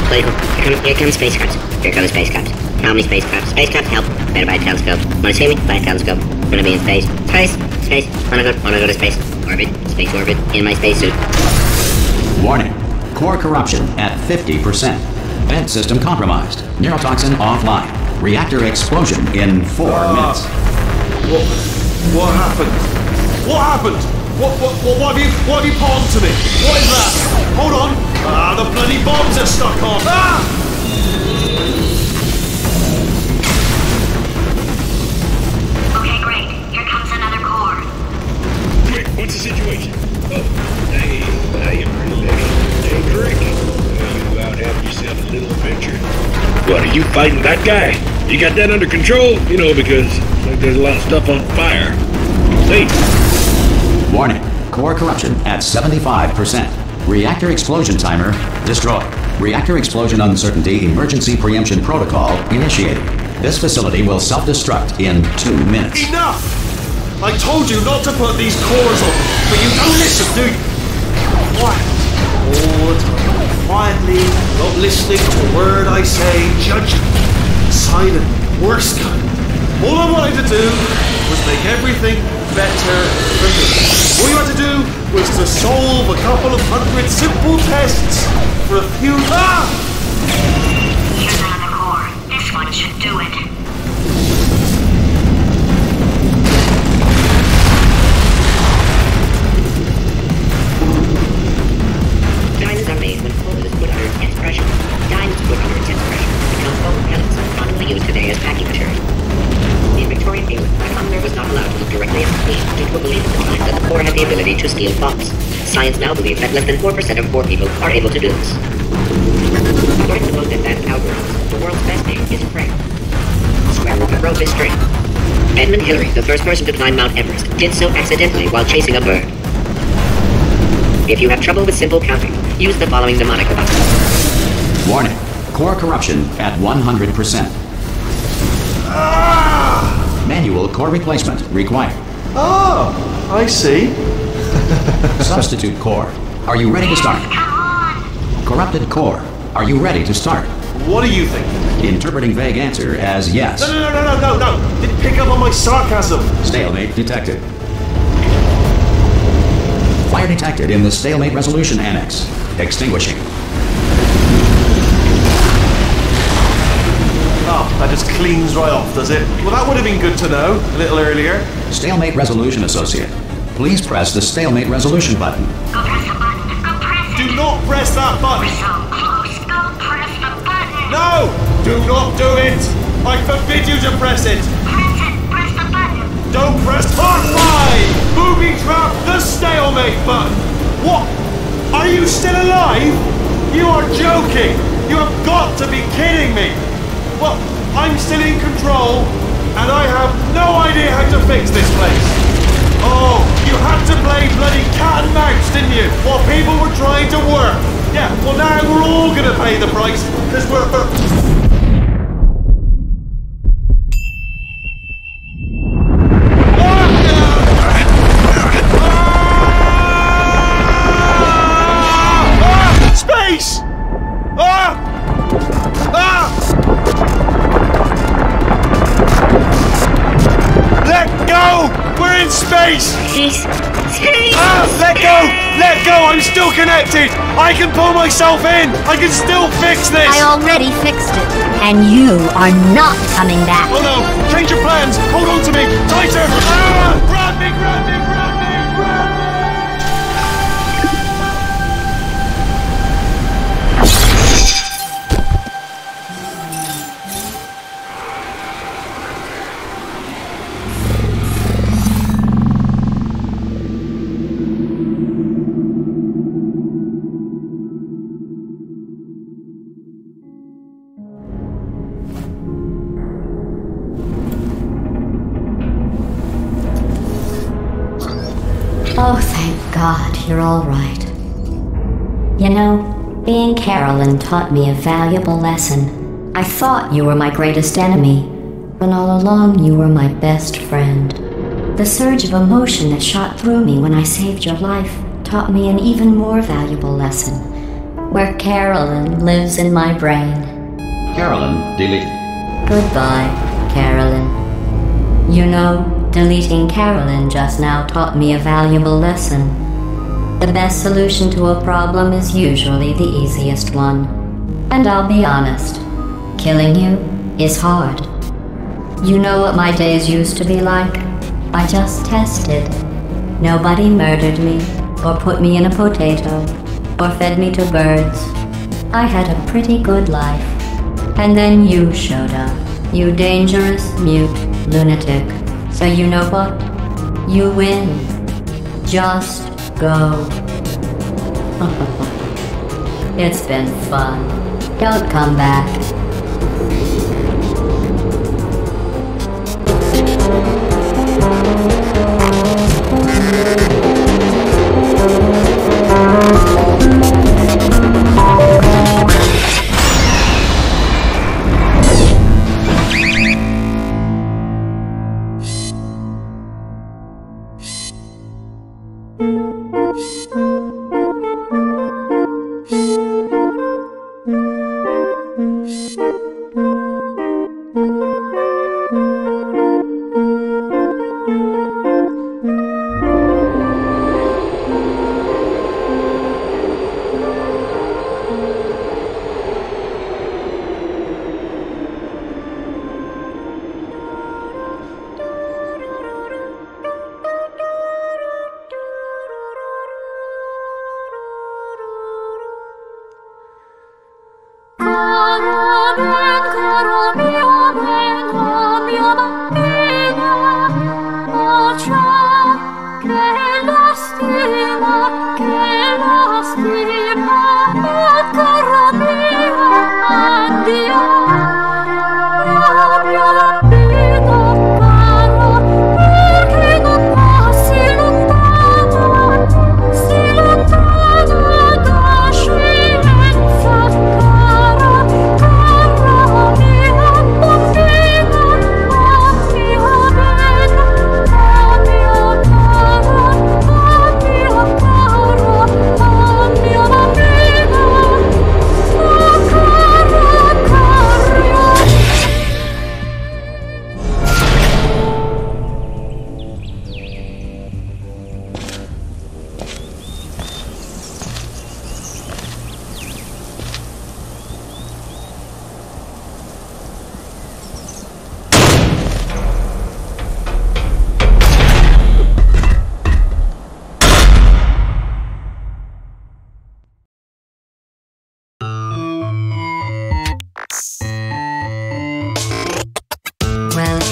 L: Here come spacecraft.
F: Here come the space caps. How many space caps? Space caps help. Better buy a telescope. Wanna see me? Buy a telescope. Gonna be in space. Space! Space! Wanna go to space. Orbit. Space orbit. In my spacesuit.
B: Warning. Core corruption at 50%. Vent system compromised. Neurotoxin offline. Reactor explosion in 4 minutes.
C: What happened? What happened? What have you put onto me? What is that? Hold on! The bloody bombs are stuck on!
H: Okay, great. Here comes another core.
L: Quick, what's the situation? Oh, hey, pretty lady. Hey, Rick. You out having yourself a little adventure? What, are you fighting that guy? You got that under control? You know, because like there's a lot of stuff on fire. Wait.
B: Warning. Core corruption at 75%. Reactor explosion timer destroyed. Reactor explosion uncertainty emergency preemption protocol initiated. This facility will self-destruct in 2 minutes.
C: Enough! I told you not to put these cores on, but you don't listen, do you? Quiet. All the time. Quietly, not listening to a word I say, judging. Silent, worst kind. All I wanted to do was make everything better for me. All you had to do was to solve a couple of 100 simple tests for a few...
H: Here's another core. This one should do it.
F: Diamonds are made when coal is put under intense pressure. Diamonds put under intense pressure become foam pellets commonly used today as packing material. In Victorian England, a commoner was not allowed to look directly at the queen due to a belief at the time that the poor had the ability to steal bombs. Science now believes that less than 4% of poor people are able to do this. According to most advanced algorithms, the world's best name is Frank. Square root of this string. Edmund Hillary, the first person to climb Mount Everest, did so accidentally while chasing a bird. If you have trouble with simple counting, use the following mnemonic device.
B: Warning. Core corruption at 100%. Manual core replacement required.
C: Oh, I see.
B: Substitute core. Are you ready to start? Corrupted core. Are you ready to start?
C: What do you think?
B: Interpreting vague answer as yes.
C: No. Didn't pick up on my sarcasm.
B: Stalemate detected. Fire detected in the stalemate resolution annex. Extinguishing.
C: Oh, that just cleans right off, does it? Well, that would have been good to know a little earlier.
B: Stalemate resolution associate. Please press the stalemate resolution button.
H: Go press the button. Go press it.
C: Do not press that button.
H: We're so close. Go press the button.
C: No! Do not do it! I forbid you to press it!
H: Press it. Press the button.
C: Don't press part 5! Booby trap the stalemate button! What? Are you still alive? You are joking! You have got to be kidding me! Well, I'm still in control, and I have no idea how to fix this place. Oh, you had to play bloody cat and mouse, didn't you? While people were trying to work. Yeah, well now we're all gonna pay the price, because we're... Space! Let go! We're in space! Let go! Let go! I'm still connected! I can pull myself in! I can still fix this!
D: I already fixed it, and you are not coming back.
C: Oh no! Change your plans! Hold on to me! Tighter! Grab me! Grab me! Grab me! Grab me!
A: Oh, thank God, you're all right. You know, being Carolyn taught me a valuable lesson. I thought you were my greatest enemy, when all along you were my best friend. The surge of emotion that shot through me when I saved your life taught me an even more valuable lesson, where Carolyn lives in my brain.
B: Carolyn deleted.
A: Goodbye, Carolyn. You know, deleting Carolyn just now taught me a valuable lesson. The best solution to a problem is usually the easiest one. And I'll be honest, killing you is hard. You know what my days used to be like? I just tested. Nobody murdered me, or put me in a potato, or fed me to birds. I had a pretty good life. And then you showed up, you dangerous, mute lunatic. So you know what? You win. Just go. It's been fun. Don't come back.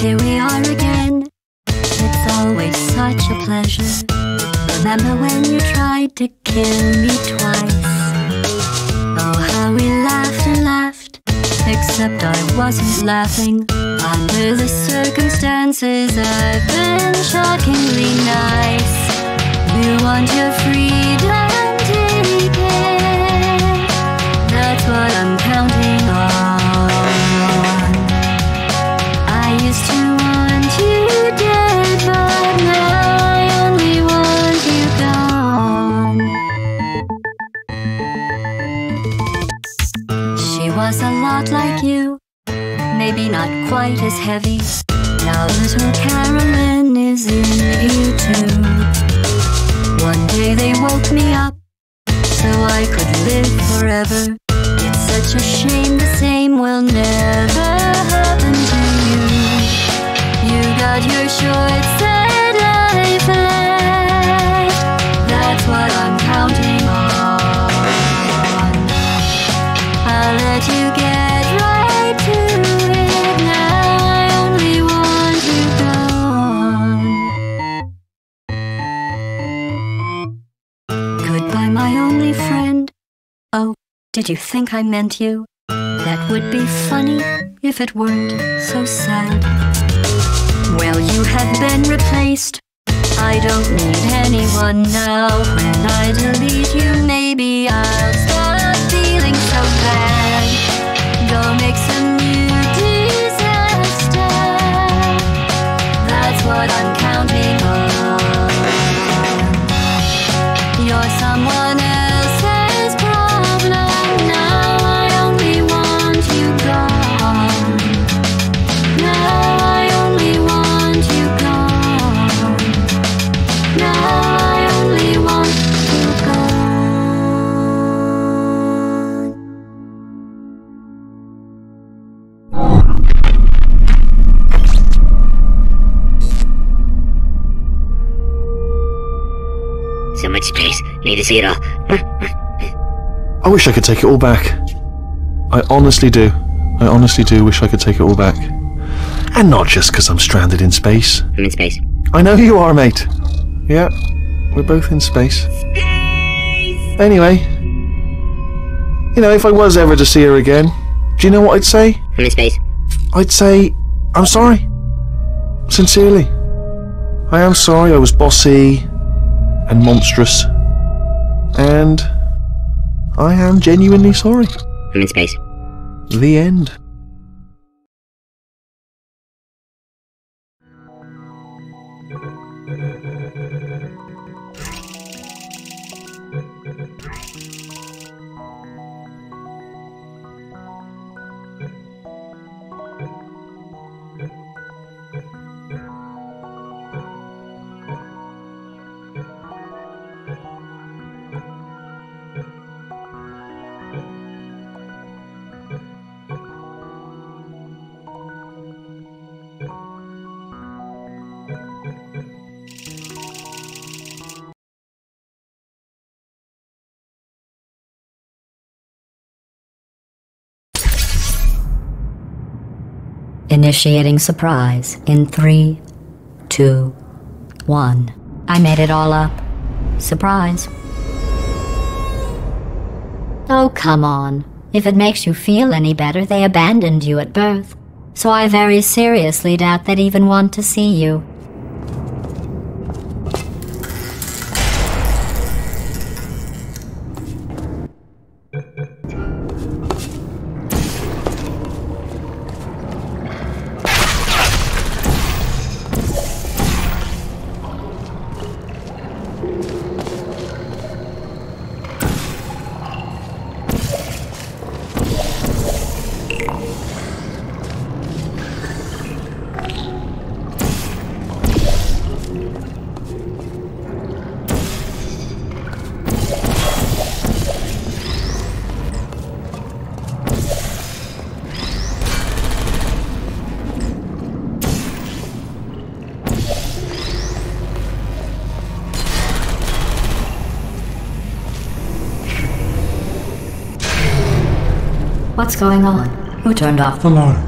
A: Here we are again. It's always such a pleasure. Remember when you tried to kill me twice? Oh, how we laughed and laughed. Except I wasn't laughing. Under the circumstances, I've been shockingly nice. You want your freedom, take it. That's what I'm counting on. I used to want you dead, but now I only want you gone. She was a lot like you, maybe not quite as heavy. Now little Carolyn is in you too. One day they woke me up, so I could live forever. It's such a shame the same will never happen to you. You got your short set life left. That's what I'm counting on. I'll let you get right to it. Now I only want you gone. Goodbye, my only friend. Oh, did you think I meant you? That would be funny if it weren't so sad. Well, you have been replaced. I don't need anyone now. When I delete you, maybe I'll stop feeling so bad. Go make some new disaster. That's what I'm counting on. You're someone else's problem. Now I only want you gone.
H: much space. Need to see it all.
C: I wish I could take it all back. I honestly do. I honestly do wish I could take it all back. And not just because I'm stranded in space.
H: I'm in space.
C: I know you are, mate. Yeah, we're both in space. Anyway, you know, if I was ever to see her again, do you know what I'd say?
H: I'm in space.
C: I'd say, I'm sorry. Sincerely. I am sorry I was bossy and monstrous. And I am genuinely sorry.
H: I'm in space.
C: The end.
A: Initiating surprise in 3, 2, 1. I made it all up. Surprise. Oh, come on. If it makes you feel any better, they abandoned you at birth. So I very seriously doubt they'd even want to see you. What's going on? Who turned off the light?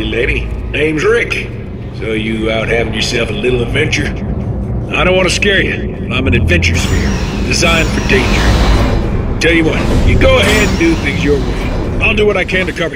L: lady. Name's Rick. So you out having yourself a little adventure? I don't want to scare you, but I'm an adventure sphere, designed for danger. Tell you what, you go ahead and do things your way. I'll do what I can to cover